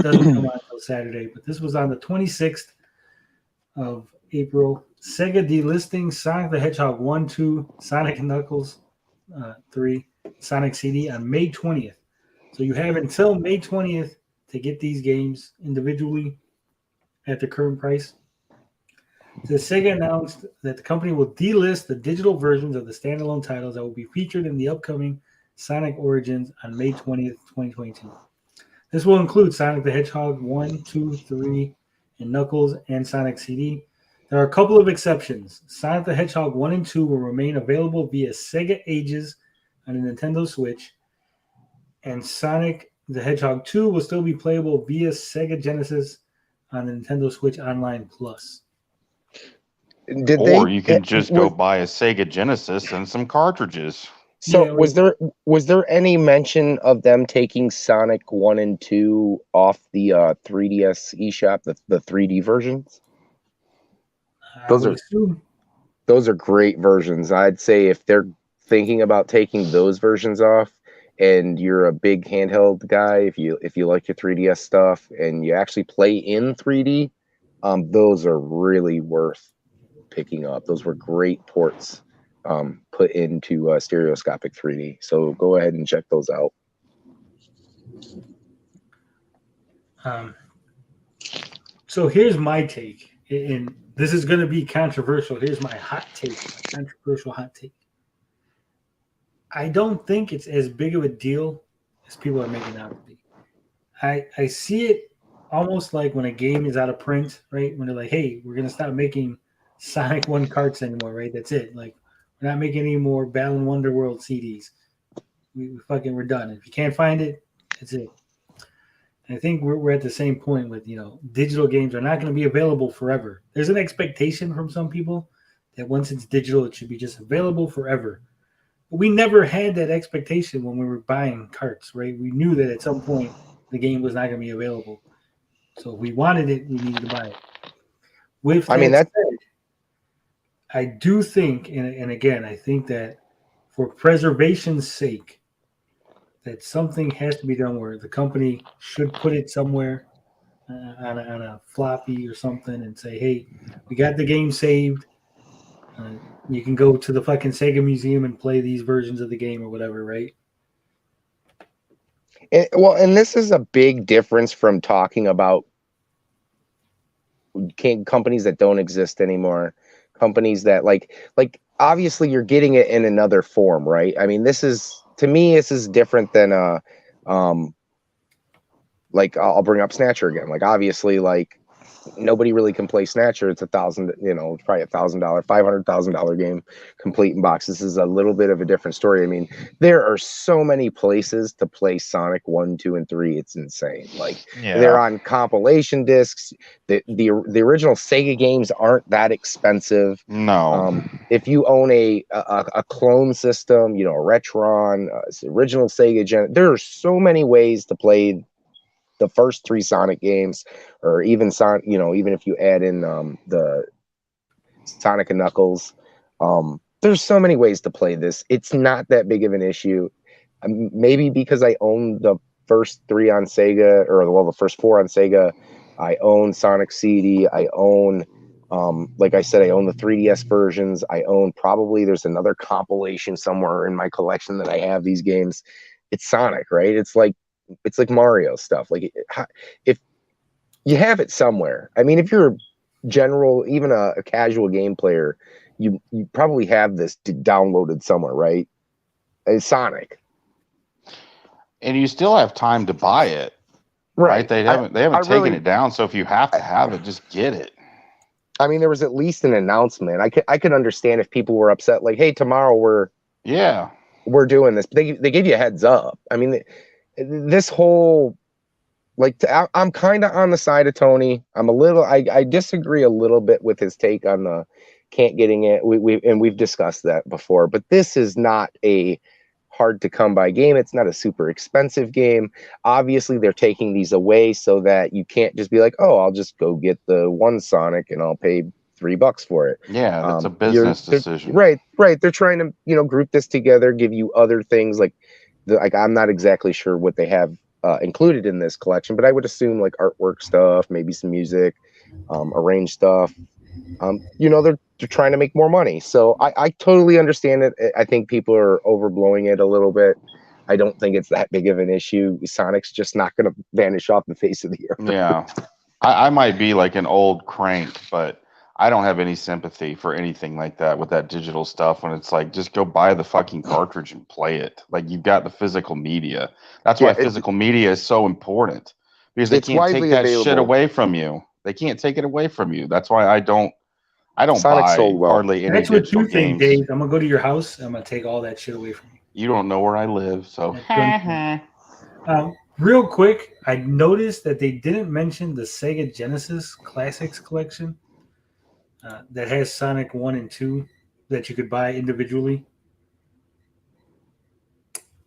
doesn't come out until Saturday. But this was on the 26th of April. Sega delisting Sonic the Hedgehog 1, 2, Sonic and Knuckles 3, Sonic CD on May 20th. So you have until May 20th to get these games individually at the current price. The Sega announced that the company will delist the digital versions of the standalone titles that will be featured in the upcoming Sonic Origins on May 20th, 2022. This will include Sonic the Hedgehog 1, 2, 3, and Knuckles and Sonic CD. There are a couple of exceptions. Sonic the Hedgehog 1 and 2 will remain available via Sega Ages on the Nintendo Switch, and Sonic the Hedgehog 2 will still be playable via Sega Genesis on the Nintendo Switch Online Plus. You can just go buy a Sega Genesis and some cartridges. So Yeah, was there any mention of them taking Sonic 1 and 2 off the 3DS eShop, the 3D versions? Those are great versions. I'd say if they're thinking about taking those versions off, and you're a big handheld guy, if you like your 3DS stuff and you actually play in 3D, those are really worth picking up. Those were great ports put into stereoscopic 3D. So go ahead and check those out. So here's my take, and this is going to be controversial. Here's my hot take, my controversial hot take. I don't think it's as big of a deal as people are making it out to be. I see it almost like when a game is out of print, right? When they're like, hey, we're going to stop making Sonic 1 carts anymore, right? That's it. Like, we're not making any more Battle and Wonder World CDs. We're done. If you can't find it, that's it. I think we're at the same point with, digital games are not going to be available forever. There's an expectation from some people that once it's digital, it should be just available forever. But we never had that expectation when we were buying carts, right? We knew that at some point the game was not going to be available. So if we wanted it, we needed to buy it. With that said, I do think, and again, I think that for preservation's sake, that something has to be done where the company should put it somewhere on a floppy or something and say, hey, we got the game saved. You can go to the fucking Sega Museum and play these versions of the game or whatever, right? And this is a big difference from talking about companies that don't exist anymore, companies that like obviously you're getting it in another form, right? I mean, to me this is different than like I'll bring up Snatcher again. Like obviously, like nobody really can play Snatcher. It's $1,000, it's probably $1,000, $500,000 game, complete in box. This is a little bit of a different story. I mean, there are so many places to play Sonic 1, 2, and 3. It's insane. Like they're on compilation discs. The original Sega games aren't that expensive. No. If you own a clone system, a Retron, original Sega there are so many ways to play the first 3 Sonic games, or even even if you add in the Sonic and Knuckles, there's so many ways to play this. It's not that big of an issue. Maybe because I own the first 3 on Sega, the first 4 on Sega. I own Sonic CD. I own, like I said, I own the 3DS versions. I own there's another compilation somewhere in my collection that I have these games. It's Sonic, right? It's like Mario stuff. Like if you have it somewhere, I mean, if you're even a casual game player, you probably have this downloaded somewhere, right? It's Sonic, and you still have time to buy it, right? They haven't taken it down. So if you have to have it, just get it. I mean, there was at least an announcement. I could understand if people were upset, like, hey, tomorrow we're doing this. But they gave you a heads up. I mean, this whole, like, I'm kind of on the side of Tony. I disagree a little bit with his take on the can't getting it. We've discussed that before, but this is not a hard to come by game. It's not a super expensive game. Obviously they're taking these away so that you can't just be like, oh, I'll just go get the one Sonic and I'll pay $3 for it. Yeah, that's a business decision. Right. They're trying to, group this together, give you other things like I'm not exactly sure what they have included in this collection, but I would assume like artwork stuff, maybe some music, arranged stuff. They're trying to make more money. So I totally understand it. I think people are overblowing it a little bit. I don't think it's that big of an issue. Sonic's just not going to vanish off the face of the earth. Yeah. I might be like an old crank, but I don't have any sympathy for anything like that with that digital stuff when it's like, just go buy the fucking cartridge and play it. Like, you've got the physical media. That's why physical media is so important, because they can't take that shit away from you. They can't take it away from you. That's why I don't Sonic buy sold well. hardly any That's what digital you think, games. Dave. I'm going to go to your house. I'm going to take all that shit away from you. You don't know where I live, so. Real quick, I noticed that they didn't mention the Sega Genesis Classics collection that has Sonic 1 and 2 that you could buy individually.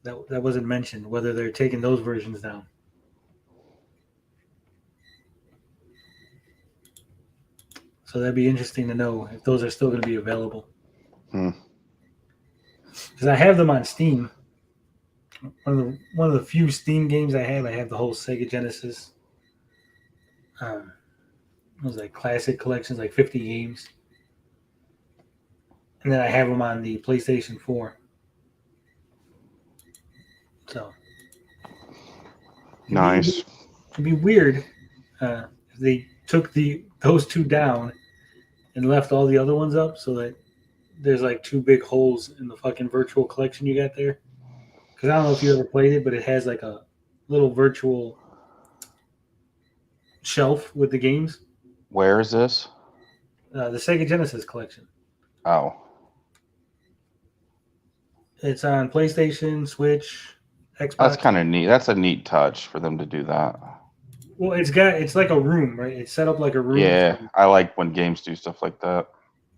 That wasn't mentioned, whether they're taking those versions down. So that'd be interesting to know if those are still going to be available. Because I have them on Steam. One of the few Steam games I have the whole Sega Genesis. It was like classic collections, like 50 games. And then I have them on the PlayStation 4. So. Nice. It'd be weird if they took those 2 down and left all the other ones up so that there's like 2 big holes in the fucking virtual collection you got there. Because I don't know if you ever played it, but it has like a little virtual shelf with the games. Where is this? The Sega Genesis collection. Oh. It's on PlayStation, Switch, Xbox. That's kind of neat. That's a neat touch for them to do that. Well, it's like a room, right? It's set up like a room. Yeah, I like when games do stuff like that.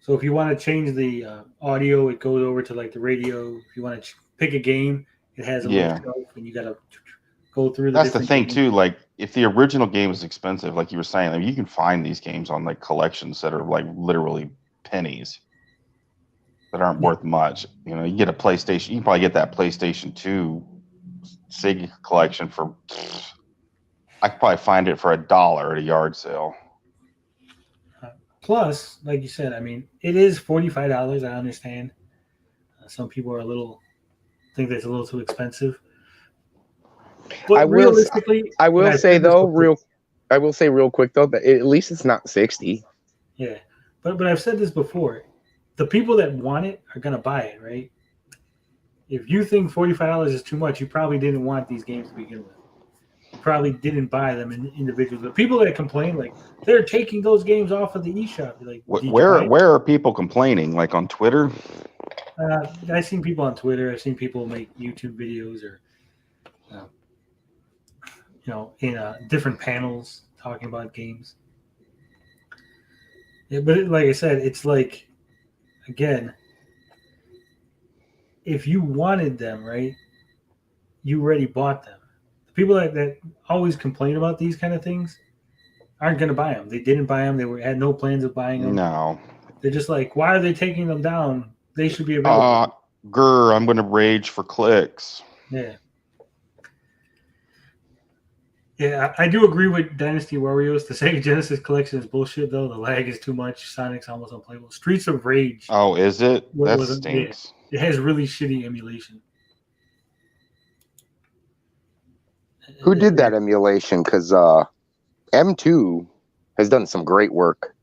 So if you want to change the audio, it goes over to like the radio. If you want to pick a game, it has a little Yeah. shelf, and you got to go through the That's the different thing games. too. Like, if the original game is expensive, like you were saying, you can find these games on like collections that are like literally pennies that aren't worth much. You know, you get a PlayStation. You can probably get that PlayStation 2 Sega collection for. I could probably find it for $1 at a yard sale. Plus, like you said, I mean, it is $45. I understand. Some people are think that's a little too expensive. But I will realistically, I will and I've say said this though, before- I will say real quick though that at least it's not 60. yeah, but I've said this before. The people that want it are gonna buy it, right? If you think $45 is too much, you probably didn't want these games to begin with. You probably didn't buy them individually. The people that complain, like they're taking those games off of the eShop. Like, Where are people complaining? Like on Twitter? I've seen people on Twitter. I've seen people make YouTube videos or, in different panels talking about games. Yeah, but like I said, it's like, again, if you wanted them, right, you already bought them. The people that always complain about these kind of things aren't going to buy them. They didn't buy them. Had no plans of buying them. No. They're just like, why are they taking them down? They should be available. I'm going to rage for clicks. Yeah. Yeah, I do agree with Dynasty Warriors. The Sega Genesis collection is bullshit, though. The lag is too much. Sonic's almost unplayable. Streets of Rage. Oh, is it? That stinks. It has really shitty emulation. Who did that emulation? Because M2 has done some great work.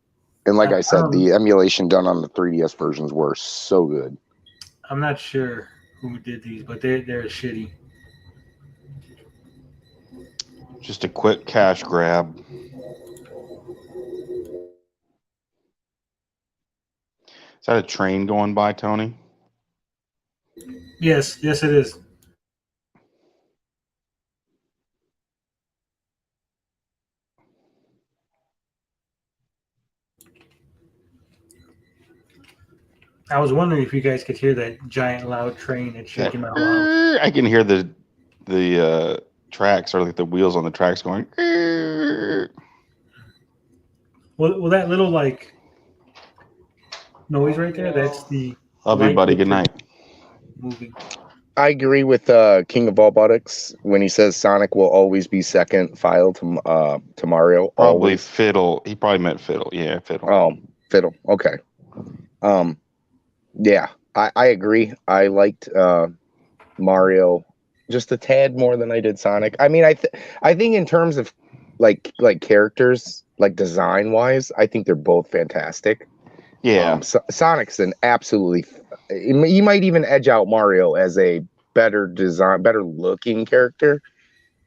And like I said, the emulation done on the 3DS versions were so good. I'm not sure who did these, but they're shitty. Just a quick cash grab. Is that a train going by, Tony? Yes, it is. I was wondering if you guys could hear that giant loud train that's shaking my house. I can hear the tracks, or like the wheels on the tracks going. Well, that little like noise right there, that's the Love you, buddy. Good night. Moving. I agree with King of All Buttocks when he says Sonic will always be second file to Mario. Probably always. Fiddle. He probably meant Fiddle. Yeah, Fiddle. Oh, Fiddle. Okay. Yeah, I agree. I liked Mario just a tad more than I did Sonic. I mean, I think in terms of like characters, like design wise, I think they're both fantastic. Yeah, Sonic's an absolutely. You might even edge out Mario as a better looking character.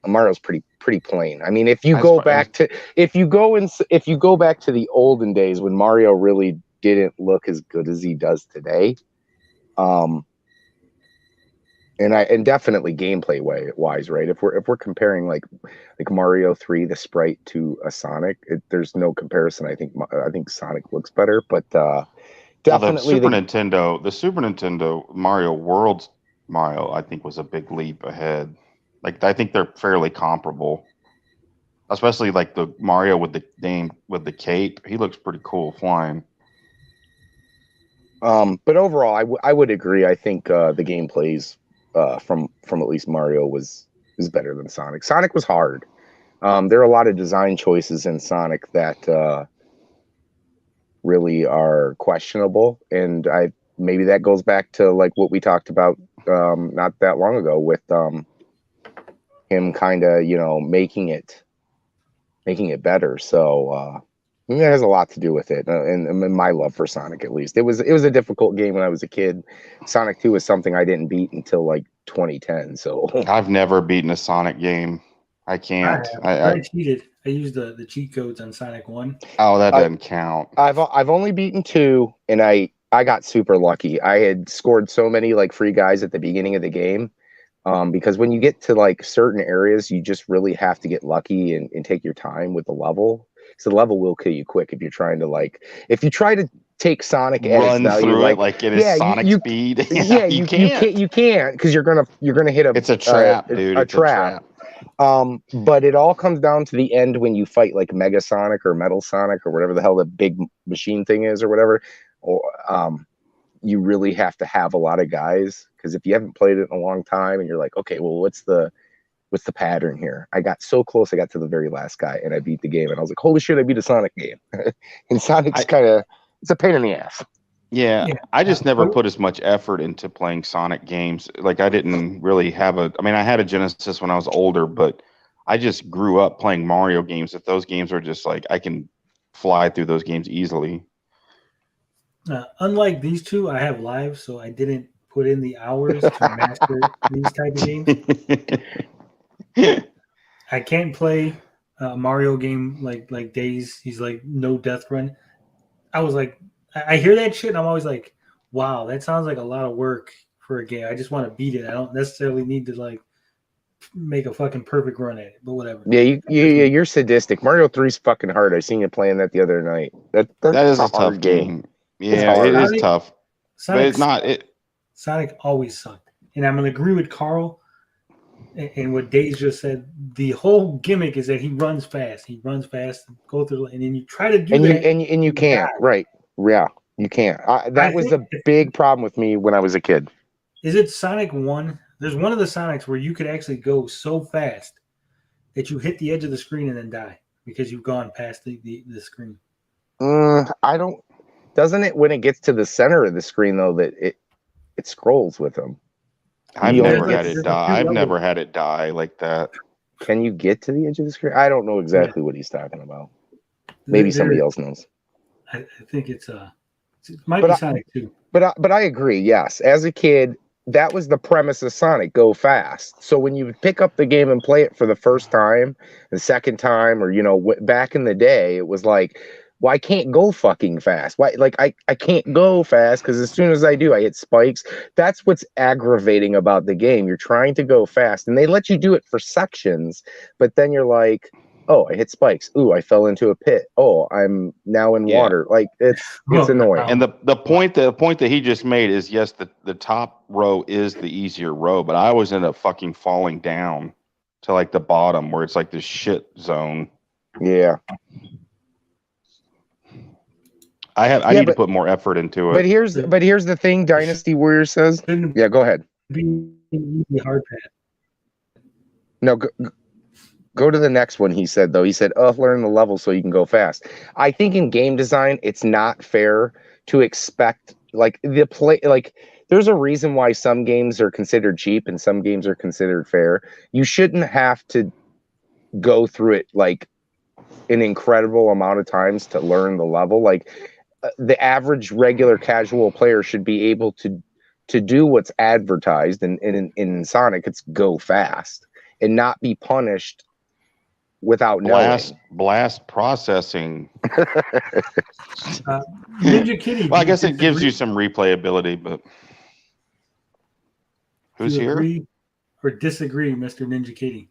Mario's pretty plain. I mean, if you go back to the olden days when Mario really didn't look as good as he does today, and definitely gameplay wise, right? If we're comparing like Mario 3, the sprite to a Sonic, there's no comparison. I think Sonic looks better, but definitely the Super Nintendo Mario World Mario, I think, was a big leap ahead. Like, I think they're fairly comparable, especially like the Mario with the cape. He looks pretty cool flying. But overall, I would agree. I think the gameplays from at least Mario is better than Sonic. Sonic was hard. There are a lot of design choices in Sonic that really are questionable, and maybe that goes back to like what we talked about not that long ago with him kind of making it better. So I think that has a lot to do with it, and my love for Sonic. At least it was a difficult game when I was a kid. Sonic 2 was something I didn't beat until like 2010. So I've never beaten a Sonic game. I can't. I cheated. I used the cheat codes on Sonic 1. Oh, that doesn't count. I've only beaten 2, and I got super lucky. I had scored so many like free guys at the beginning of the game Because when you get to like certain areas, you just really have to get lucky and take your time with the level. So the level will kill you quick if you're trying to if you try to take Sonic at its Run value, through like it like it is Sonic speed. you can't because you're gonna hit It's a trap, dude. a It's trap. But it all comes down to the end when you fight like Mega Sonic or Metal Sonic or whatever the hell the big machine thing is or whatever. Or you really have to have a lot of guys, because if you haven't played it in a long time and you're like, okay, well, what's the pattern here? I got so close, I got to the very last guy and I beat the game, and I was like, holy shit, I beat a Sonic game. And Sonic's it's a pain in the ass. Yeah, I just never put as much effort into playing Sonic games. Like I didn't really have I had a Genesis when I was older, but I just grew up playing Mario games. That those games are just like I can fly through those games easily. Unlike these two, I have live, so I didn't put in the hours to master these type of games. I can't play a Mario game like Days. He's like no death run. I was like, I hear that shit, and I'm always like, wow, that sounds like a lot of work for a game. I just want to beat it. I don't necessarily need to like make a fucking perfect run at it, but whatever. Yeah, you're sadistic. Mario 3's fucking hard. I seen you playing that the other night. That is a tough game. Yeah, it is tough. But it's not it. Sonic always sucked. And I'm going to agree with Carl and what Days just said. The whole gimmick is that he runs fast. He runs fast, go through, and then you try to do that. And you can't. Right. Yeah, you can't. That was the big problem with me when I was a kid. Is it Sonic 1? There's one of the Sonics where you could actually go so fast that you hit the edge of the screen and then die because you've gone past the screen. I don't. Doesn't it, when it gets to the center of the screen, though, that it scrolls with them? I've never had it die. I've never had it die like that. Can you get to the edge of the screen? I don't know exactly what he's talking about. Maybe somebody else knows. I think it might be Sonic 2. But I agree. Yes, as a kid, that was the premise of Sonic: go fast. So when you pick up the game and play it for the first time, the second time, or back in the day, it was like, well, I can't go fucking fast. Why? Like I can't go fast because as soon as I do, I hit spikes. That's what's aggravating about the game. You're trying to go fast, and they let you do it for sections, but then you're like, oh, I hit spikes. Ooh, I fell into a pit. Oh, I'm now in water. Like it's annoying. And the point that he just made is, yes, the top row is the easier row, but I always end up fucking falling down to like the bottom where it's like this shit zone. Yeah. I need to put more effort into it. But here's the thing, Dynasty Warrior says. Yeah, go ahead. Be hard path. No, go to the next one. He said though. He said, learn the level so you can go fast. I think in game design, it's not fair to expect there's a reason why some games are considered cheap and some games are considered fair. You shouldn't have to go through it like an incredible amount of times to learn the level. Like the average regular casual player should be able to do what's advertised, and in Sonic it's go fast and not be punished without blast processing. Ninja Kitty. Well, I guess it gives you some replayability, but who's here? Agree or disagree, Mr. Ninja Kitty?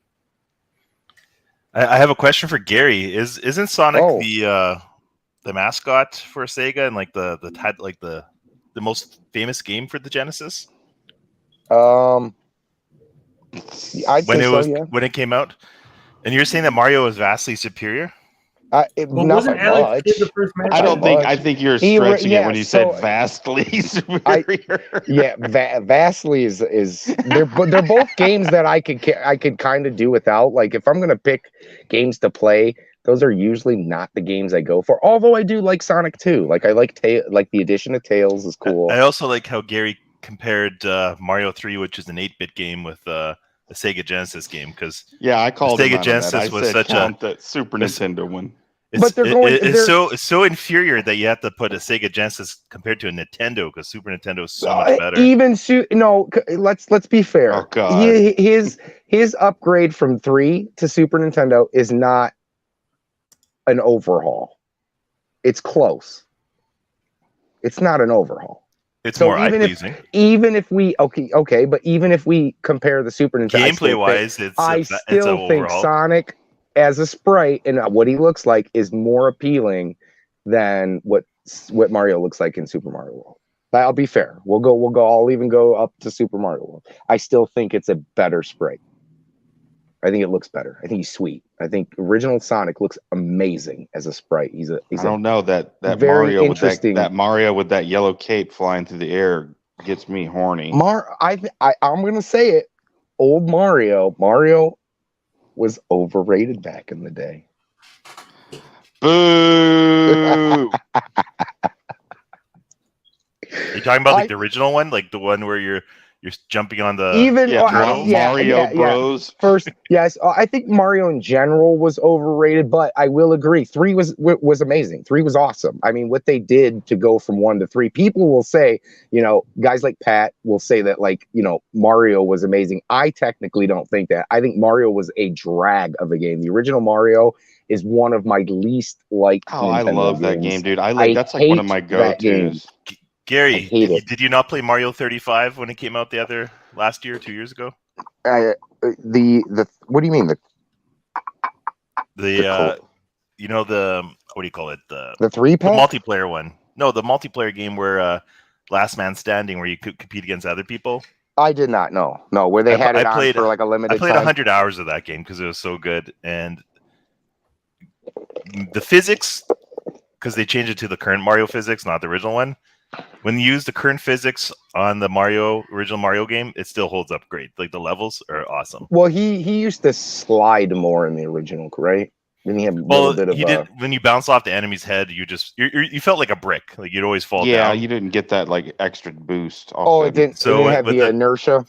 I have a question for Gary. Isn't Sonic the mascot for Sega and like the most famous game for the Genesis? When it came out, and you're saying that Mario was vastly superior. Not much. I think you're stretching it when you said vastly superior. Vastly is they're both games that I could kind of do without. Like if I'm gonna pick games to play, those are usually not the games I go for. Although I do like Sonic 2. Like I like the addition of Tails is cool. I also like how Gary compared Mario 3, which is an 8-bit game, with the Sega Genesis game, because I called Sega Genesis was such that Super Nintendo one. It's so inferior that you have to put a Sega Genesis compared to a Nintendo, because Super Nintendo is so much better. Let's be fair. Oh God. His upgrade from 3 to Super Nintendo is not an overhaul. It's close. It's not an overhaul. It's So more eye pleasing. even if we but even if we compare the Super Nintendo, Gameplay wise, I it's still think overall. Sonic as a sprite and what he looks like is more appealing than what Mario looks like in Super Mario World. I'll be fair. We'll go. I'll even go up to Super Mario World. I still think it's a better sprite. I think it looks better. I think he's sweet. I think original Sonic looks amazing as a sprite. I don't know that very Mario interesting. that Mario with that yellow cape flying through the air gets me horny. I'm gonna say it. Old Mario was overrated back in the day. Boo! Are you talking about like the original one, like the one where you're jumping on the Mario Bros? First, yes, I think Mario in general was overrated, but I will agree, 3 was amazing. 3 was awesome. I mean, what they did to go from 1 to 3, people will say, guys like Pat will say that, like, Mario was amazing. I technically don't think that. I think Mario was a drag of a game. The original Mario is one of my least liked. Oh, Nintendo I love games. That game, dude. That's like one of my go-tos. Gary, did you not play Mario 35 when it came out last year, 2 years ago? The what do you mean what do you call it? The 3-pack? The multiplayer one. No, the multiplayer game where Last Man Standing, where you could compete against other people. I did not know. No, where they had it on for like a limited time. I played 100 hours of that game because it was so good, and the physics, because they changed it to the current Mario physics, not the original one. When you use the current physics on the original Mario game, it still holds up great. Like the levels are awesome. Well, he used to slide more in the original, right? Then he had a little bit of. He did when you bounce off the enemy's head. You felt like a brick. Like you'd always fall down. Yeah, you didn't get that like extra boost. It didn't. So it didn't have the inertia.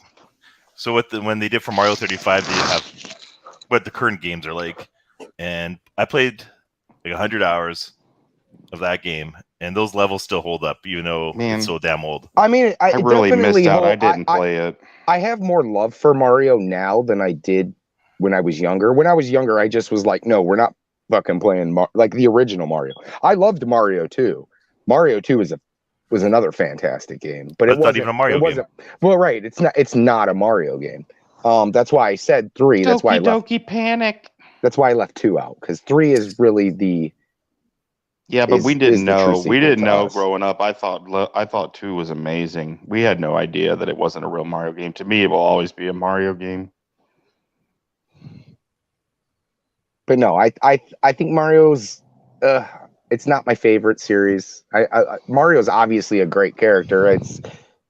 So when they did for Mario 35, they have what the current games are like, and I played like 100 hours of that game, and those levels still hold up, even though it's so damn old. I mean, I really missed out. I didn't play it. I have more love for Mario now than I did when I was younger. When I was younger, I just was like, no, we're not fucking playing like the original Mario. I loved Mario 2. Mario 2 was another fantastic game, but it wasn't even a Mario game. Well, right, it's not a Mario game. That's why I said 3. That's why I left. Doki Panic. That's why I left 2 out, because 3 is really the. Yeah, but we didn't know. We didn't know growing up. I thought 2 was amazing. We had no idea that it wasn't a real Mario game. To me, it will always be a Mario game. But no, I think Mario's. It's not my favorite series. Mario's obviously a great character.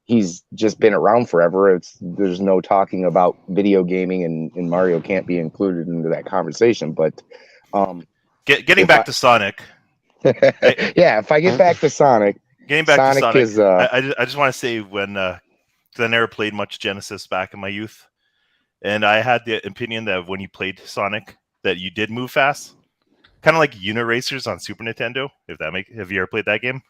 He's just been around forever. There's no talking about video gaming, and Mario can't be included into that conversation. But getting back to Sonic. Yeah, if I get back to Sonic, is. I just want to say because I never played much Genesis back in my youth, and I had the opinion that when you played Sonic, that you did move fast, kind of like Unit Racers on Super Nintendo. Have you ever played that game?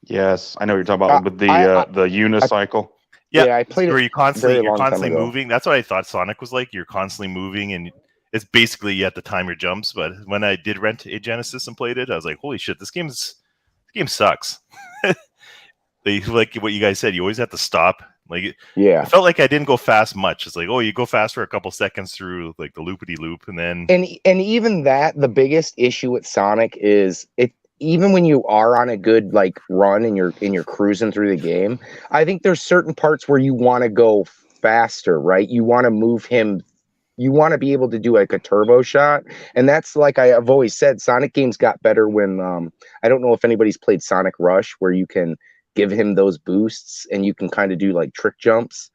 Yes, I know what you're talking about with the unicycle. Yeah, I played it. Where you're constantly moving. That's what I thought Sonic was like. You're constantly moving, and it's basically at the time your jumps. But when I did rent a Genesis and played it, I was like, "Holy shit, this game sucks." Like what you guys said, you always have to stop. Like, yeah, it felt like I didn't go fast much. It's like, oh, you go fast for a couple seconds through like the loopity loop, and then and even that, the biggest issue with Sonic is it. Even when you are on a good like run and you're cruising through the game, I think there's certain parts where you want to go faster, right? You want to move him. You want to be able to do like a turbo shot, and that's like I've always said. Sonic games got better when I don't know if anybody's played Sonic Rush, where you can give him those boosts and you can kind of do like trick jumps.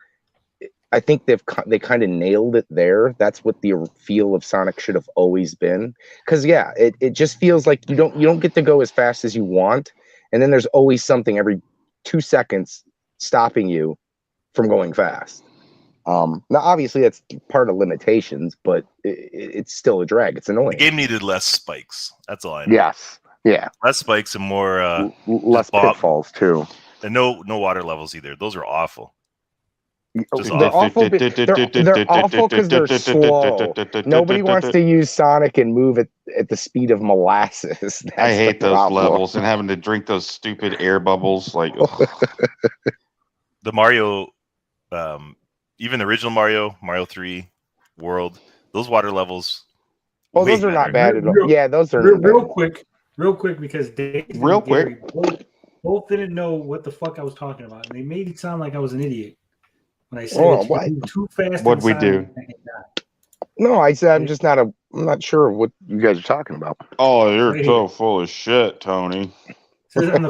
I think they kind of nailed it there. That's what the feel of Sonic should have always been. Because yeah, it just feels like you don't get to go as fast as you want, and then there's always something every 2 seconds stopping you from going fast. Now obviously that's part of limitations, but it's still a drag. It's annoying. The game needed less spikes. That's all I know. Yes. Yeah. Less spikes and more less pitfalls too. And no water levels either. Those are awful. Just They're off. awful. They're awful because they're slow. Nobody wants to use Sonic and move at the speed of molasses. That's I hate the those problem. levels and having to drink those stupid air bubbles. Like, ugh. The Mario, even the original Mario 3 World, those water levels. Oh, way those are not better. bad at all. Yeah, those are real quick, because Dave Real and Gary both didn't know what the fuck I was talking about, and they made it sound like I was an idiot when I said Oh, if what? you move too fast. What'd we do? No, I said I'm just not I'm not sure what you guys are talking about. Oh, you're Right so here. full of shit, Tony. Says on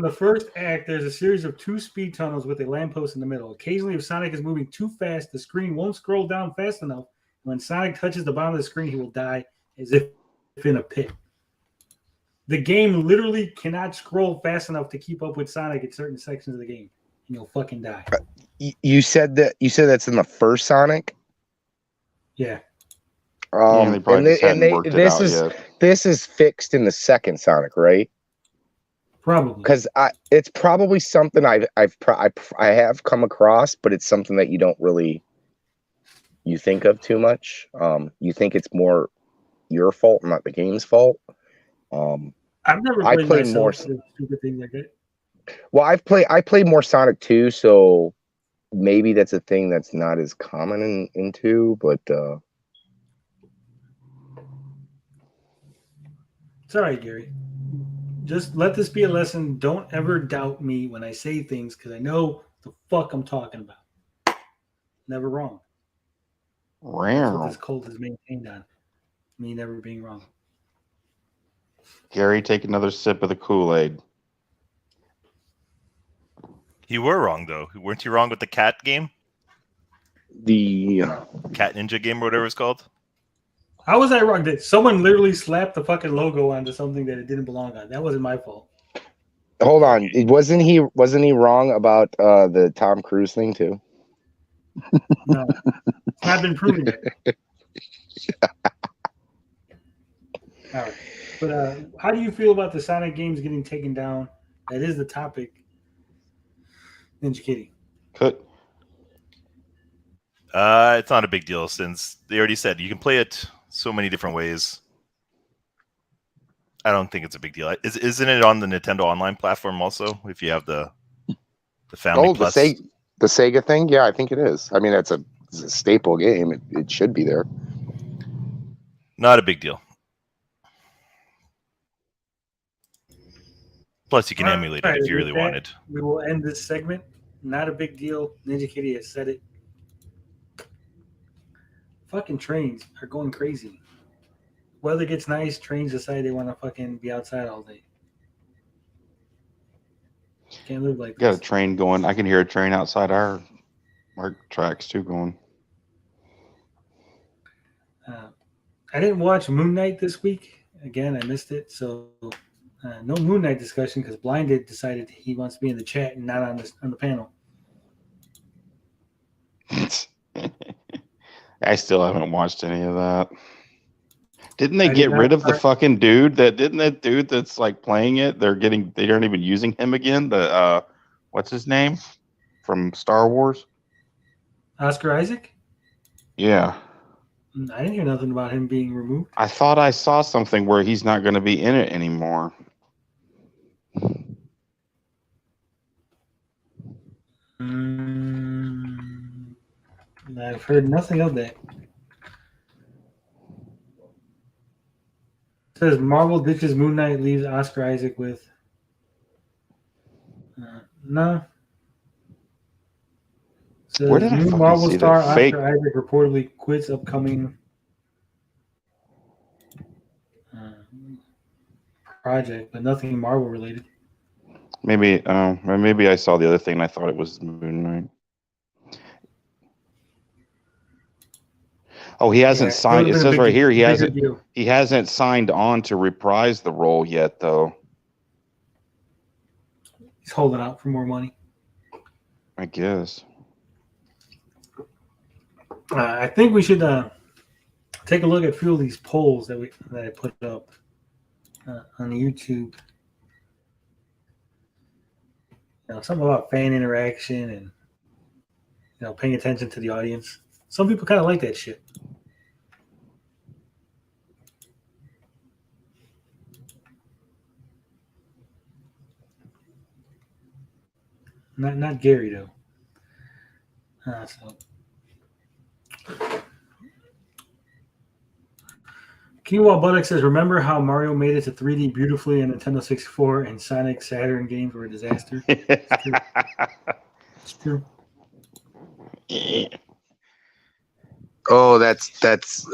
the first act, there's a series of 2 speed tunnels with a lamppost in the middle. Occasionally, if Sonic is moving too fast, the screen won't scroll down fast enough. When Sonic touches the bottom of the screen, he will die as if in a pit. The game literally cannot scroll fast enough to keep up with Sonic at certain sections of the game, and you'll fucking die. You said that's in the first Sonic. Yeah. They probably just hadn't worked it out yet. This is fixed in the second Sonic, right? Probably. Because it's probably something I have come across, but it's something that you don't really think of too much. You think it's more your fault, not the game's fault. I've never played more stupid things like that. Well, I played more Sonic 2, so maybe that's a thing that's not as common in 2, but it's all right, Gary. Just let this be a lesson. Don't ever doubt me when I say things, because I know the fuck I'm talking about. Never wrong. That's what this cult is maintained on. Me never being wrong. Gary, take another sip of the Kool-Aid. You were wrong, though. Weren't you wrong with the cat game? The Cat Ninja game or whatever it's called? How was I wrong? Did someone literally slapped the fucking logo onto something that it didn't belong on? That wasn't my fault. Hold on. Wasn't he wrong about the Tom Cruise thing too? No. It's not been proven yet. All right. But how do you feel about the Sonic games getting taken down? That is the topic. Ninja Kitty. It's not a big deal since they already said you can play it so many different ways. I don't think it's a big deal. Isn't it on the Nintendo Online platform also? If you have the Family Plus, the Sega thing. Yeah, I think it is. I mean, it's a staple game. It should be there. Not a big deal. Plus, you can emulate it if you really wanted. We will end this segment. Not a big deal. Ninja Kitty has said it. Fucking trains are going crazy. Weather gets nice, trains decide they want to fucking be outside all day. Can't live like this. Got a train going. I can hear a train outside our tracks too going. I didn't watch Moon Knight this week. Again, I missed it. So no Moon Knight discussion because Blinded decided he wants to be in the chat and not on the panel. I still haven't watched any of that. Didn't they get rid of the fucking dude? Didn't that dude that's like playing it? They aren't even using him again. The what's his name from Star Wars? Oscar Isaac? Yeah. I didn't hear nothing about him being removed. I thought I saw something where he's not going to be in it anymore. I've heard nothing of that. It says Marvel ditches Moon Knight, leaves Oscar Isaac with. No. Says Where did I new fucking Marvel see star that? Fake. Oscar Isaac reportedly quits upcoming project, but nothing Marvel related. Maybe I saw the other thing and I thought it was Moon Knight. Oh, he hasn't signed. It says right here he hasn't signed on to reprise the role yet, though. He's holding out for more money. I guess. I think we should take a look at a few of these polls that I put up on YouTube. something about fan interaction and paying attention to the audience. Some people kind of like that shit. Not Gary though. Quinoa Buttock says, "Remember how Mario made it to 3D beautifully in Nintendo 64 and Sonic Saturn games were a disaster?" It's true. Oh, that's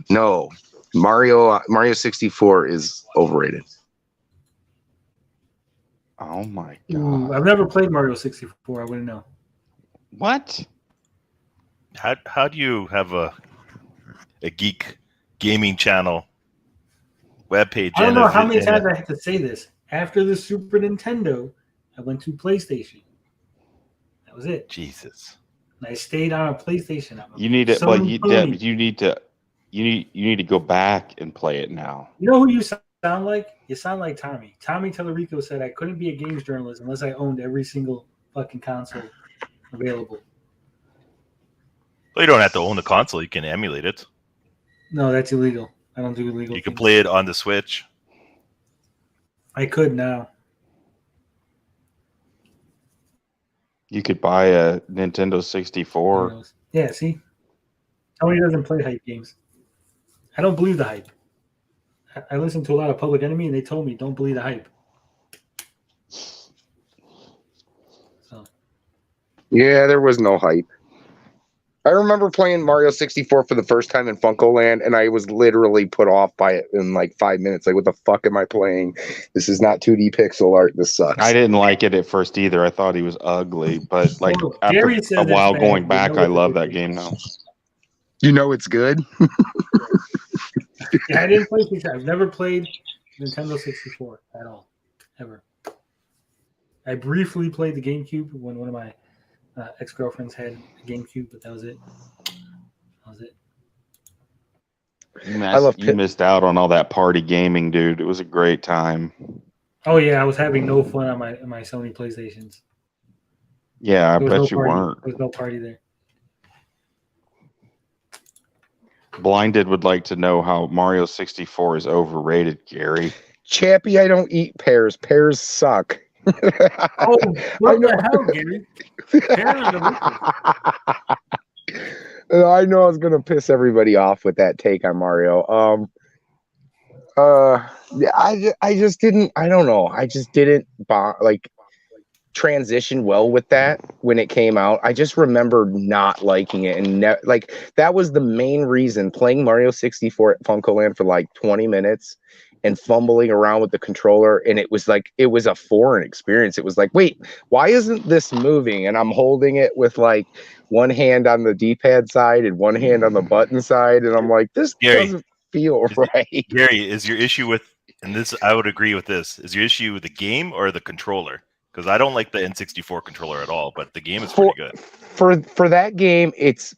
no. Mario 64 is overrated. Oh my Ooh, god! I've never played Mario 64. I wouldn't know. What? How do you have a geek gaming channel webpage? I don't know how many times I have to say this. After the Super Nintendo, I went to PlayStation. That was it. Jesus. And I stayed on a PlayStation. You need to, but you need to go back and play it now. You know who you sound like? You sound like Tommy. Tommy Tellerico said I couldn't be a games journalist unless I owned every single fucking console available. Well, you don't have to own the console. You can emulate it. No, that's illegal. I don't do illegal. You can play it on the Switch. I could now. You could buy a Nintendo 64. Yeah, see? Tony doesn't play hype games. I don't believe the hype. I listened to a lot of Public Enemy, and they told me don't believe the hype. So. Yeah, there was no hype. I remember playing Mario 64 for the first time in Funko Land, and I was literally put off by it in like 5 minutes. Like, what the fuck am I playing? This is not 2D pixel art. This sucks. I didn't like it at first either. I thought he was ugly, but like after a while going back, I love that game now. You know it's good? Yeah, I didn't play 64. I've never played Nintendo 64 at all. Ever. I briefly played the GameCube when one of my ex-girlfriends had a GameCube, but that was it. You missed out on all that party gaming, dude. It was a great time. Oh yeah, I was having no fun on my Sony PlayStations. Yeah, I bet you weren't. There was no party there. Blinded would like to know how Mario 64 is overrated, Gary. Chappie, I don't eat pears. Pears suck. Oh, what the hell, Gary? Pears are delicious. I know I was gonna piss everybody off with that take on Mario. Yeah, I just didn't. I don't know. I just didn't transition well with that when it came out. I just remember not liking it, and that was the main reason playing Mario 64 at Funko Land for like 20 minutes and fumbling around with the controller, and it was a foreign experience. It was like, wait, why isn't this moving? And I'm holding it with like one hand on the D-pad side and one hand on the button side, and I'm like, this doesn't feel right. Gary, is your issue with, and this I would agree with this, is your issue with the game or the controller? Because I don't like the N64 controller at all, but the game is pretty good. For that game, it's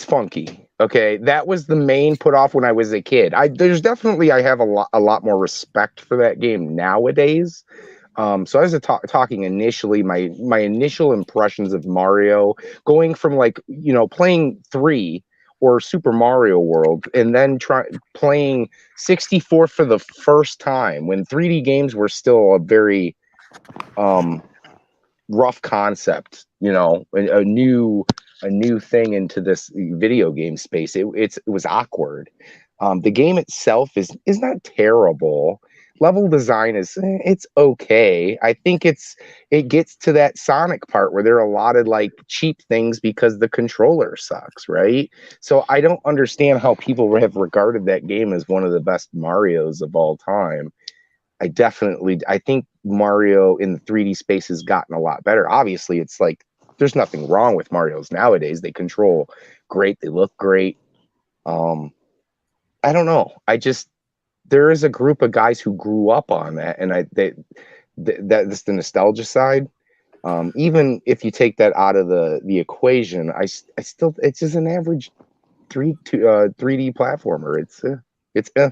funky. Okay, that was the main put off when I was a kid. I have a lot more respect for that game nowadays. So I was talking initially, my initial impressions of Mario, going from playing 3 or Super Mario World, and then playing 64 for the first time when 3D games were still a very rough concept, a new thing into this video game space. It was awkward. The game itself is not terrible. Level design it's okay. I think it gets to that Sonic part where there are a lot of cheap things because the controller sucks, right? So I don't understand how people have regarded that game as one of the best Marios of all time. I think Mario in the 3D space has gotten a lot better. Obviously, it's there's nothing wrong with Marios nowadays. They control great. They look great. I don't know. There is a group of guys who grew up on that, and that's the nostalgia side. Even if you take that out of the equation, I still, it's just an average 3D platformer. It's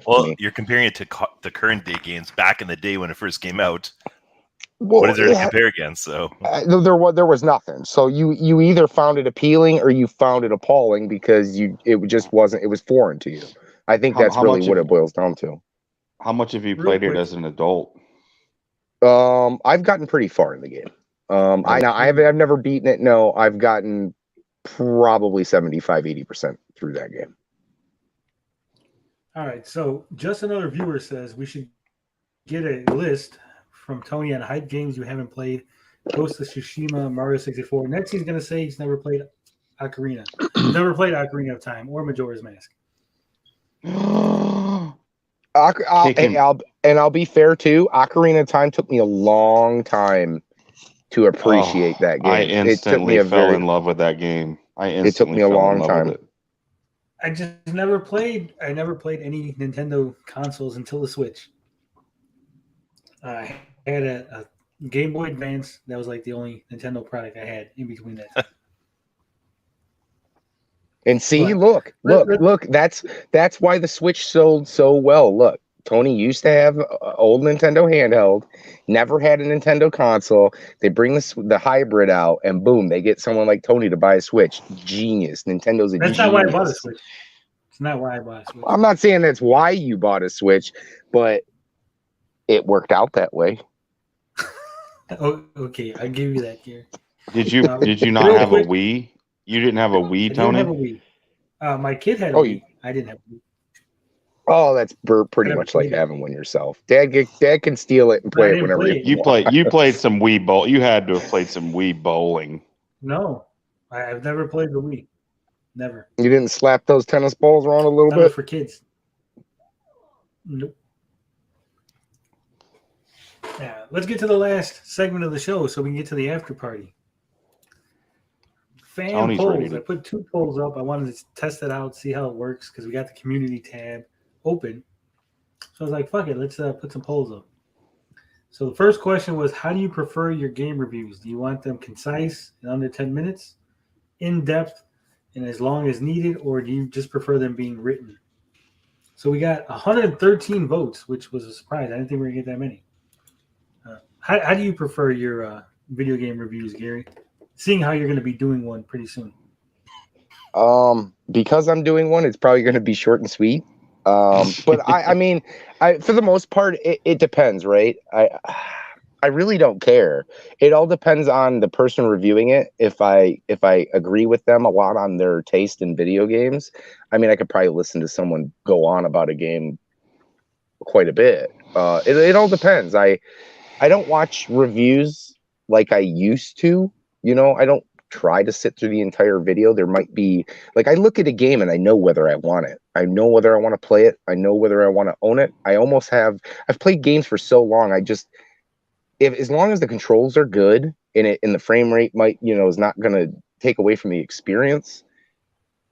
well, you're comparing it to the current day games back in the day when it first came out. Well, what is there to compare against? So there was nothing. So you either found it appealing or you found it appalling because it just wasn't. It was foreign to you. I think that's really what it boils down to. How much have you Real played it quick. as an adult? I've gotten pretty far in the game. I've never beaten it. No, I've gotten probably 75-80% through that game. All right, so just another viewer says we should get a list from Tony on hype games you haven't played. Ghost of Tsushima, Mario 64. Next, he's going to say he's never played Ocarina. He's never played Ocarina of Time or Majora's Mask. I'll be fair too. Ocarina of Time took me a long time to appreciate that game. I instantly fell in love with that game. It took me a long time. I just never played. I never played any Nintendo consoles until the Switch. I had a Game Boy Advance. That was like the only Nintendo product I had in between that. And see, look. That's why the Switch sold so well. Look, Tony used to have an old Nintendo handheld, never had a Nintendo console. They bring the hybrid out, and boom, they get someone like Tony to buy a Switch. Genius. Nintend's a genius. That's not why I bought a Switch. It's not why I bought a Switch. I'm not saying that's why you bought a Switch, but it worked out that way. Oh, okay, I'll give you that, Gary. Did you not have a Wii? You didn't have a Wii, Tony? I didn't have a Wii. My kid had a Wii. I didn't have a Wii. Oh, that's pretty much like having one yourself. Dad can steal it and play it whenever you played some Wii bowl. You had to have played some Wii bowling. No, I've never played the Wii. Never. You didn't slap those tennis balls around a little bit for kids. Nope. Yeah, let's get to the last segment of the show so we can get to the after party. Fan polls. I put 2 polls up. I wanted to test it out, see how it works because we got the community tab open. So I was like, fuck it, let's put some polls up. So the first question was, how do you prefer your game reviews? Do you want them concise and under 10 minutes, in-depth, and as long as needed, or do you just prefer them being written? So we got 113 votes, which was a surprise. I didn't think we were going to get that many. How do you prefer your video game reviews, Gary? Seeing how you're going to be doing one pretty soon. Because I'm doing one, it's probably going to be short and sweet. But I mean, for the most part, it depends, right? I really don't care. It all depends on the person reviewing it. If I agree with them a lot on their taste in video games, I mean, I could probably listen to someone go on about a game quite a bit. It all depends. I don't watch reviews like I used to. You know, I don't try to sit through the entire video. There might be, like, I look at a game and I know whether I want it. I know whether I want to play it. I know whether I want to own it. I've played games for so long. As long as the controls are good and the frame rate is not going to take away from the experience,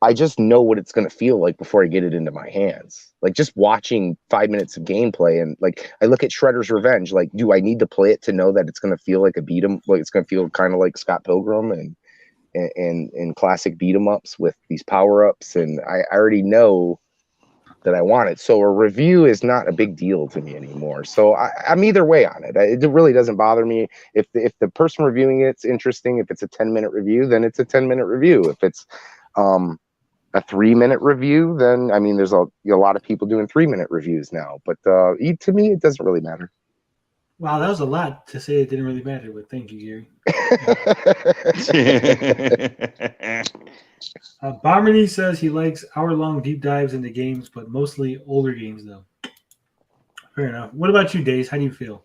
I just know what it's going to feel like before I get it into my hands. Like just watching 5 minutes of gameplay, and like I look at Shredder's Revenge, like, do I need to play it to know that it's going to feel like a beat 'em? Like it's going to feel kind of like Scott Pilgrim and classic beat 'em ups with these power ups, and I already know that I want it. So a review is not a big deal to me anymore. So I'm either way on it. It really doesn't bother me. If the person reviewing it's interesting, if it's a 10-minute review, then it's a 10-minute review. If it's a 3-minute review, then I mean, there's a lot of people doing 3-minute reviews now. But to me, it doesn't really matter. Wow, that was a lot to say. It didn't really matter, but thank you, Gary. Bomberny says he likes hour-long deep dives into games, but mostly older games, though. Fair enough. What about you, Days? How do you feel?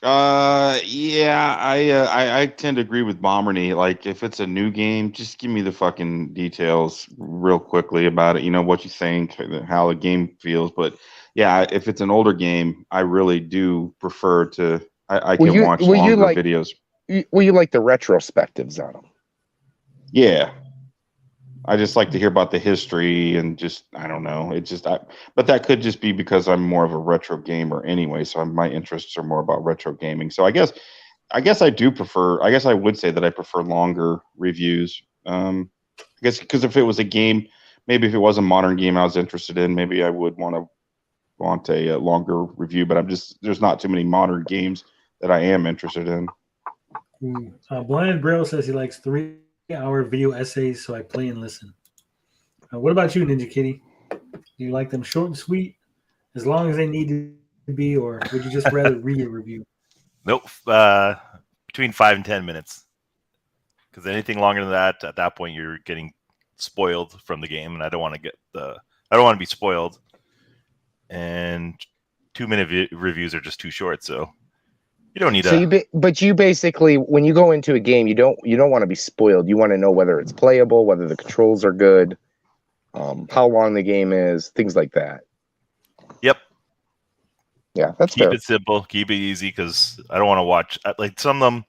Yeah, I tend to agree with Bomberny. Like, if it's a new game, just give me the fucking details real quickly about it. You know, what you think, how the game feels. But yeah, if it's an older game, I really do prefer to. I can watch longer videos. You like the retrospectives on them? Yeah, I just like to hear about the history and just, I don't know. But that could just be because I'm more of a retro gamer anyway. So my interests are more about retro gaming. So I guess I do prefer. I guess I would say that I prefer longer reviews. I guess because if it was a game, maybe if it was a modern game I was interested in, maybe I would want a longer review. But there's not too many modern games that I am interested in. Blinded Braille says he likes 3-hour video essays, so I play and listen. What about you, Ninja Kitty? Do you like them short and sweet, as long as they need to be, or would you just rather read a review? Nope. Between 5 and 10 minutes. Because anything longer than that, at that point, you're getting spoiled from the game, and I don't want to be spoiled. And 2-minute reviews are just too short, so you don't need but you basically, when you go into a game, you don't want to be spoiled. You want to know whether it's playable, whether the controls are good, how long the game is, things like that. Yep. Yeah, that's keep fair. it simple, keep it easy, because I don't want to watch like some of them.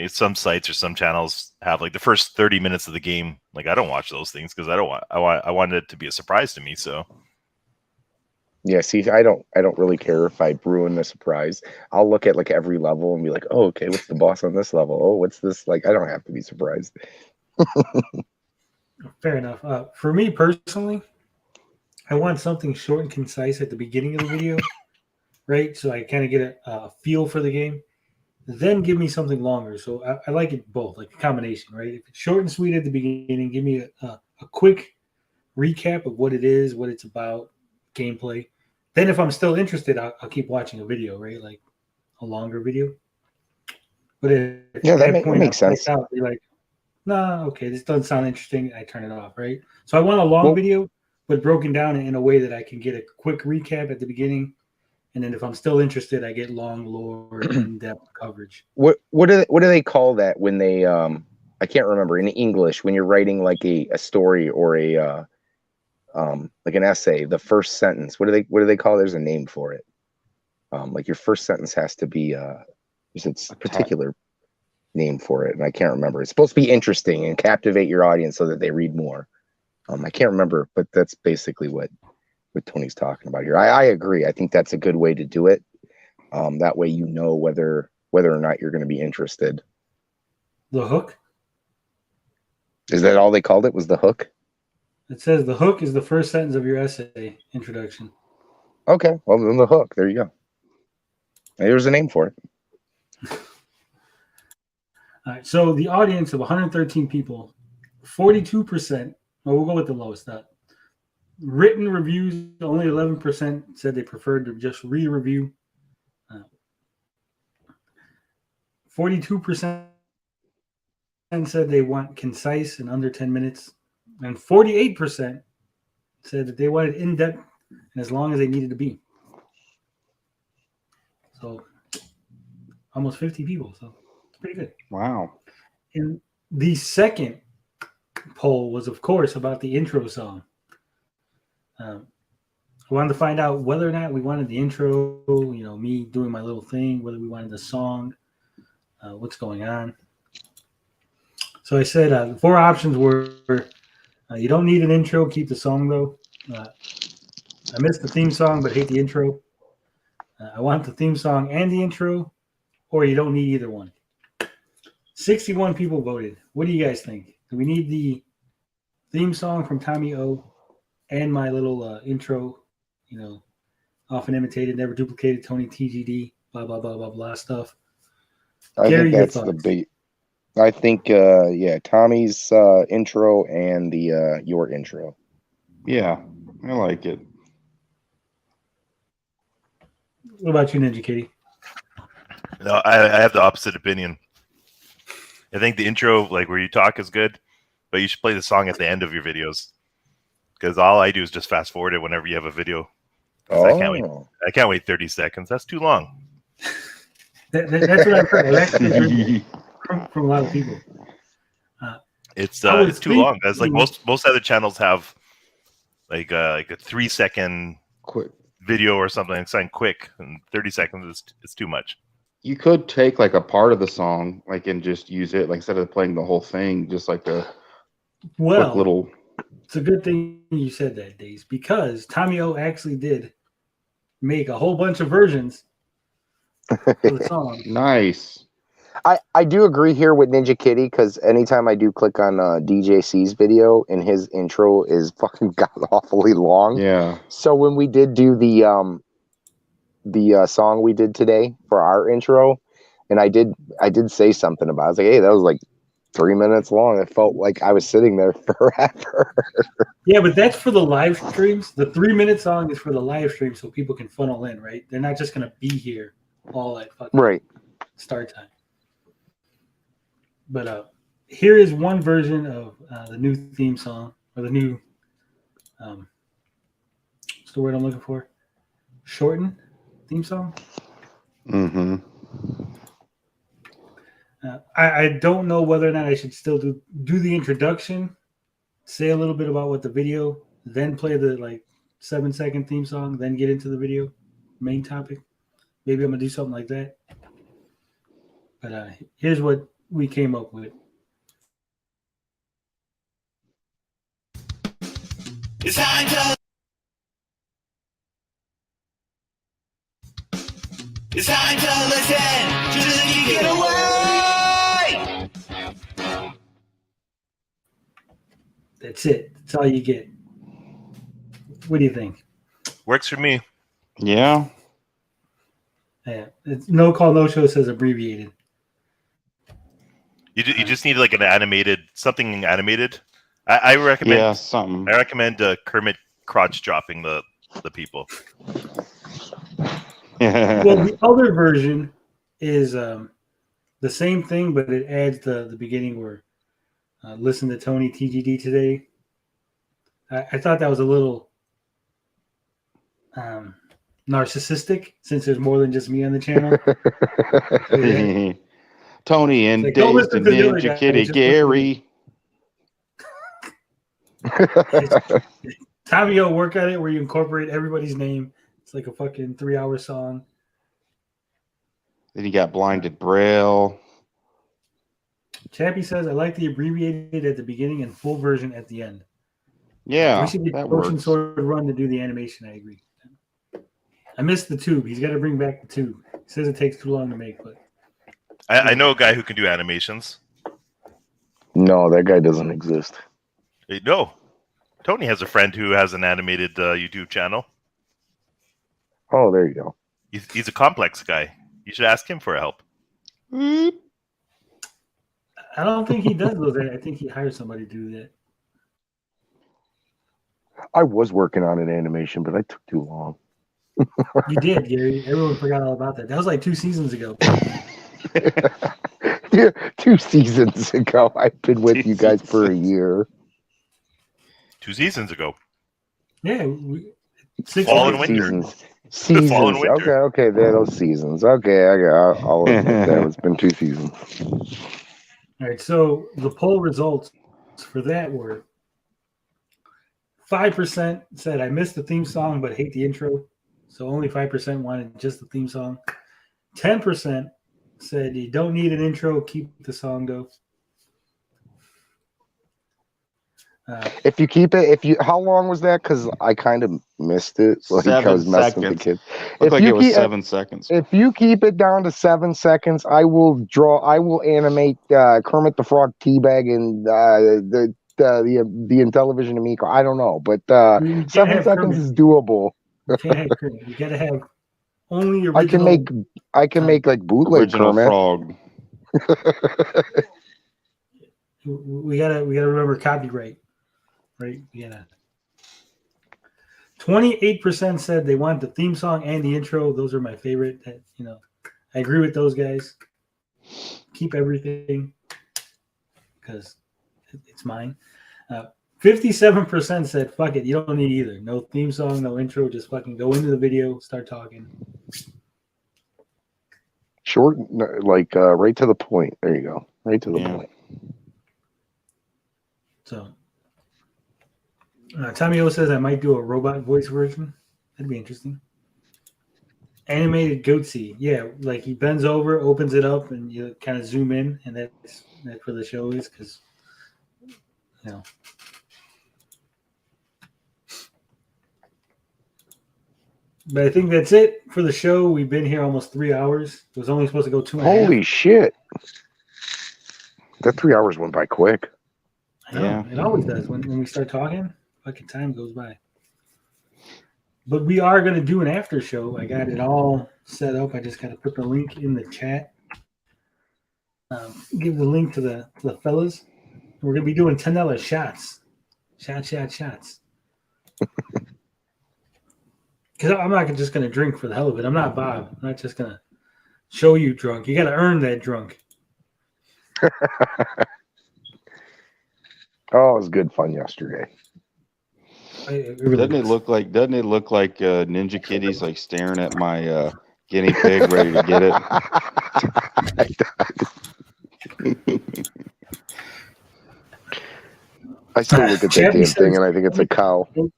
Some sites or some channels have like the first 30 minutes of the game. Like I don't watch those things because I want it to be a surprise to me. So yeah, see, I don't really care if I ruin the surprise. I'll look at like every level and be like, oh, okay, what's the boss on this level? Oh, what's this? Like, I don't have to be surprised. Fair enough. For me personally, I want something short and concise at the beginning of the video, right? So I kind of get a feel for the game. Then give me something longer. So I like it both, like a combination, right? If it's short and sweet at the beginning, give me a quick recap of what it is, what it's about, gameplay. Then if I'm still interested, I'll keep watching a video, right? Like a longer video. But if that makes sense. Out, you're like, nah, okay, this doesn't sound interesting. I turn it off, right? So I want a long video, but broken down in a way that I can get a quick recap at the beginning. And then if I'm still interested, I get long lore, in-depth coverage. What do they call that when they I can't remember in English when you're writing like a story or a like an essay, the first sentence. What do they call it? There's a name for it. Like your first sentence has to be there's a particular name for it, and I can't remember. It's supposed to be interesting and captivate your audience so that they read more. I can't remember, but that's basically what Tony's talking about here. I agree. I think that's a good way to do it. That way you know whether or not you're going to be interested. The hook? Is that all they called it? Was the hook? It says the hook is the first sentence of your essay introduction. Okay, well then the hook. There you go. There's a name for it. All right, so the audience of 113 people, 42%. Well, we'll go with the lowest. Written reviews, only 11% said they preferred to just re-review. 42% said they want concise and under 10 minutes. And 48% said that they wanted in-depth and as long as they needed to be. So almost 50 people. So it's pretty good. Wow. And the second poll was, of course, about the intro song. I wanted to find out whether or not we wanted the intro, me doing my little thing, whether we wanted the song, what's going on. So I said the 4 options were you don't need an intro, keep the song though. I missed the theme song but hate the intro. I want the theme song and the intro, or you don't need either one. 61 people voted. What do you guys think? Do we need the theme song from Tommy O and my little intro, often imitated, never duplicated, Tony TGD, blah, blah, blah, blah, blah stuff? I Gary, think that's the big. I think, Tommy's intro and the your intro. Yeah, I like it. What about you, Ninja Kitty? No, I have the opposite opinion. I think the intro, like where you talk, is good, but you should play the song at the end of your videos. Because all I do is just fast forward it whenever you have a video. Oh. I can't wait 30 seconds. That's too long. That's what I've heard from a lot of people. It's too long. That's like most other channels have like a 3-second Quick video or something. Something quick, and 30 seconds is too much. You could take like a part of the song, like, and just use it, like, instead of playing the whole thing, just like a quick little. It's a good thing you said that, Days, because Tommy O actually did make a whole bunch of versions of the song. Nice. I do agree here with Ninja Kitty, because anytime I do click on DJC's video and his intro is fucking god awfully long. Yeah. So when we did do the the song we did today for our intro, and I did say something about it. I was like, hey, that was like 3 minutes long. It felt like I was sitting there forever. Yeah, but that's for the live streams. The 3-minute song is for the live stream, so people can funnel in, right? They're not just gonna be here all at fucking Right. start time. But here is one version of the new theme song, or the new what's the word I'm looking for? Shortened theme song. Mm-hmm. I don't know whether or not I should still do the introduction, say a little bit about what the video, then play the like 7-second theme song, then get into the video main topic. Maybe I'm gonna do something like that. But here's what we came up with. It's time to. It's time to listen to the Geek Getaway. That's it. That's all you get. What do you think? Works for me. Yeah. Yeah, it's no call, no show says abbreviated. You just need like an animated, something animated. I recommend. Yeah, something. I recommend Kermit crotch dropping the people. Well, the other version is the same thing, but it adds the beginning where listen to Tony TGD today. I thought that was a little narcissistic, since there's more than just me on the channel. Tony and Like, don't Dazed listen and to the other Ninja guy, Kitty just Gary. Tommy, you'll work on it where you incorporate everybody's name. It's like a fucking 3-hour song. Then you got Blinded Braille. Chappie says, I like the abbreviated at the beginning and full version at the end. Yeah, We should get that Ocean works. Sword Run to do the animation. I agree. I missed the tube. He's got to bring back the tube. He says it takes too long to make, but I know a guy who can do animations. No, that guy doesn't exist. No, Tony has a friend who has an animated YouTube channel. Oh, there you go. He's a complex guy. You should ask him for help. I don't think he does those. I think he hires somebody to do that. I was working on an animation, but I took too long. You did, Gary. Everyone forgot all about that. That was like 2 seasons ago. Yeah, 2 seasons ago. I've been with you guys for a year. 2 seasons ago. Yeah. Fall and winter. Seasons. Fall and winter. Okay. They're those seasons. Okay, I'll admit that. It's been 2 seasons. All right. So the poll results for that were 5% said, I missed the theme song but hate the intro. So only 5% wanted just the theme song. 10% said you don't need an intro, keep the song though. If you keep it, how long was that? Because I kind of missed it. Like I was messing with the kids. Looked like it was 7 seconds. If you keep it down to 7 seconds, I will animate Kermit the Frog teabag and the Intellivision Amico. I don't know, but 7 seconds Kermit. Is doable. You can't have Kermit. You gotta have only original. I can make like bootleg original Kermit. Frog. We gotta remember copyright, right? Yeah. 28% said they want the theme song and the intro. Those are my favorite. I agree with those guys. Keep everything because it's mine. 57% said, fuck it, you don't need either. No theme song, no intro, just fucking go into the video, start talking. Short, like right to the point. There you go. Right to the point. So, Tommy O says I might do a robot voice version. That'd be interesting. Animated Goatsy. Yeah, like he bends over, opens it up, and you kind of zoom in, and that's where the show is, because, But I think that's it for the show. We've been here almost 3 hours. It was only supposed to go 2.5. Holy shit. That 3 hours went by quick. I know. It always does. When we start talking, fucking time goes by. But we are going to do an after show. I got it all set up. I just got to put the link in the chat. Give the link to the fellas. We're going to be doing $10 shots. Shots. Because I'm not just going to drink for the hell of it. I'm not Bob. I'm not just going to show you drunk. You got to earn that drunk. Oh, it was good fun yesterday. Doesn't it look like Ninja Kitty's like staring at my guinea pig, ready to get it? I still look at that damn thing and I think it's a cow. But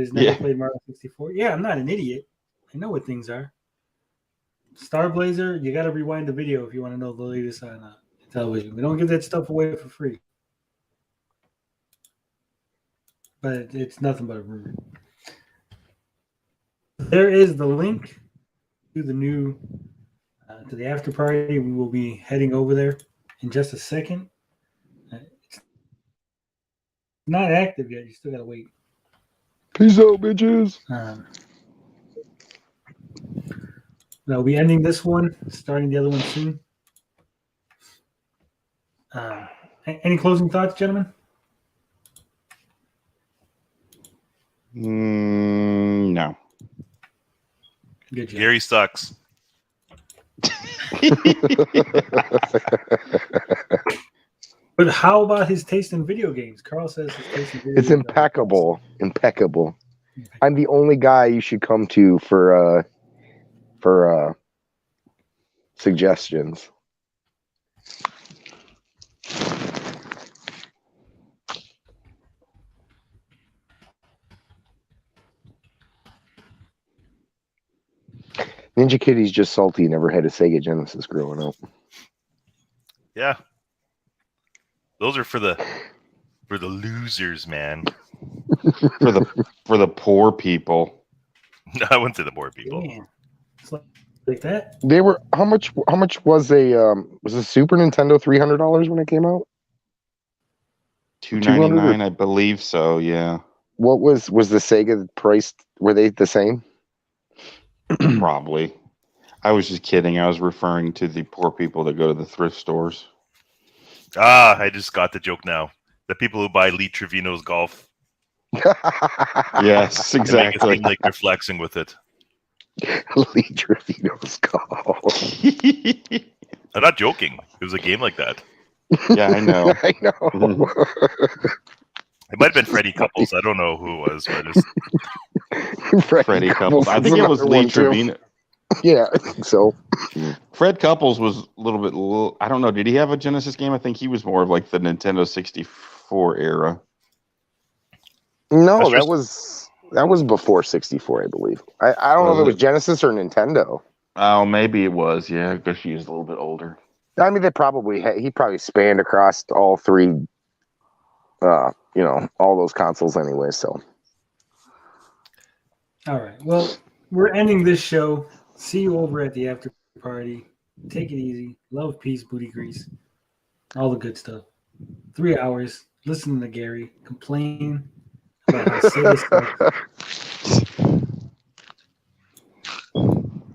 he's never played Mario 64. Yeah, I'm not an idiot. I know what things are. Star Blazer, you got to rewind the video if you want to know the latest on television. We don't give that stuff away for free. But it's nothing but a rumor. There is the link to the new to the after party. We will be heading over there in just a second. It's not active yet. You still gotta wait. Peace out, bitches. We'll be ending this one, starting the other one soon. Any closing thoughts, gentlemen? No. Good job. Gary sucks. But how about his taste in video games? Carl says his taste in video It's games impeccable. Impeccable. I'm the only guy you should come to for suggestions. Ninja Kitty's just salty. He never had a Sega Genesis growing up. Yeah. Those are for the losers, man. for the poor people. No, I wouldn't say the poor people. Damn. It's like that. They were how much was a Super Nintendo $300 when it came out? $299, I believe so. Yeah. What was the Sega price? Were they the same? Probably. I was just kidding. I was referring to the poor people that go to the thrift stores. Ah, I just got the joke now. The people who buy Lee Trevino's golf. Yes, Make it exactly. seem like they're flexing with it. Lee Trevino's golf. I'm not joking. It was a game like that. Yeah, I know. I know. It might have been Freddie Couples. I don't know who it was, but it's Freddie Couples. I think it was Lee Trevino. Yeah, I think so. Fred Couples was a little bit. I don't know. Did he have a Genesis game? I think he was more of like the Nintendo 64 era. No, that was before 64, I believe. I don't know if it was Genesis or Nintendo. Oh, maybe it was. Yeah, because she was a little bit older. I mean, he probably spanned across all three. All those consoles anyway. So. All right. Well, we're ending this show. See you over at the after party. Take it easy. Love, peace, booty grease. All the good stuff. 3 hours. Listen to Gary complain about how Sega sucks.